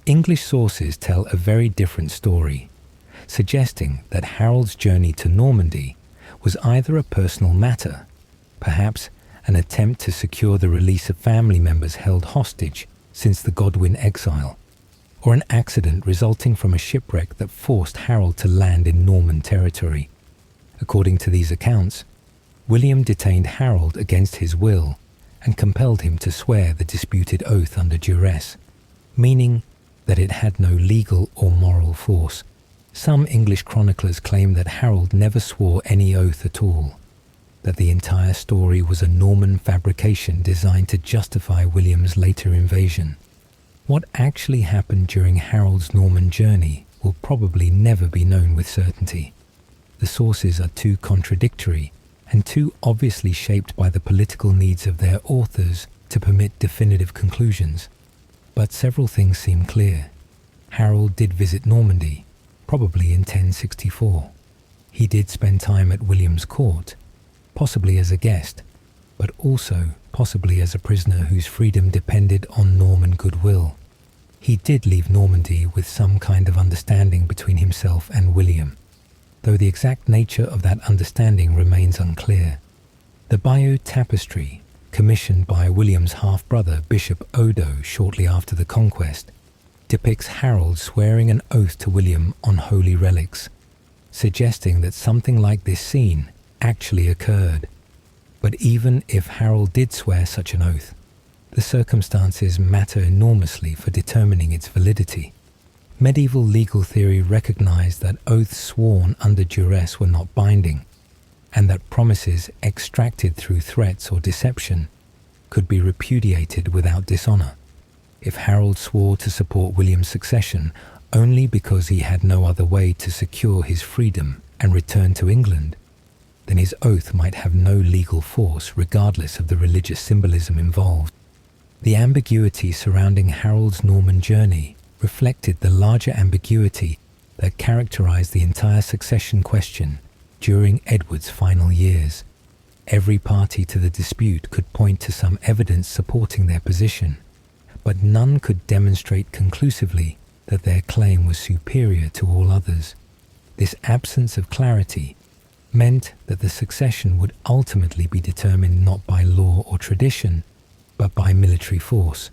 English sources tell a very different story. suggesting that Harold's journey to Normandy was either a personal matter, perhaps an attempt to secure the release of family members held hostage since the Godwin exile, or an accident resulting from a shipwreck that forced Harold to land in Norman territory. According to these accounts, William detained Harold against his will and compelled him to swear the disputed oath under duress, meaning that it had no legal or moral force. Some English chroniclers claim that Harold never swore any oath at all, that the entire story was a Norman fabrication designed to justify William's later invasion. What actually happened during Harold's Norman journey will probably never be known with certainty. The sources are too contradictory and too obviously shaped by the political needs of their authors to permit definitive conclusions. But several things seem clear. Harold did visit Normandy, probably in 1064. He did spend time at William's court, possibly as a guest, but also possibly as a prisoner whose freedom depended on Norman goodwill. He did leave Normandy with some kind of understanding between himself and William, though the exact nature of that understanding remains unclear. The Bayeux Tapestry, commissioned by William's half-brother Bishop Odo shortly after the conquest, depicts Harold swearing an oath to William on holy relics, suggesting that something like this scene actually occurred. But even if Harold did swear such an oath, the circumstances matter enormously for determining its validity. Medieval legal theory recognized that oaths sworn under duress were not binding, and that promises extracted through threats or deception could be repudiated without dishonor. If Harold swore to support William's succession only because he had no other way to secure his freedom and return to England, then his oath might have no legal force regardless of the religious symbolism involved. The ambiguity surrounding Harold's Norman journey reflected the larger ambiguity that characterized the entire succession question during Edward's final years. Every party to the dispute could point to some evidence supporting their position, but none could demonstrate conclusively that their claim was superior to all others. This absence of clarity meant that the succession would ultimately be determined not by law or tradition, but by military force,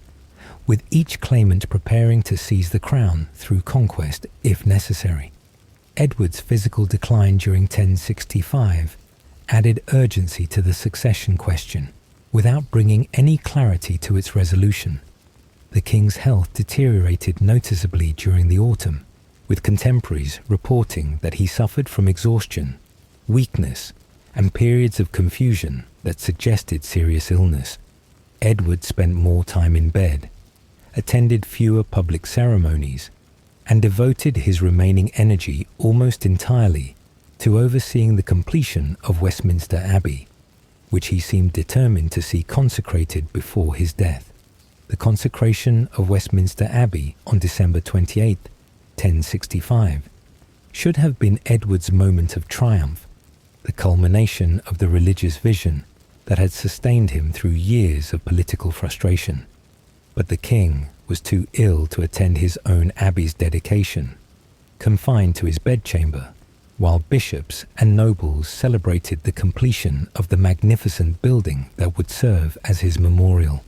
with each claimant preparing to seize the crown through conquest if necessary. Edward's physical decline during 1065 added urgency to the succession question, without bringing any clarity to its resolution. The king's health deteriorated noticeably during the autumn, with contemporaries reporting that he suffered from exhaustion, weakness, and periods of confusion that suggested serious illness. Edward spent more time in bed, attended fewer public ceremonies, and devoted his remaining energy almost entirely to overseeing the completion of Westminster Abbey, which he seemed determined to see consecrated before his death. The consecration of Westminster Abbey on December 28, 1065, should have been Edward's moment of triumph, the culmination of the religious vision that had sustained him through years of political frustration. But the king was too ill to attend his own abbey's dedication, confined to his bedchamber, while bishops and nobles celebrated the completion of the magnificent building that would serve as his memorial.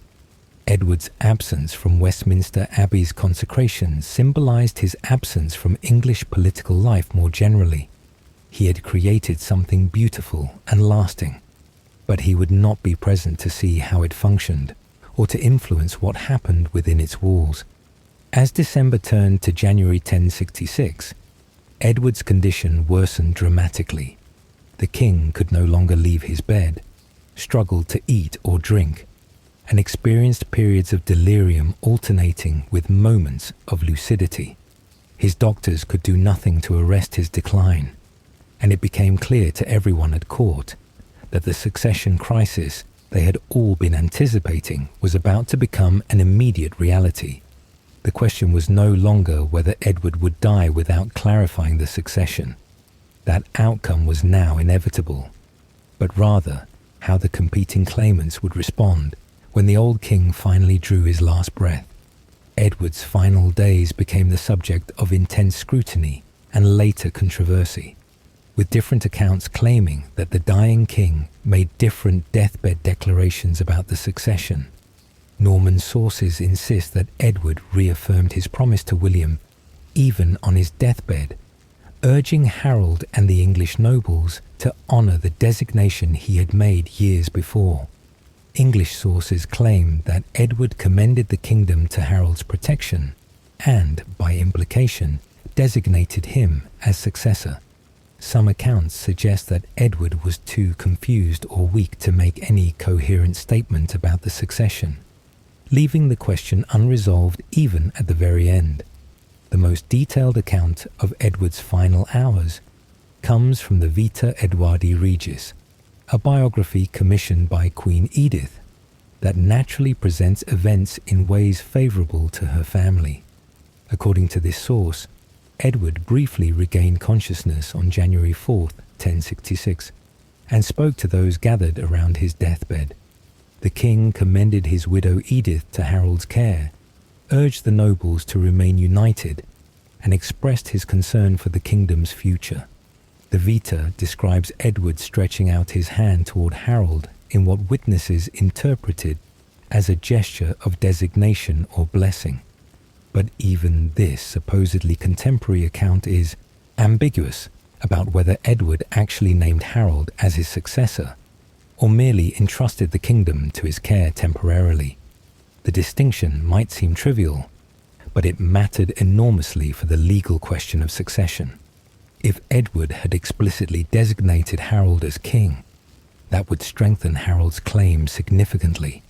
Edward's absence from Westminster Abbey's consecration symbolized his absence from English political life more generally. He had created something beautiful and lasting, but he would not be present to see how it functioned or to influence what happened within its walls. As December turned to January 1066, Edward's condition worsened dramatically. The king could no longer leave his bed, struggled to eat or drink, and experienced periods of delirium alternating with moments of lucidity. His doctors could do nothing to arrest his decline, and it became clear to everyone at court that the succession crisis they had all been anticipating was about to become an immediate reality. The question was no longer whether Edward would die without clarifying the succession. That outcome was now inevitable, but rather how the competing claimants would respond when the old king finally drew his last breath. Edward's final days became the subject of intense scrutiny and later controversy, with different accounts claiming that the dying king made different deathbed declarations about the succession. Norman sources insist that Edward reaffirmed his promise to William even on his deathbed, urging Harold and the English nobles to honour the designation he had made years before. English sources claim that Edward commended the kingdom to Harold's protection and, by implication, designated him as successor. Some accounts suggest that Edward was too confused or weak to make any coherent statement about the succession, leaving the question unresolved even at the very end. The most detailed account of Edward's final hours comes from the Vita Edwardi Regis, a biography commissioned by Queen Edith that naturally presents events in ways favourable to her family. According to this source, Edward briefly regained consciousness on January 4th, 1066, and spoke to those gathered around his deathbed. The king commended his widow Edith to Harold's care, urged the nobles to remain united, and expressed his concern for the kingdom's future. The Vita describes Edward stretching out his hand toward Harold in what witnesses interpreted as a gesture of designation or blessing. But even this supposedly contemporary account is ambiguous about whether Edward actually named Harold as his successor, or merely entrusted the kingdom to his care temporarily. The distinction might seem trivial, but it mattered enormously for the legal question of succession. If Edward had explicitly designated Harold as king, that would strengthen Harold's claim significantly.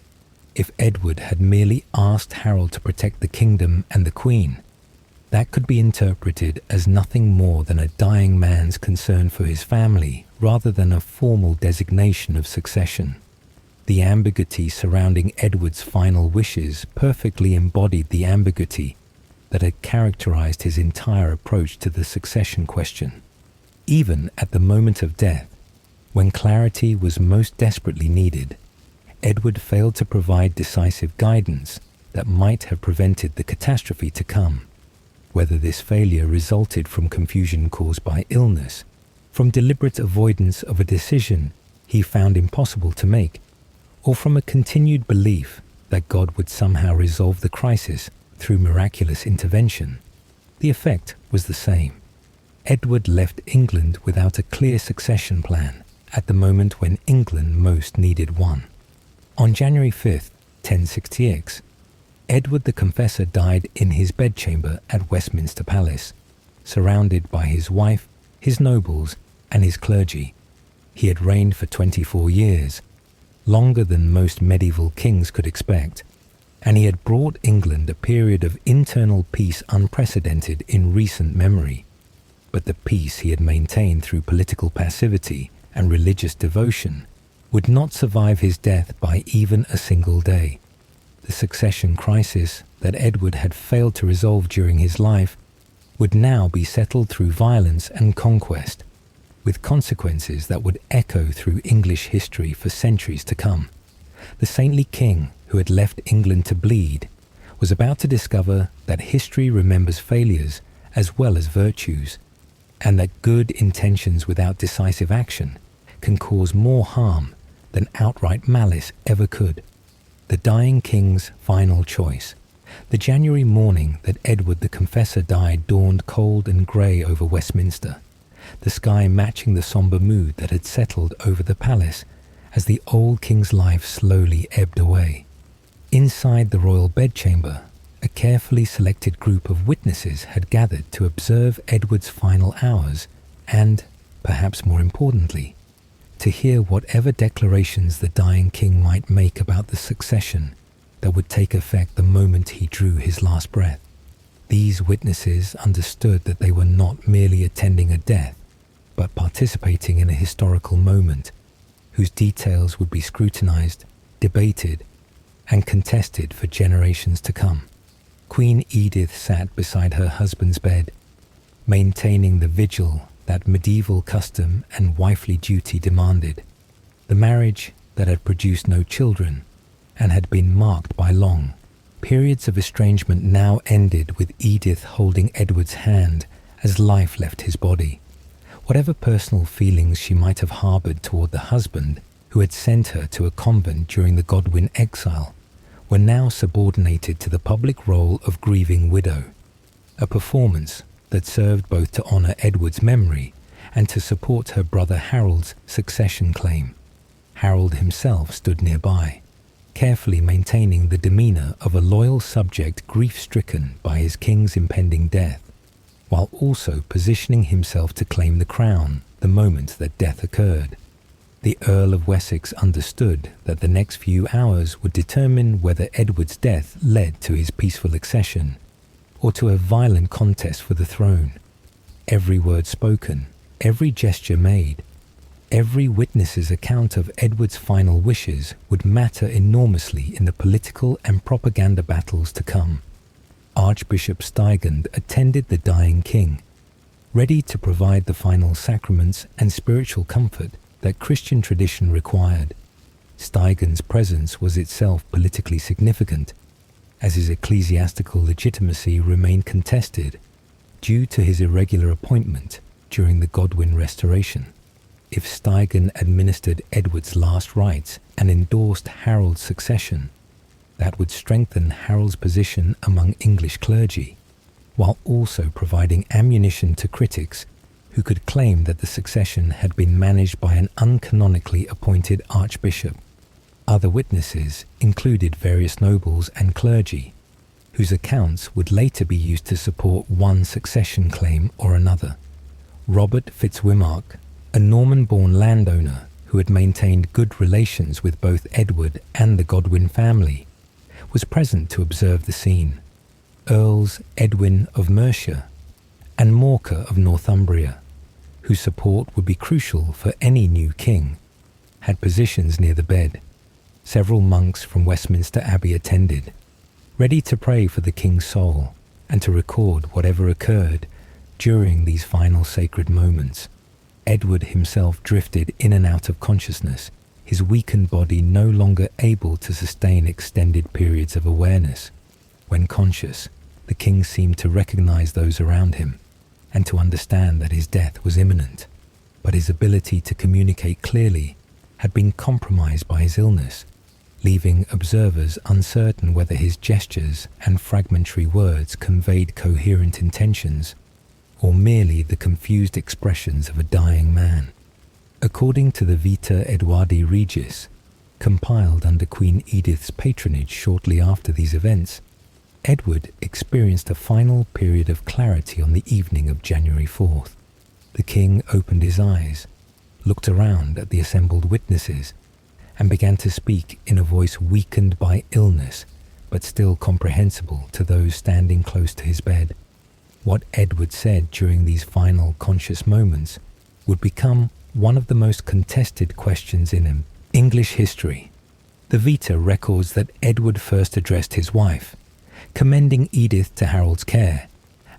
If Edward had merely asked Harold to protect the kingdom and the queen, that could be interpreted as nothing more than a dying man's concern for his family rather than a formal designation of succession. The ambiguity surrounding Edward's final wishes perfectly embodied the ambiguity that had characterized his entire approach to the succession question. Even at the moment of death, when clarity was most desperately needed, Edward failed to provide decisive guidance that might have prevented the catastrophe to come. Whether this failure resulted from confusion caused by illness, from deliberate avoidance of a decision he found impossible to make, or from a continued belief that God would somehow resolve the crisis through miraculous intervention, the effect was the same. Edward left England without a clear succession plan at the moment when England most needed one. On January 5th, 1066, Edward the Confessor died in his bedchamber at Westminster Palace, surrounded by his wife, his nobles, and his clergy. He had reigned for 24 years, longer than most medieval kings could expect, and he had brought England a period of internal peace unprecedented in recent memory. But the peace he had maintained through political passivity and religious devotion would not survive his death by even a single day. The succession crisis that Edward had failed to resolve during his life would now be settled through violence and conquest, with consequences that would echo through English history for centuries to come. The saintly king who had left England to bleed was about to discover that history remembers failures as well as virtues, and that good intentions without decisive action can cause more harm than outright malice ever could. The dying king's final choice. The January morning that Edward the Confessor died dawned cold and grey over Westminster, the sky matching the sombre mood that had settled over the palace as the old king's life slowly ebbed away. Inside the royal bedchamber, a carefully selected group of witnesses had gathered to observe Edward's final hours and, perhaps more importantly, to hear whatever declarations the dying king might make about the succession that would take effect the moment he drew his last breath. These witnesses understood that they were not merely attending a death, but participating in a historical moment whose details would be scrutinized, debated, and contested for generations to come. Queen Edith sat beside her husband's bed, maintaining the vigil that medieval custom and wifely duty demanded. The marriage that had produced no children and had been marked by long periods of estrangement now ended with Edith holding Edward's hand as life left his body. Whatever personal feelings she might have harboured toward the husband who had sent her to a convent during the Godwin exile were now subordinated to the public role of grieving widow, a performance that served both to honour Edward's memory and to support her brother Harold's succession claim. Harold himself stood nearby, carefully maintaining the demeanour of a loyal subject grief-stricken by his king's impending death, while also positioning himself to claim the crown the moment that death occurred. The Earl of Wessex understood that the next few hours would determine whether Edward's death led to his peaceful accession or to a violent contest for the throne. Every word spoken, every gesture made, every witness's account of Edward's final wishes would matter enormously in the political and propaganda battles to come. Archbishop Stigand attended the dying king, ready to provide the final sacraments and spiritual comfort that Christian tradition required. Stigand's presence was itself politically significant, as his ecclesiastical legitimacy remained contested due to his irregular appointment during the Godwin Restoration. If Stigand administered Edward's last rites and endorsed Harold's succession, that would strengthen Harold's position among English clergy, while also providing ammunition to critics who could claim that the succession had been managed by an uncanonically appointed archbishop. Other witnesses included various nobles and clergy, whose accounts would later be used to support one succession claim or another. Robert Fitzwimmark, a Norman-born landowner who had maintained good relations with both Edward and the Godwin family, was present to observe the scene. Earls Edwin of Mercia and Morcar of Northumbria, whose support would be crucial for any new king, had positions near the bed. Several monks from Westminster Abbey attended, ready to pray for the king's soul and to record whatever occurred during these final sacred moments. Edward himself drifted in and out of consciousness, his weakened body no longer able to sustain extended periods of awareness. When conscious, the king seemed to recognize those around him and to understand that his death was imminent, but his ability to communicate clearly had been compromised by his illness, leaving observers uncertain whether his gestures and fragmentary words conveyed coherent intentions or merely the confused expressions of a dying man. According to the Vita Edwardi Regis, compiled under Queen Edith's patronage shortly after these events, Edward experienced a final period of clarity on the evening of January 4th. The king opened his eyes, looked around at the assembled witnesses, and began to speak in a voice weakened by illness, but still comprehensible to those standing close to his bed. What Edward said during these final conscious moments would become one of the most contested questions in English history. The Vita records that Edward first addressed his wife, commending Edith to Harold's care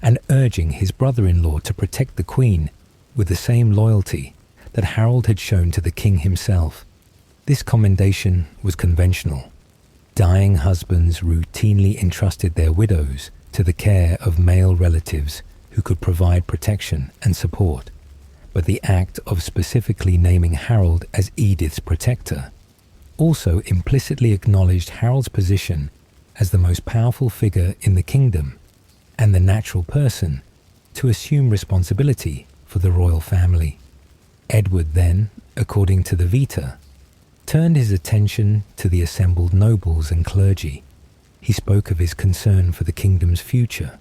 and urging his brother-in-law to protect the Queen with the same loyalty that Harold had shown to the king himself. This commendation was conventional. Dying husbands routinely entrusted their widows to the care of male relatives who could provide protection and support, but the act of specifically naming Harold as Edith's protector also implicitly acknowledged Harold's position as the most powerful figure in the kingdom and the natural person to assume responsibility for the royal family. Edward then, according to the Vita, turned his attention to the assembled nobles and clergy. He spoke of his concern for the kingdom's future,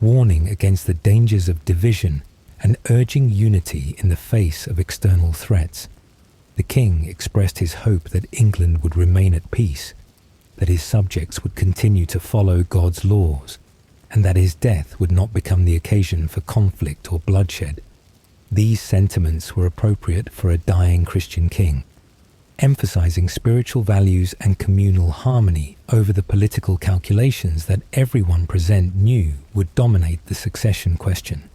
warning against the dangers of division and urging unity in the face of external threats. The king expressed his hope that England would remain at peace, that his subjects would continue to follow God's laws, and that his death would not become the occasion for conflict or bloodshed. These sentiments were appropriate for a dying Christian king, emphasizing spiritual values and communal harmony over the political calculations that everyone present knew would dominate the succession question.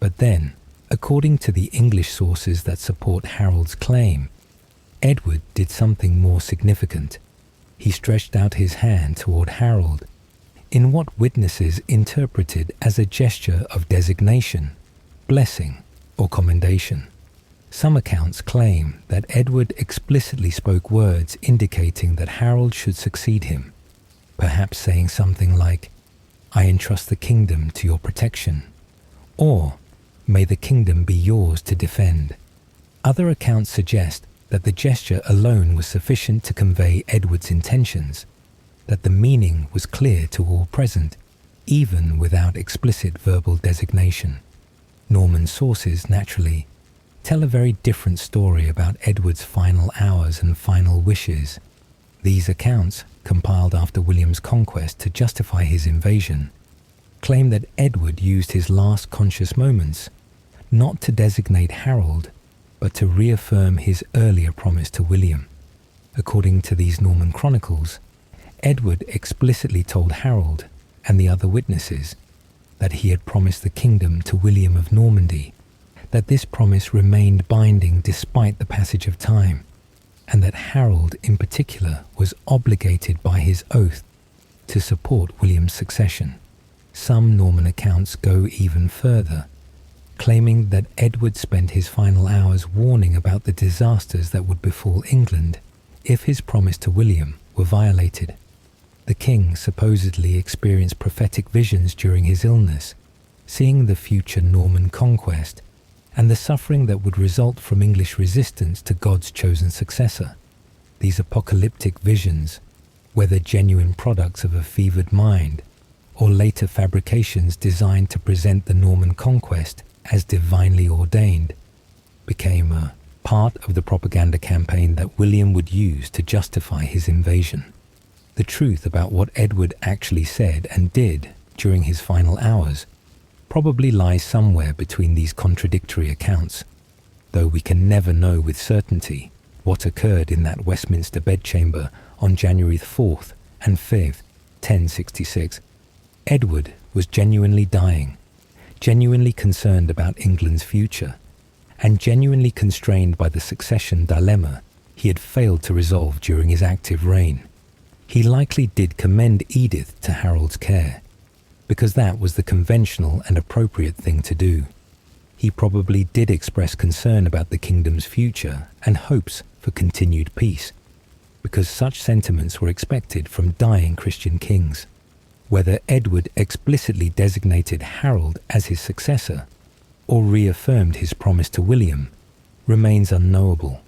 But then, according to the English sources that support Harold's claim, Edward did something more significant. He stretched out his hand toward Harold in what witnesses interpreted as a gesture of designation blessing, or commendation. Some accounts claim that Edward explicitly spoke words indicating that Harold should succeed him, perhaps saying something like, "I entrust the kingdom to your protection," or "May the kingdom be yours to defend." Other accounts suggest that the gesture alone was sufficient to convey Edward's intentions, that the meaning was clear to all present, even without explicit verbal designation. Norman sources, naturally, tell a very different story about Edward's final hours and final wishes. These accounts, compiled after William's conquest to justify his invasion, claim that Edward used his last conscious moments not to designate Harold, but to reaffirm his earlier promise to William. According to these Norman chronicles, Edward explicitly told Harold and the other witnesses that he had promised the kingdom to William of Normandy, that this promise remained binding despite the passage of time, and that Harold in particular was obligated by his oath to support William's succession. Some Norman accounts go even further, claiming that Edward spent his final hours warning about the disasters that would befall England if his promise to William were violated. The king supposedly experienced prophetic visions during his illness, seeing the future Norman conquest and the suffering that would result from English resistance to God's chosen successor. These apocalyptic visions, whether genuine products of a fevered mind or later fabrications designed to present the Norman conquest as divinely ordained, became a part of the propaganda campaign that William would use to justify his invasion. The truth about what Edward actually said and did during his final hours probably lies somewhere between these contradictory accounts, though we can never know with certainty what occurred in that Westminster bedchamber on January 4th and 5th, 1066. Edward was genuinely dying, genuinely concerned about England's future, and genuinely constrained by the succession dilemma he had failed to resolve during his active reign. He likely did commend Edith to Harold's care, because that was the conventional and appropriate thing to do. He probably did express concern about the kingdom's future and hopes for continued peace, because such sentiments were expected from dying Christian kings. Whether Edward explicitly designated Harold as his successor or reaffirmed his promise to William remains unknowable.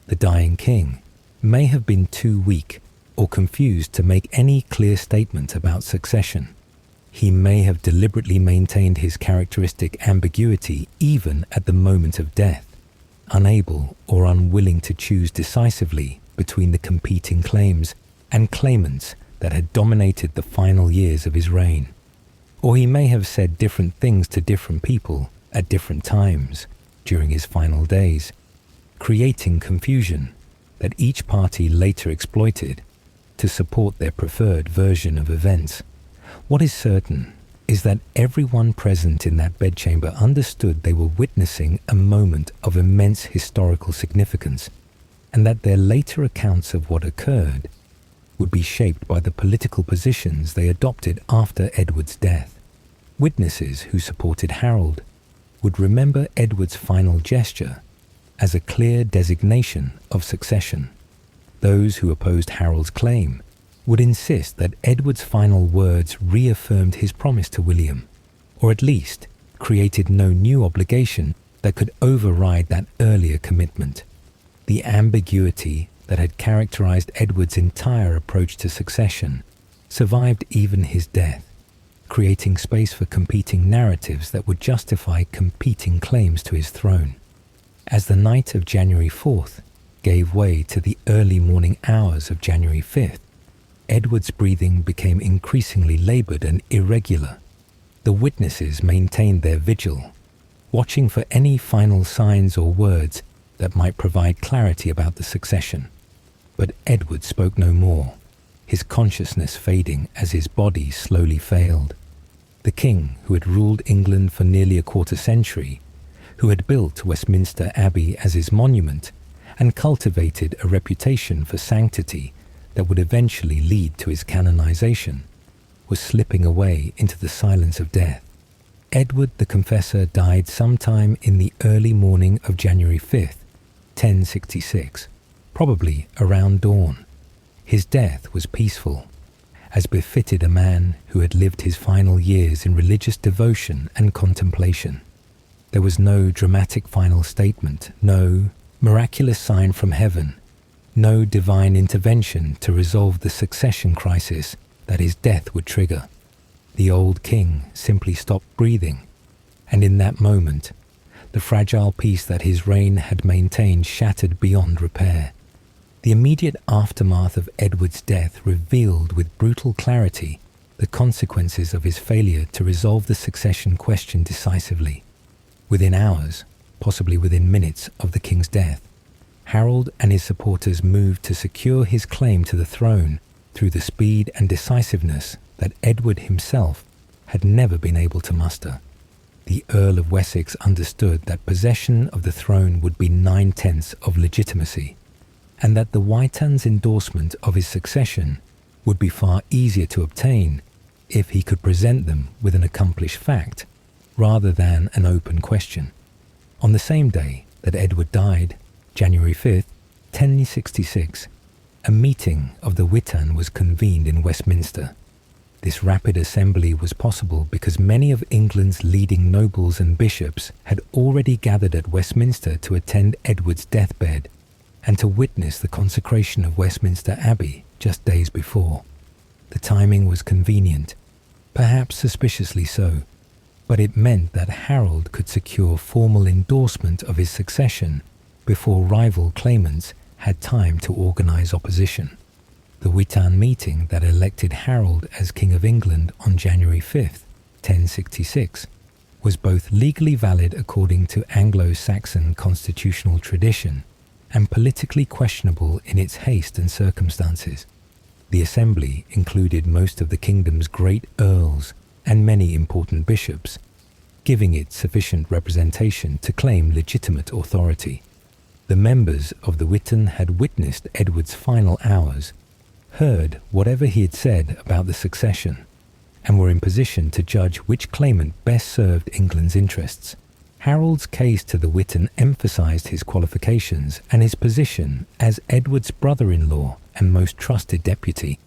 The dying king may have been too weak or confused to make any clear statement about succession. He may have deliberately maintained his characteristic ambiguity even at the moment of death, unable or unwilling to choose decisively between the competing claims and claimants that had dominated the final years of his reign. Or he may have said different things to different people at different times during his final days, creating confusion that each party later exploited to support their preferred version of events. What is certain is that everyone present in that bedchamber understood they were witnessing a moment of immense historical significance, and that their later accounts of what occurred would be shaped by the political positions they adopted after Edward's death. Witnesses who supported Harold would remember Edward's final gesture as a clear designation of succession. Those who opposed Harold's claim would insist that Edward's final words reaffirmed his promise to William, or at least created no new obligation that could override that earlier commitment. The ambiguity that had characterized Edward's entire approach to succession survived even his death, creating space for competing narratives that would justify competing claims to his throne. As the night of January 4th gave way to the early morning hours of January 5th, Edward's breathing became increasingly labored and irregular. The witnesses maintained their vigil, watching for any final signs or words that might provide clarity about the succession. But Edward spoke no more, his consciousness fading as his body slowly failed. The king, who had ruled England for nearly a quarter century, who had built Westminster Abbey as his monument and cultivated a reputation for sanctity that would eventually lead to his canonization, was slipping away into the silence of death. Edward the Confessor died sometime in the early morning of January 5th, 1066, probably around dawn. His death was peaceful, as befitted a man who had lived his final years in religious devotion and contemplation. There was no dramatic final statement, no miraculous sign from heaven, no divine intervention to resolve the succession crisis that his death would trigger. The old king simply stopped breathing, and in that moment, the fragile peace that his reign had maintained shattered beyond repair. The immediate aftermath of Edward's death revealed with brutal clarity the consequences of his failure to resolve the succession question decisively. Within hours, possibly within minutes of the king's death, Harold and his supporters moved to secure his claim to the throne through the speed and decisiveness that Edward himself had never been able to muster. The Earl of Wessex understood that possession of the throne would be 9/10 of legitimacy, and that the Witans' endorsement of his succession would be far easier to obtain if he could present them with an accomplished fact rather than an open question. On the same day that Edward died, January 5th, 1066, a meeting of the Witan was convened in Westminster. This rapid assembly was possible because many of England's leading nobles and bishops had already gathered at Westminster to attend Edward's deathbed and to witness the consecration of Westminster Abbey just days before. The timing was convenient, perhaps suspiciously so, but it meant that Harold could secure formal endorsement of his succession before rival claimants had time to organize opposition. The Witan meeting that elected Harold as King of England on January 5th, 1066, was both legally valid according to Anglo-Saxon constitutional tradition and politically questionable in its haste and circumstances. The assembly included most of the kingdom's great earls and many important bishops, giving it sufficient representation to claim legitimate authority. The members of the Witan had witnessed Edward's final hours, heard whatever he had said about the succession, and were in position to judge which claimant best served England's interests. Harold's case to the Witan emphasized his qualifications and his position as Edward's brother-in-law and most trusted deputy.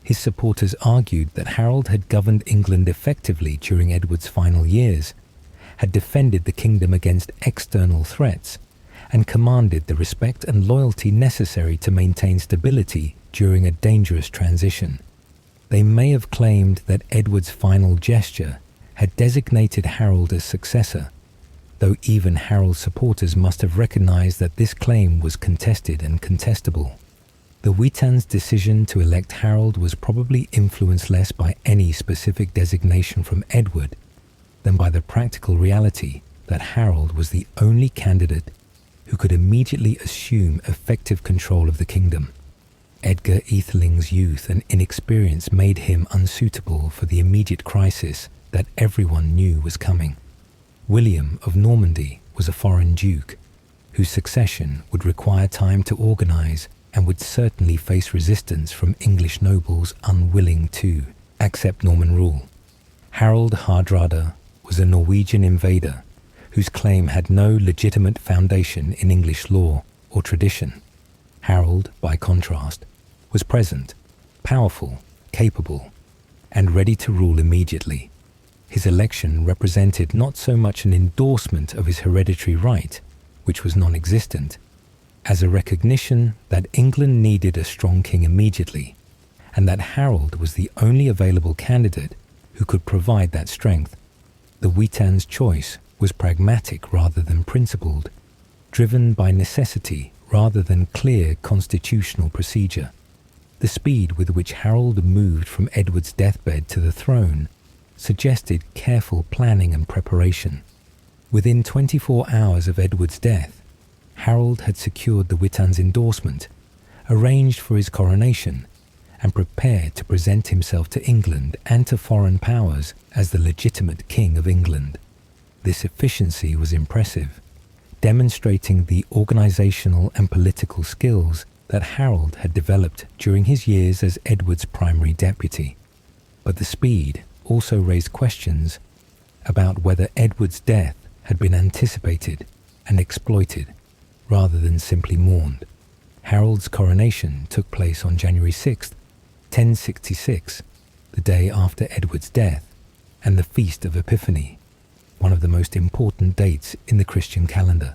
His supporters argued that Harold had governed England effectively during Edward's final years, had defended the kingdom against external threats, and commanded the respect and loyalty necessary to maintain stability during a dangerous transition. They may have claimed that Edward's final gesture had designated Harold as successor, though even Harold's supporters must have recognized that this claim was contested and contestable. The Witans' decision to elect Harold was probably influenced less by any specific designation from Edward than by the practical reality that Harold was the only candidate who could immediately assume effective control of the kingdom. Edgar Etheling's youth and inexperience made him unsuitable for the immediate crisis that everyone knew was coming. William of Normandy was a foreign duke, whose succession would require time to organize and would certainly face resistance from English nobles unwilling to accept Norman rule. Harold Hardrada was a Norwegian invader whose claim had no legitimate foundation in English law or tradition. Harold, by contrast, was present, powerful, capable, and ready to rule immediately. His election represented not so much an endorsement of his hereditary right, which was non-existent, as a recognition that England needed a strong king immediately, and that Harold was the only available candidate who could provide that strength. The Witans' choice was pragmatic rather than principled, driven by necessity rather than clear constitutional procedure. The speed with which Harold moved from Edward's deathbed to the throne suggested careful planning and preparation. Within 24 hours of Edward's death, Harold had secured the Witans' endorsement, arranged for his coronation, and prepared to present himself to England and to foreign powers as the legitimate King of England. This efficiency was impressive, demonstrating the organizational and political skills that Harold had developed during his years as Edward's primary deputy. But the speed also raised questions about whether Edward's death had been anticipated and exploited rather than simply mourned. Harold's coronation took place on January 6, 1066, the day after Edward's death, and the Feast of Epiphany, one of the most important dates in the Christian calendar.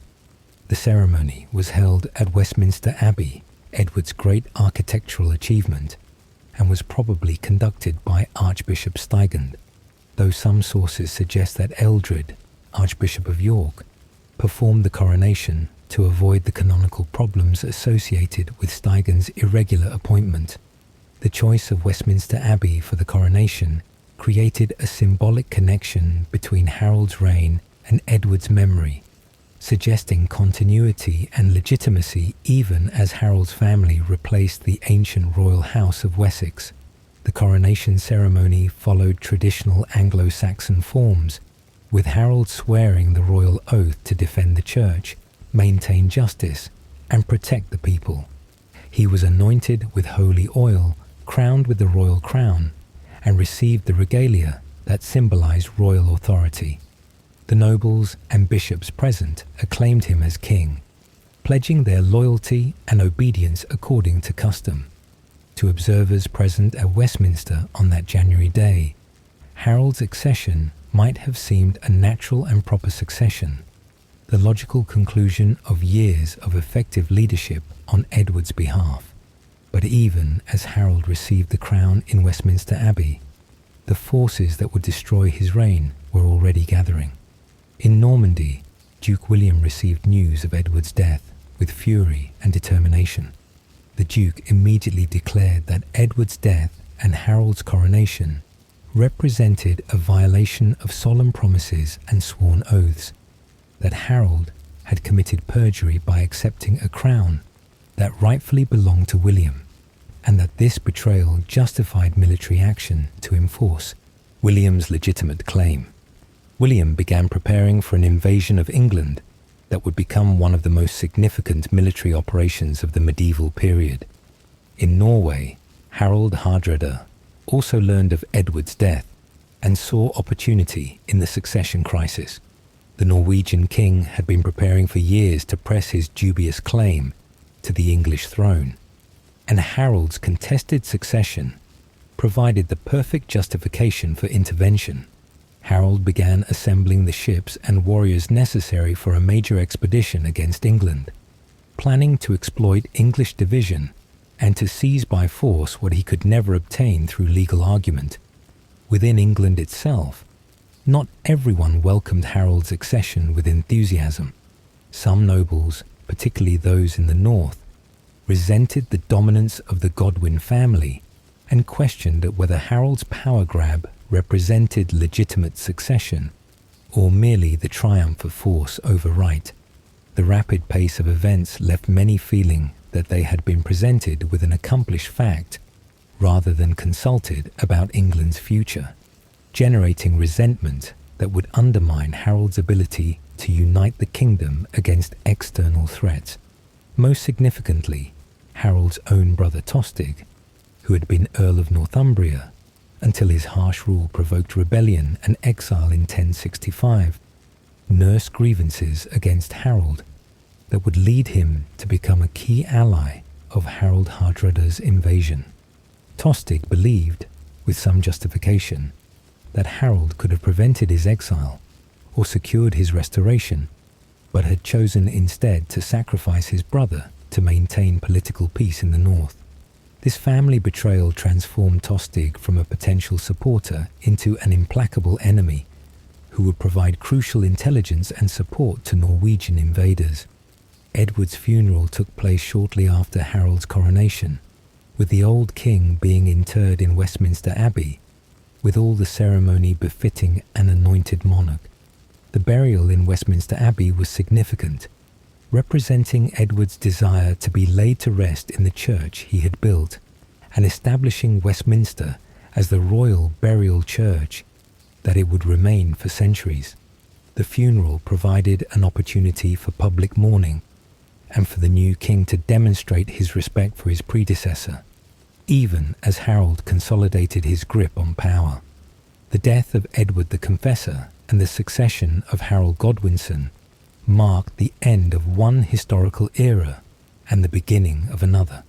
The ceremony was held at Westminster Abbey, Edward's great architectural achievement, and was probably conducted by Archbishop Stigand, though some sources suggest that Eldred, Archbishop of York, performed the coronation to avoid the canonical problems associated with Stigand's irregular appointment. The choice of Westminster Abbey for the coronation created a symbolic connection between Harold's reign and Edward's memory, suggesting continuity and legitimacy even as Harold's family replaced the ancient royal house of Wessex. The coronation ceremony followed traditional Anglo-Saxon forms, with Harold swearing the royal oath to defend the church, maintain justice, and protect the people. He was anointed with holy oil, crowned with the royal crown, and received the regalia that symbolized royal authority. The nobles and bishops present acclaimed him as king, pledging their loyalty and obedience according to custom. To observers present at Westminster on that January day, Harold's accession might have seemed a natural and proper succession, the logical conclusion of years of effective leadership on Edward's behalf. But even as Harold received the crown in Westminster Abbey, the forces that would destroy his reign were already gathering. In Normandy, Duke William received news of Edward's death with fury and determination. The Duke immediately declared that Edward's death and Harold's coronation represented a violation of solemn promises and sworn oaths, that Harold had committed perjury by accepting a crown that rightfully belonged to William, and that this betrayal justified military action to enforce William's legitimate claim. William began preparing for an invasion of England that would become one of the most significant military operations of the medieval period. In Norway, Harald Hardrada also learned of Edward's death and saw opportunity in the succession crisis. The Norwegian king had been preparing for years to press his dubious claim to the English throne, and Harold's contested succession provided the perfect justification for intervention. Harold began assembling the ships and warriors necessary for a major expedition against England, planning to exploit English division and to seize by force what he could never obtain through legal argument. Within England itself, not everyone welcomed Harold's accession with enthusiasm. Some nobles, particularly those in the north, resented the dominance of the Godwin family and questioned whether Harold's power grab represented legitimate succession or merely the triumph of force over right. The rapid pace of events left many feeling that they had been presented with an accomplished fact rather than consulted about England's future, generating resentment that would undermine Harold's ability to unite the kingdom against external threats. Most significantly, Harold's own brother Tostig, who had been Earl of Northumbria until his harsh rule provoked rebellion and exile in 1065, nursed grievances against Harold that would lead him to become a key ally of Harald Hardrada's invasion. Tostig believed, with some justification, that Harold could have prevented his exile or secured his restoration, but had chosen instead to sacrifice his brother to maintain political peace in the north. This family betrayal transformed Tostig from a potential supporter into an implacable enemy who would provide crucial intelligence and support to Norwegian invaders. Edward's funeral took place shortly after Harold's coronation, with the old king being interred in Westminster Abbey, with all the ceremony befitting an anointed monarch. The burial in Westminster Abbey was significant, representing Edward's desire to be laid to rest in the church he had built, and establishing Westminster as the royal burial church that it would remain for centuries. The funeral provided an opportunity for public mourning and for the new king to demonstrate his respect for his predecessor, even as Harold consolidated his grip on power. The death of Edward the Confessor and the succession of Harold Godwinson marked the end of one historical era and the beginning of another.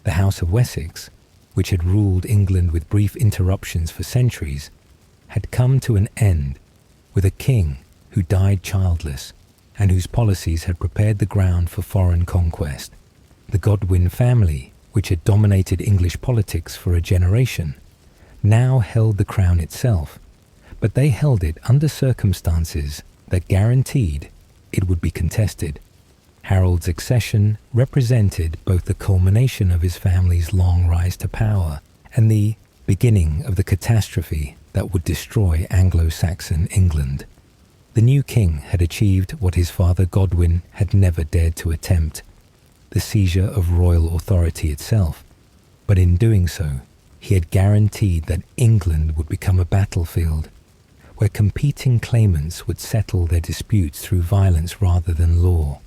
The House of Wessex, which had ruled England with brief interruptions for centuries, had come to an end with a king who died childless and whose policies had prepared the ground for foreign conquest. The Godwin family, which had dominated English politics for a generation, now held the crown itself, but they held it under circumstances that guaranteed it would be contested. Harold's accession represented both the culmination of his family's long rise to power and the beginning of the catastrophe that would destroy Anglo-Saxon England. The new king had achieved what his father Godwin had never dared to attempt, the seizure of royal authority itself. But in doing so, he had guaranteed that England would become a battlefield where competing claimants would settle their disputes through violence rather than law.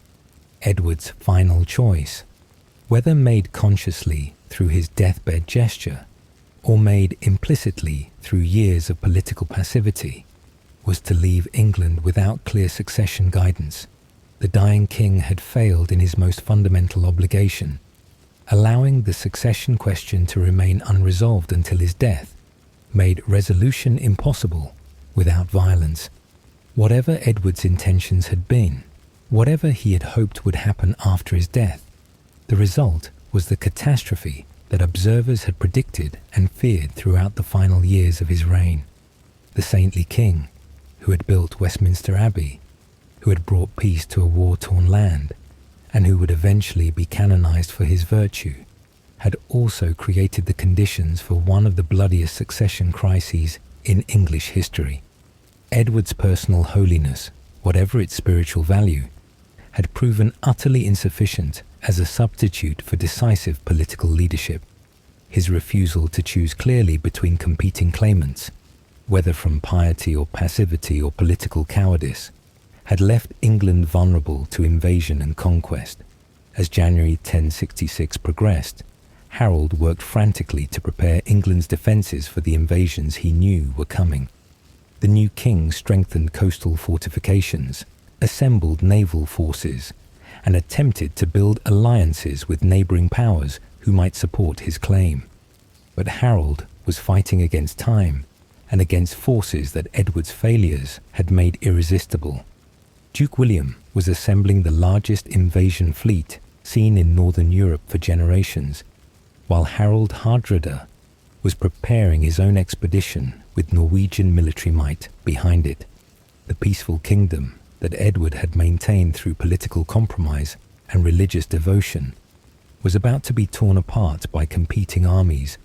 Edward's final choice, whether made consciously through his deathbed gesture or made implicitly through years of political passivity, was to leave England without clear succession guidance. The dying king had failed in his most fundamental obligation, allowing the succession question to remain unresolved until his death made resolution impossible without violence. Whatever Edward's intentions had been, whatever he had hoped would happen after his death, the result was the catastrophe that observers had predicted and feared throughout the final years of his reign. The saintly king, who had built Westminster Abbey, who had brought peace to a war-torn land, and who would eventually be canonized for his virtue, had also created the conditions for one of the bloodiest succession crises in English history. Edward's personal holiness, whatever its spiritual value, had proven utterly insufficient as a substitute for decisive political leadership. His refusal to choose clearly between competing claimants, whether from piety or passivity or political cowardice, had left England vulnerable to invasion and conquest. As January 1066 progressed, Harold worked frantically to prepare England's defences for the invasions he knew were coming. The new king strengthened coastal fortifications, assembled naval forces, and attempted to build alliances with neighbouring powers who might support his claim. But Harold was fighting against time and against forces that Edward's failures had made irresistible. Duke William was assembling the largest invasion fleet seen in northern Europe for generations, while Harold Hardrada was preparing his own expedition with Norwegian military might behind it. The peaceful kingdom that Edward had maintained through political compromise and religious devotion was about to be torn apart by competing armies,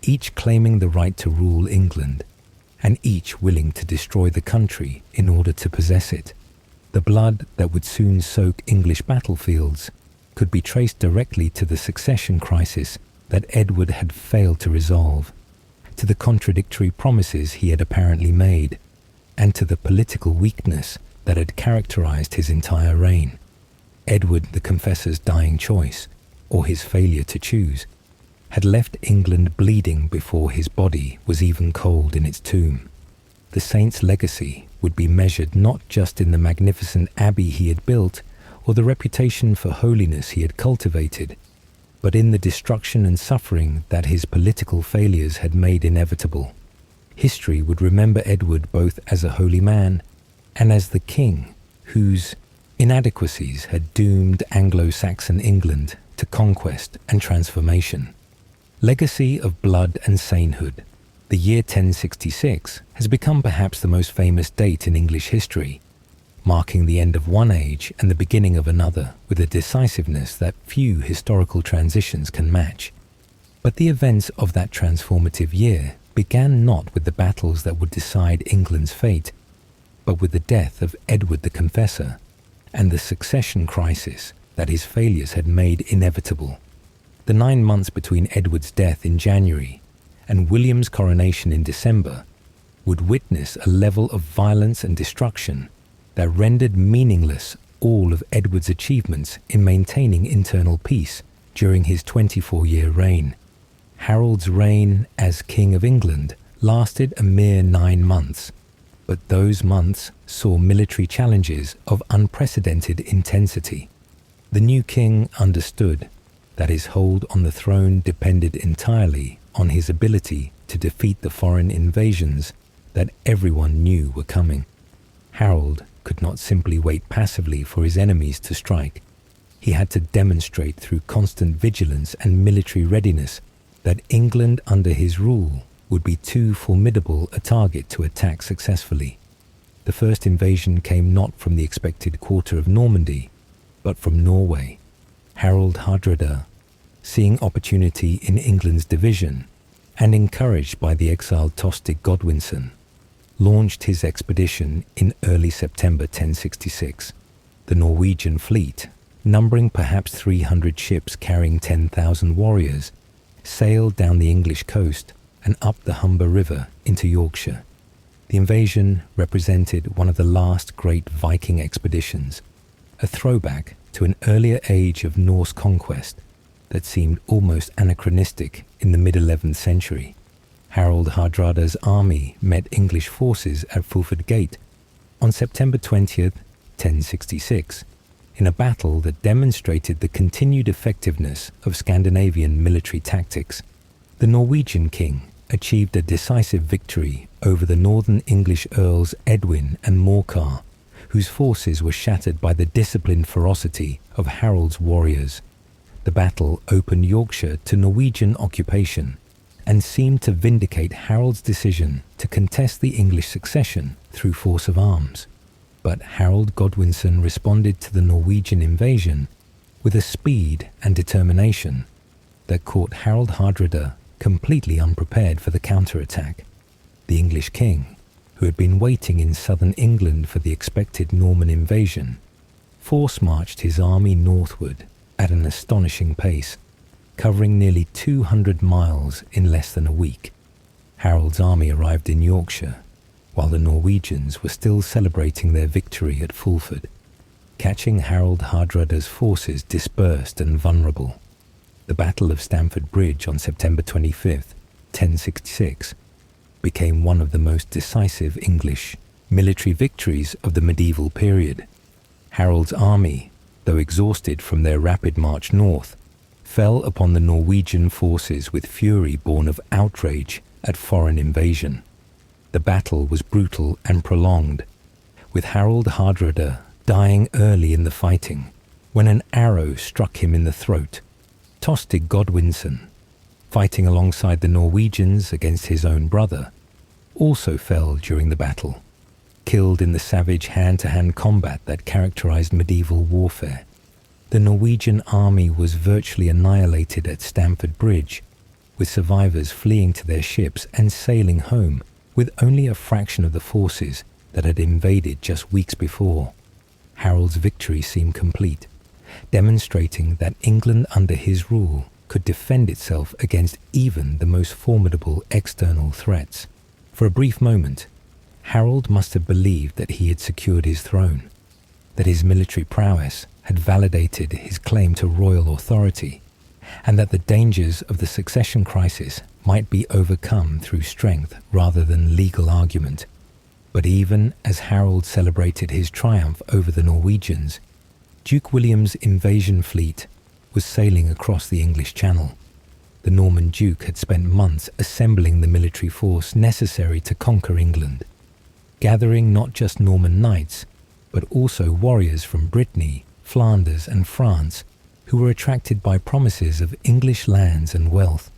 each claiming the right to rule England, and each willing to destroy the country in order to possess it. The blood that would soon soak English battlefields could be traced directly to the succession crisis that Edward had failed to resolve, to the contradictory promises he had apparently made, and to the political weakness that had characterized his entire reign. Edward the Confessor's dying choice, or his failure to choose, had left England bleeding before his body was even cold in its tomb. The saint's legacy would be measured not just in the magnificent abbey he had built or the reputation for holiness he had cultivated, but in the destruction and suffering that his political failures had made inevitable. History would remember Edward both as a holy man and as the king whose inadequacies had doomed Anglo-Saxon England to conquest and transformation. Legacy of blood and sainthood. The year 1066 has become perhaps the most famous date in English history, marking the end of one age and the beginning of another with a decisiveness that few historical transitions can match. But the events of that transformative year began not with the battles that would decide England's fate, but with the death of Edward the Confessor and the succession crisis that his failures had made inevitable. The 9 months between Edward's death in January and William's coronation in December would witness a level of violence and destruction that rendered meaningless all of Edward's achievements in maintaining internal peace during his 24-year reign. Harold's reign as King of England lasted a mere 9 months, But those months saw military challenges of unprecedented intensity. The new king understood that his hold on the throne depended entirely on his ability to defeat the foreign invasions that everyone knew were coming. Harold could not simply wait passively for his enemies to strike. He had to demonstrate through constant vigilance and military readiness that England under his rule would be too formidable a target to attack successfully. The first invasion came not from the expected quarter of Normandy, but from Norway. Harold Hardrada, seeing opportunity in England's division and encouraged by the exiled Tostig Godwinson, launched his expedition in early September 1066. The Norwegian fleet, numbering perhaps 300 ships carrying 10,000 warriors, sailed down the English coast and up the Humber River into Yorkshire. The invasion represented one of the last great Viking expeditions, a throwback to an earlier age of Norse conquest that seemed almost anachronistic in the mid-11th century. Harold Hardrada's army met English forces at Fulford Gate on September 20th, 1066, in a battle that demonstrated the continued effectiveness of Scandinavian military tactics. The Norwegian king achieved a decisive victory over the northern English earls Edwin and Morcar, whose forces were shattered by the disciplined ferocity of Harold's warriors. The battle opened Yorkshire to Norwegian occupation and seemed to vindicate Harold's decision to contest the English succession through force of arms. But Harold Godwinson responded to the Norwegian invasion with a speed and determination that caught Harold Hardrada completely unprepared for the counterattack. The English king, who had been waiting in southern England for the expected Norman invasion, force-marched his army northward at an astonishing pace, covering nearly 200 miles in less than a week. Harold's army arrived in Yorkshire, while the Norwegians were still celebrating their victory at Fulford, catching Harold Hardrada's forces dispersed and vulnerable. The Battle of Stamford Bridge on September 25th, 1066, became one of the most decisive English military victories of the medieval period. Harold's army, though exhausted from their rapid march north, fell upon the Norwegian forces with fury born of outrage at foreign invasion. The battle was brutal and prolonged, with Harold Hardrada dying early in the fighting when an arrow struck him in the throat. Tostig Godwinson, fighting alongside the Norwegians against his own brother, also fell during the battle, killed in the savage hand-to-hand combat that characterized medieval warfare. The Norwegian army was virtually annihilated at Stamford Bridge, with survivors fleeing to their ships and sailing home with only a fraction of the forces that had invaded just weeks before. Harold's victory seemed complete, demonstrating that England under his rule could defend itself against even the most formidable external threats. For a brief moment, Harold must have believed that he had secured his throne, that his military prowess had validated his claim to royal authority, and that the dangers of the succession crisis might be overcome through strength rather than legal argument. But even as Harold celebrated his triumph over the Norwegians, Duke William's invasion fleet was sailing across the English Channel. The Norman Duke had spent months assembling the military force necessary to conquer England, gathering not just Norman knights, but also warriors from Brittany, Flanders and France who were attracted by promises of English lands and wealth.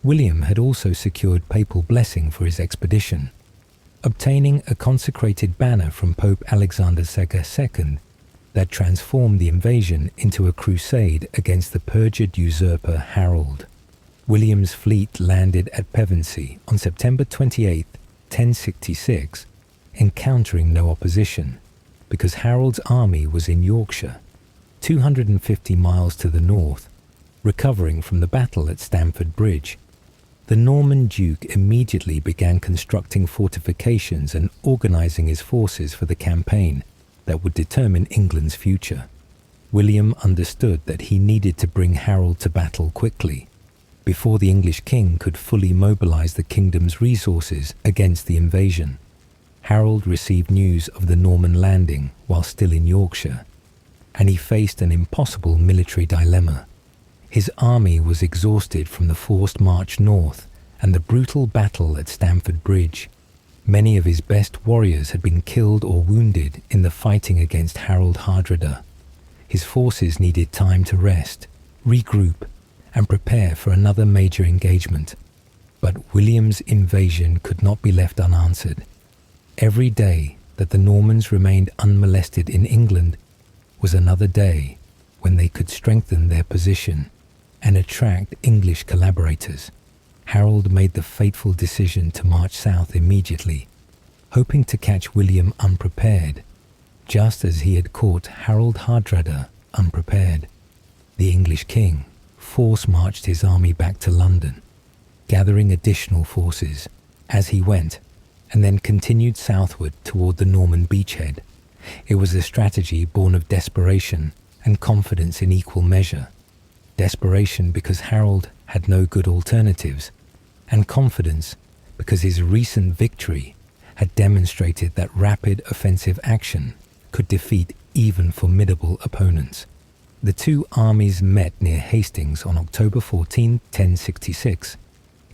William had also secured papal blessing for his expedition, obtaining a consecrated banner from Pope Alexander II that transformed the invasion into a crusade against the perjured usurper Harold. William's fleet landed at Pevensey on September 28, 1066, encountering no opposition because Harold's army was in Yorkshire, 250 miles to the north, recovering from the battle at Stamford Bridge. The Norman Duke immediately began constructing fortifications and organizing his forces for the campaign that would determine England's future. William understood that he needed to bring Harold to battle quickly, before the English king could fully mobilize the kingdom's resources against the invasion. Harold received news of the Norman landing while still in Yorkshire, and he faced an impossible military dilemma. His army was exhausted from the forced march north and the brutal battle at Stamford Bridge. Many of his best warriors had been killed or wounded in the fighting against Harold Hardrada. His forces needed time to rest, regroup, and prepare for another major engagement. But William's invasion could not be left unanswered. Every day that the Normans remained unmolested in England was another day when they could strengthen their position and attract English collaborators. Harold made the fateful decision to march south immediately, hoping to catch William unprepared, just as he had caught Harold Hardrada unprepared. The English king force-marched his army back to London, gathering additional forces as he went, and then continued southward toward the Norman beachhead. It was a strategy born of desperation and confidence in equal measure. Desperation because Harold had no good alternatives, and confidence because his recent victory had demonstrated that rapid offensive action could defeat even formidable opponents. The two armies met near Hastings on October 14, 1066,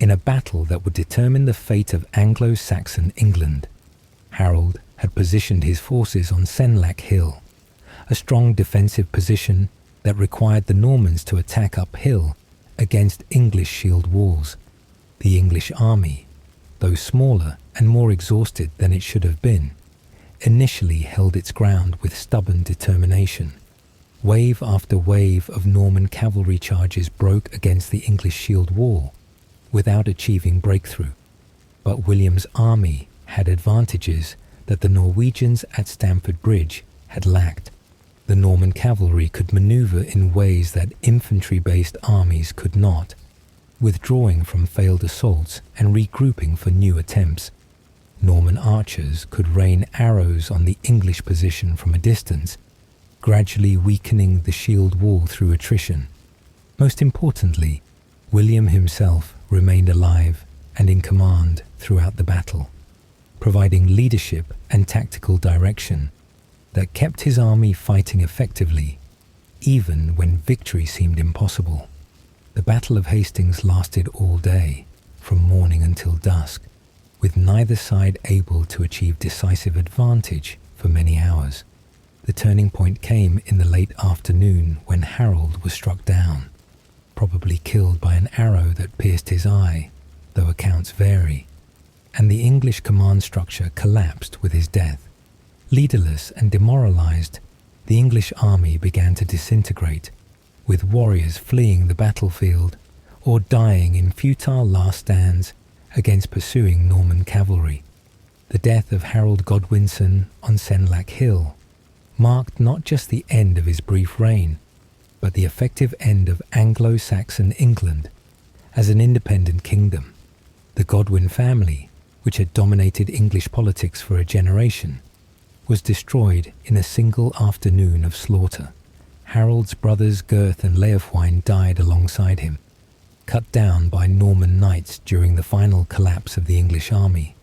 in a battle that would determine the fate of Anglo-Saxon England. Harold had positioned his forces on Senlac Hill, a strong defensive position that required the Normans to attack uphill against English shield walls. The English army, though smaller and more exhausted than it should have been, initially held its ground with stubborn determination. Wave after wave of Norman cavalry charges broke against the English shield wall without achieving breakthrough. But William's army had advantages that the Norwegians at Stamford Bridge had lacked. The Norman cavalry could maneuver in ways that infantry-based armies could not, withdrawing from failed assaults and regrouping for new attempts. Norman archers could rain arrows on the English position from a distance, gradually weakening the shield wall through attrition. Most importantly, William himself remained alive and in command throughout the battle, providing leadership and tactical direction that kept his army fighting effectively, even when victory seemed impossible. The Battle of Hastings lasted all day, from morning until dusk, with neither side able to achieve decisive advantage for many hours. The turning point came in the late afternoon when Harold was struck down, probably killed by an arrow that pierced his eye, though accounts vary, and the English command structure collapsed with his death. Leaderless and demoralized, the English army began to disintegrate, with warriors fleeing the battlefield or dying in futile last stands against pursuing Norman cavalry. The death of Harold Godwinson on Senlac Hill marked not just the end of his brief reign, but the effective end of Anglo-Saxon England as an independent kingdom. The Godwin family, which had dominated English politics for a generation, was destroyed in a single afternoon of slaughter. Harold's brothers Gurth and Leofwine died alongside him, cut down by Norman knights during the final collapse of the English army.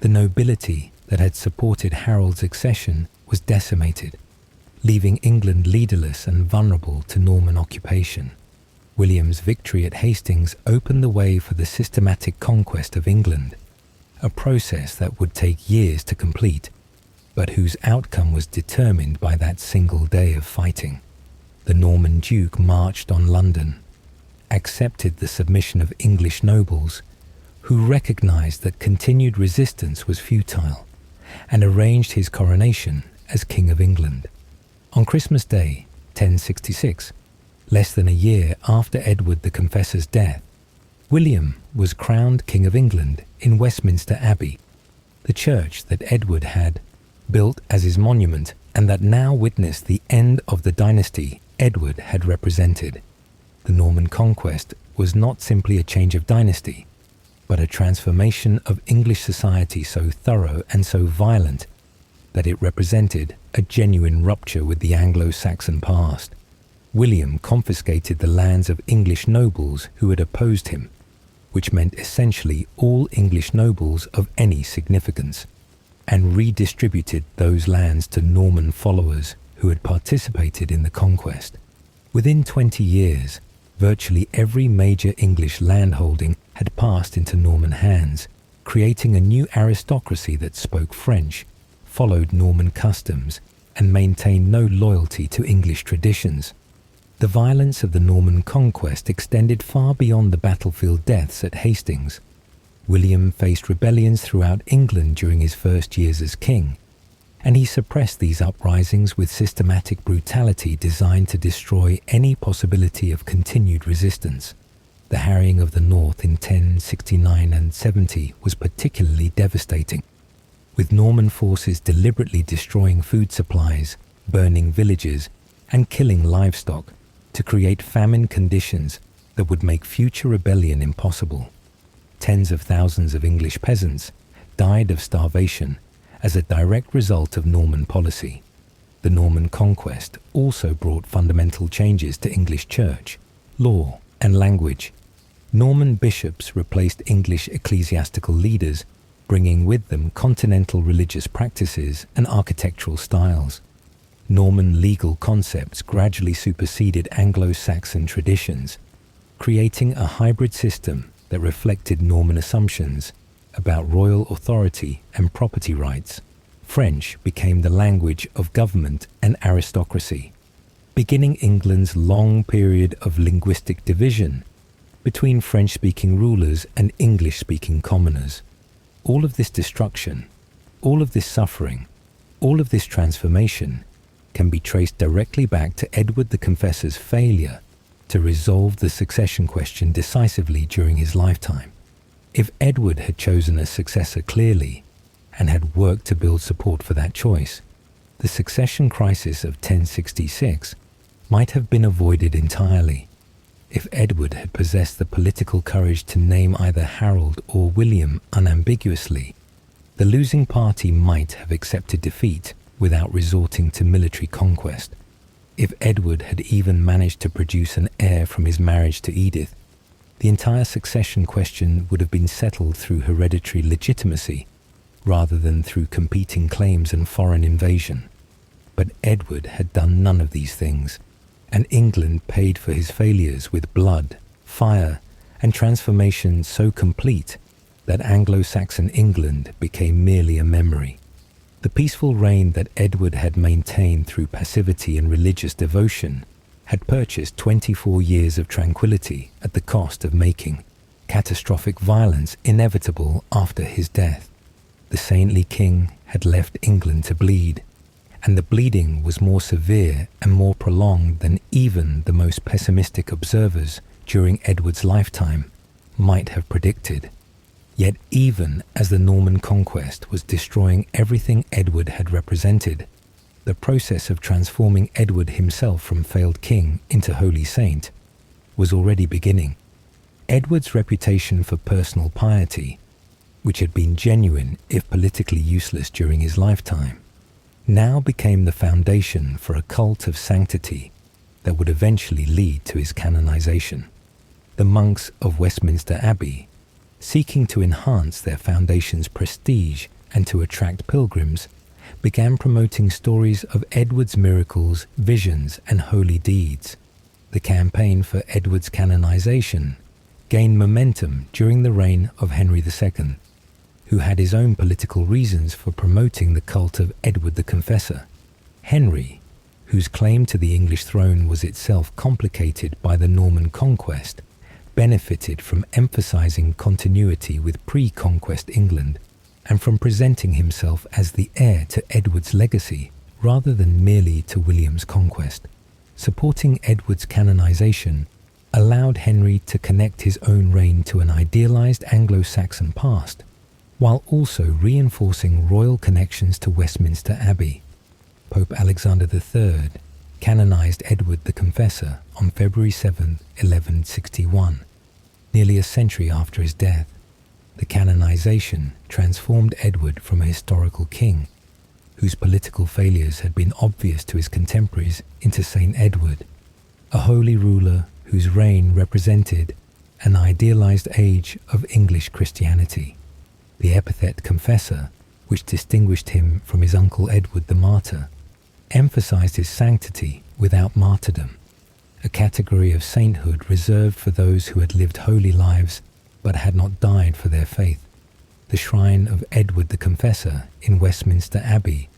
The nobility that had supported Harold's accession was decimated, leaving England leaderless and vulnerable to Norman occupation. William's victory at Hastings opened the way for the systematic conquest of England, a process that would take years to complete, but whose outcome was determined by that single day of fighting. The Norman Duke marched on London, accepted the submission of English nobles, who recognized that continued resistance was futile, and arranged his coronation as King of England. On Christmas Day, 1066, less than a year after Edward the Confessor's death, William was crowned King of England in Westminster Abbey, the church that Edward had built as his monument and that now witnessed the end of the dynasty Edward had represented. The Norman Conquest was not simply a change of dynasty, but a transformation of English society so thorough and so violent that it represented a genuine rupture with the Anglo-Saxon past. William confiscated the lands of English nobles who had opposed him, which meant essentially all English nobles of any significance, and redistributed those lands to Norman followers who had participated in the conquest. Within 20 years, virtually every major English landholding had passed into Norman hands, creating a new aristocracy that spoke French, followed Norman customs, and maintained no loyalty to English traditions. The violence of the Norman Conquest extended far beyond the battlefield deaths at Hastings. William faced rebellions throughout England during his first years as king, and he suppressed these uprisings with systematic brutality designed to destroy any possibility of continued resistance. The harrying of the North in 1069 and 70 was particularly devastating, with Norman forces deliberately destroying food supplies, burning villages, and killing livestock to create famine conditions that would make future rebellion impossible. Tens of thousands of English peasants died of starvation as a direct result of Norman policy. The Norman Conquest also brought fundamental changes to English church, law, and language. Norman bishops replaced English ecclesiastical leaders, bringing with them continental religious practices and architectural styles. Norman legal concepts gradually superseded Anglo-Saxon traditions, creating a hybrid system that reflected Norman assumptions about royal authority and property rights. French became the language of government and aristocracy, beginning England's long period of linguistic division between French-speaking rulers and English-speaking commoners. All of this destruction, all of this suffering, all of this transformation can be traced directly back to Edward the Confessor's failure to resolve the succession question decisively during his lifetime. If Edward had chosen a successor clearly and had worked to build support for that choice, the succession crisis of 1066 might have been avoided entirely. If Edward had possessed the political courage to name either Harold or William unambiguously, the losing party might have accepted defeat without resorting to military conquest. If Edward had even managed to produce an heir from his marriage to Edith, the entire succession question would have been settled through hereditary legitimacy rather than through competing claims and foreign invasion. But Edward had done none of these things, and England paid for his failures with blood, fire, and transformation so complete that Anglo-Saxon England became merely a memory. The peaceful reign that Edward had maintained through passivity and religious devotion had purchased 24 years of tranquility at the cost of making catastrophic violence inevitable after his death. The saintly king had left England to bleed, and the bleeding was more severe and more prolonged than even the most pessimistic observers during Edward's lifetime might have predicted. Yet even as the Norman Conquest was destroying everything Edward had represented, the process of transforming Edward himself from failed king into holy saint was already beginning. Edward's reputation for personal piety, which had been genuine if politically useless during his lifetime, now became the foundation for a cult of sanctity that would eventually lead to his canonization. The monks of Westminster Abbey, seeking to enhance their foundation's prestige and to attract pilgrims, began promoting stories of Edward's miracles, visions, and holy deeds. The campaign for Edward's canonization gained momentum during the reign of Henry II, who had his own political reasons for promoting the cult of Edward the Confessor. Henry, whose claim to the English throne was itself complicated by the Norman Conquest, benefited from emphasizing continuity with pre-conquest England and from presenting himself as the heir to Edward's legacy rather than merely to William's conquest. Supporting Edward's canonization allowed Henry to connect his own reign to an idealized Anglo-Saxon past, while also reinforcing royal connections to Westminster Abbey. Pope Alexander III canonized Edward the Confessor on February 7, 1161, nearly a century after his death. The canonization transformed Edward from a historical king, whose political failures had been obvious to his contemporaries, into Saint Edward, a holy ruler whose reign represented an idealized age of English Christianity. The epithet confessor which distinguished him from his uncle Edward the Martyr, emphasized his sanctity without martyrdom, a category of sainthood reserved for those who had lived holy lives but had not died for their faith. The shrine of Edward the Confessor in Westminster Abbey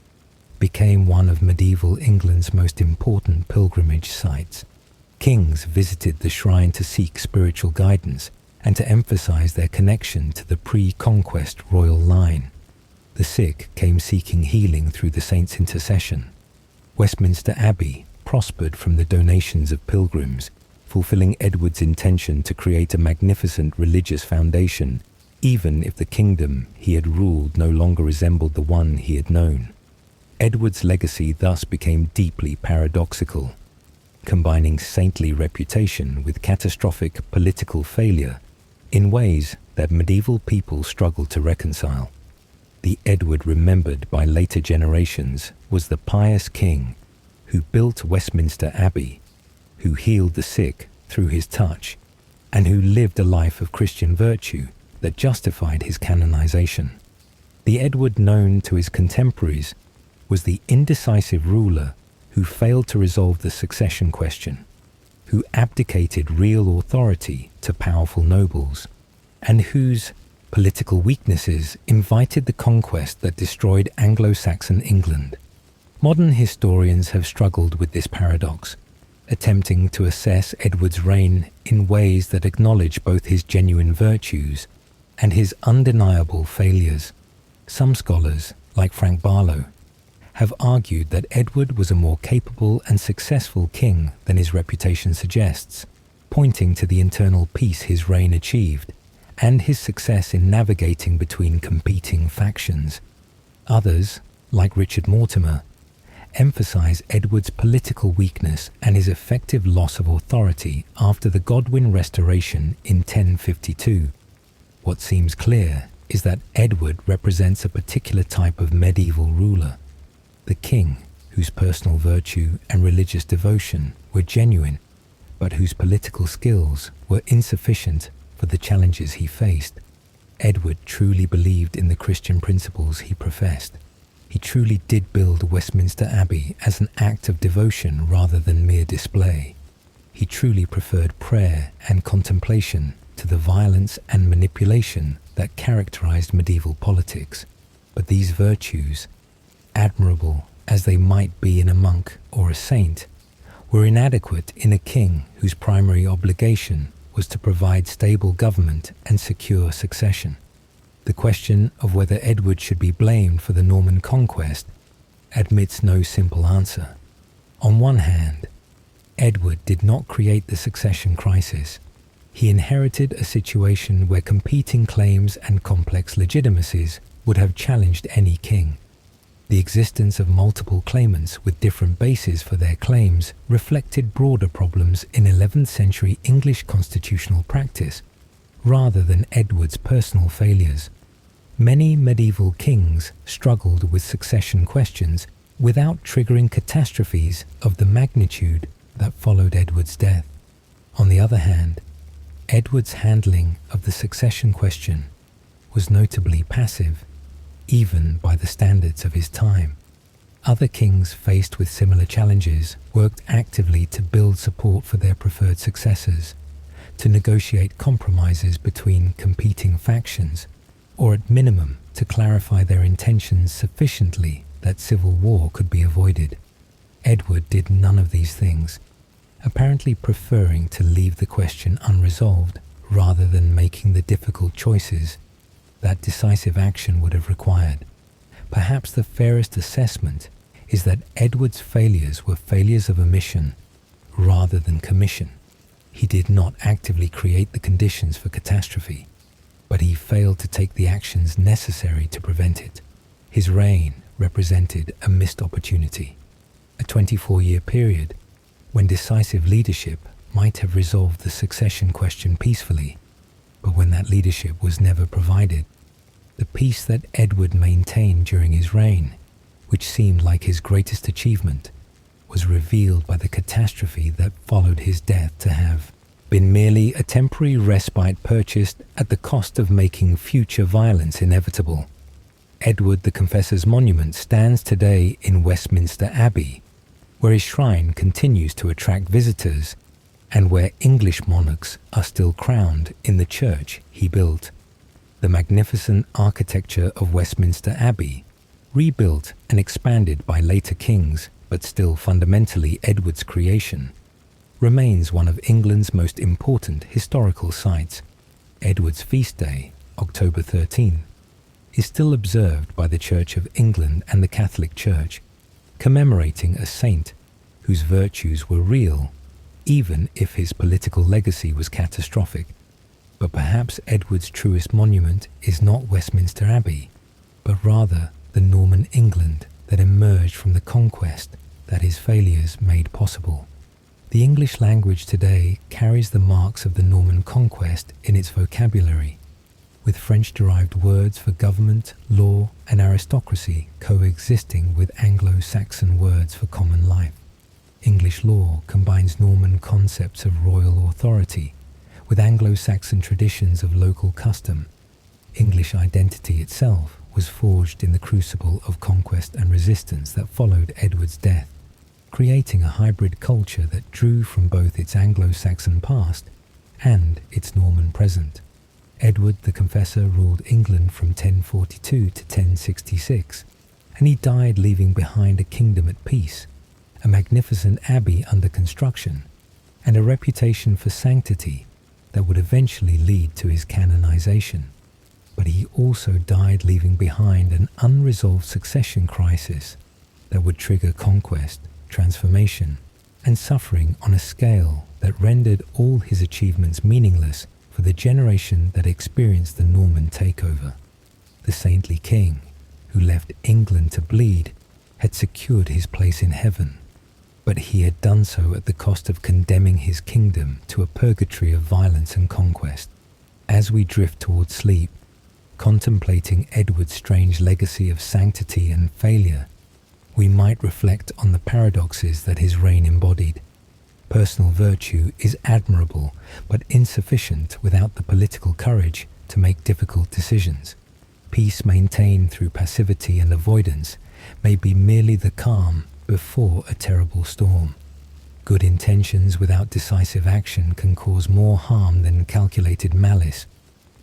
became one of medieval England's most important pilgrimage sites. Kings visited the shrine to seek spiritual guidance and to emphasize their connection to the pre-conquest royal line. The sick came seeking healing through the saint's intercession. Westminster Abbey prospered from the donations of pilgrims, fulfilling Edward's intention to create a magnificent religious foundation, even if the kingdom he had ruled no longer resembled the one he had known. Edward's legacy thus became deeply paradoxical, combining saintly reputation with catastrophic political failure in ways that medieval people struggled to reconcile. The Edward remembered by later generations was the pious king who built Westminster Abbey, who healed the sick through his touch, and who lived a life of Christian virtue that justified his canonization. The Edward known to his contemporaries was the indecisive ruler who failed to resolve the succession question, who abdicated real authority to powerful nobles, and whose political weaknesses invited the conquest that destroyed Anglo-Saxon England. Modern historians have struggled with this paradox, attempting to assess Edward's reign in ways that acknowledge both his genuine virtues and his undeniable failures. Some scholars, like Frank Barlow, have argued that Edward was a more capable and successful king than his reputation suggests, pointing to the internal peace his reign achieved and his success in navigating between competing factions. Others, like Richard Mortimer, emphasize Edward's political weakness and his effective loss of authority after the Godwin restoration in 1052. What seems clear is that Edward represents a particular type of medieval ruler, the king whose personal virtue and religious devotion were genuine, but whose political skills were insufficient for the challenges he faced. Edward truly believed in the Christian principles he professed. He truly did build Westminster Abbey as an act of devotion rather than mere display. He truly preferred prayer and contemplation to the violence and manipulation that characterized medieval politics. But these virtues, admirable as they might be in a monk or a saint, were inadequate in a king whose primary obligation was to provide stable government and secure succession. The question of whether Edward should be blamed for the Norman Conquest admits no simple answer. On one hand, Edward did not create the succession crisis. He inherited a situation where competing claims and complex legitimacies would have challenged any king. The existence of multiple claimants with different bases for their claims reflected broader problems in 11th century English constitutional practice, rather than Edward's personal failures. Many medieval kings struggled with succession questions without triggering catastrophes of the magnitude that followed Edward's death. On the other hand, Edward's handling of the succession question was notably passive, even by the standards of his time. Other kings faced with similar challenges worked actively to build support for their preferred successors, to negotiate compromises between competing factions, or at minimum to clarify their intentions sufficiently that civil war could be avoided. Edward did none of these things, apparently preferring to leave the question unresolved rather than making the difficult choices that decisive action would have required. Perhaps the fairest assessment is that Edward's failures were failures of omission rather than commission. He did not actively create the conditions for catastrophe, but he failed to take the actions necessary to prevent it. His reign represented a missed opportunity, a 24-year period when decisive leadership might have resolved the succession question peacefully, but when that leadership was never provided. The peace that Edward maintained during his reign, which seemed like his greatest achievement, was revealed by the catastrophe that followed his death to have been merely a temporary respite purchased at the cost of making future violence inevitable. Edward the Confessor's monument stands today in Westminster Abbey, where his shrine continues to attract visitors and where English monarchs are still crowned in the church he built. The magnificent architecture of Westminster Abbey, rebuilt and expanded by later kings but still fundamentally Edward's creation, remains one of England's most important historical sites. Edward's feast day, October 13, is still observed by the Church of England and the Catholic Church, commemorating a saint whose virtues were real, even if his political legacy was catastrophic. But perhaps Edward's truest monument is not Westminster Abbey, but rather the Norman England that emerged from the conquest that his failures made possible. The English language today carries the marks of the Norman Conquest in its vocabulary, with French-derived words for government, law, and aristocracy coexisting with Anglo-Saxon words for common life. English law combines Norman concepts of royal authority with Anglo-Saxon traditions of local custom. English identity itself was forged in the crucible of conquest and resistance that followed Edward's death, creating a hybrid culture that drew from both its Anglo-Saxon past and its Norman present. Edward the Confessor ruled England from 1042 to 1066, and he died leaving behind a kingdom at peace, a magnificent abbey under construction, and a reputation for sanctity that would eventually lead to his canonization. But he also died leaving behind an unresolved succession crisis that would trigger conquest, transformation, and suffering on a scale that rendered all his achievements meaningless for the generation that experienced the Norman takeover. The saintly king, who left England to bleed, had secured his place in heaven, but he had done so at the cost of condemning his kingdom to a purgatory of violence and conquest. As we drift towards sleep, contemplating Edward's strange legacy of sanctity and failure, we might reflect on the paradoxes that his reign embodied. Personal virtue is admirable but insufficient without the political courage to make difficult decisions. Peace maintained through passivity and avoidance may be merely the calm before a terrible storm. Good intentions without decisive action can cause more harm than calculated malice.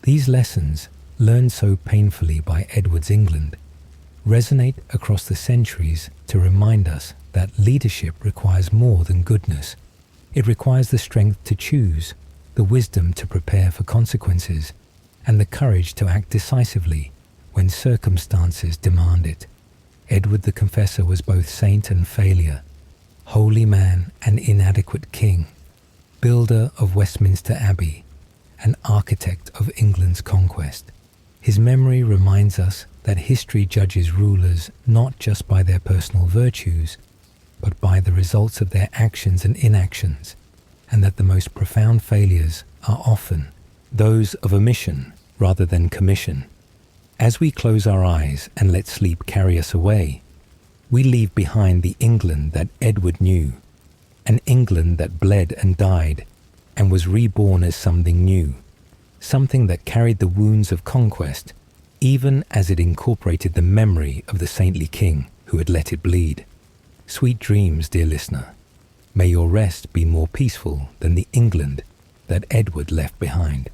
These lessons, learned so painfully by Edward's England, resonate across the centuries to remind us that leadership requires more than goodness. It requires the strength to choose, the wisdom to prepare for consequences, and the courage to act decisively when circumstances demand it. Edward the Confessor was both saint and failure, holy man and inadequate king, builder of Westminster Abbey, and architect of England's conquest. His memory reminds us that history judges rulers not just by their personal virtues, but by the results of their actions and inactions, and that the most profound failures are often those of omission rather than commission. As we close our eyes and let sleep carry us away, we leave behind the England that Edward knew, an England that bled and died and was reborn as something new, something that carried the wounds of conquest, even as it incorporated the memory of the saintly king who had let it bleed. Sweet dreams, dear listener. May your rest be more peaceful than the England that Edward left behind.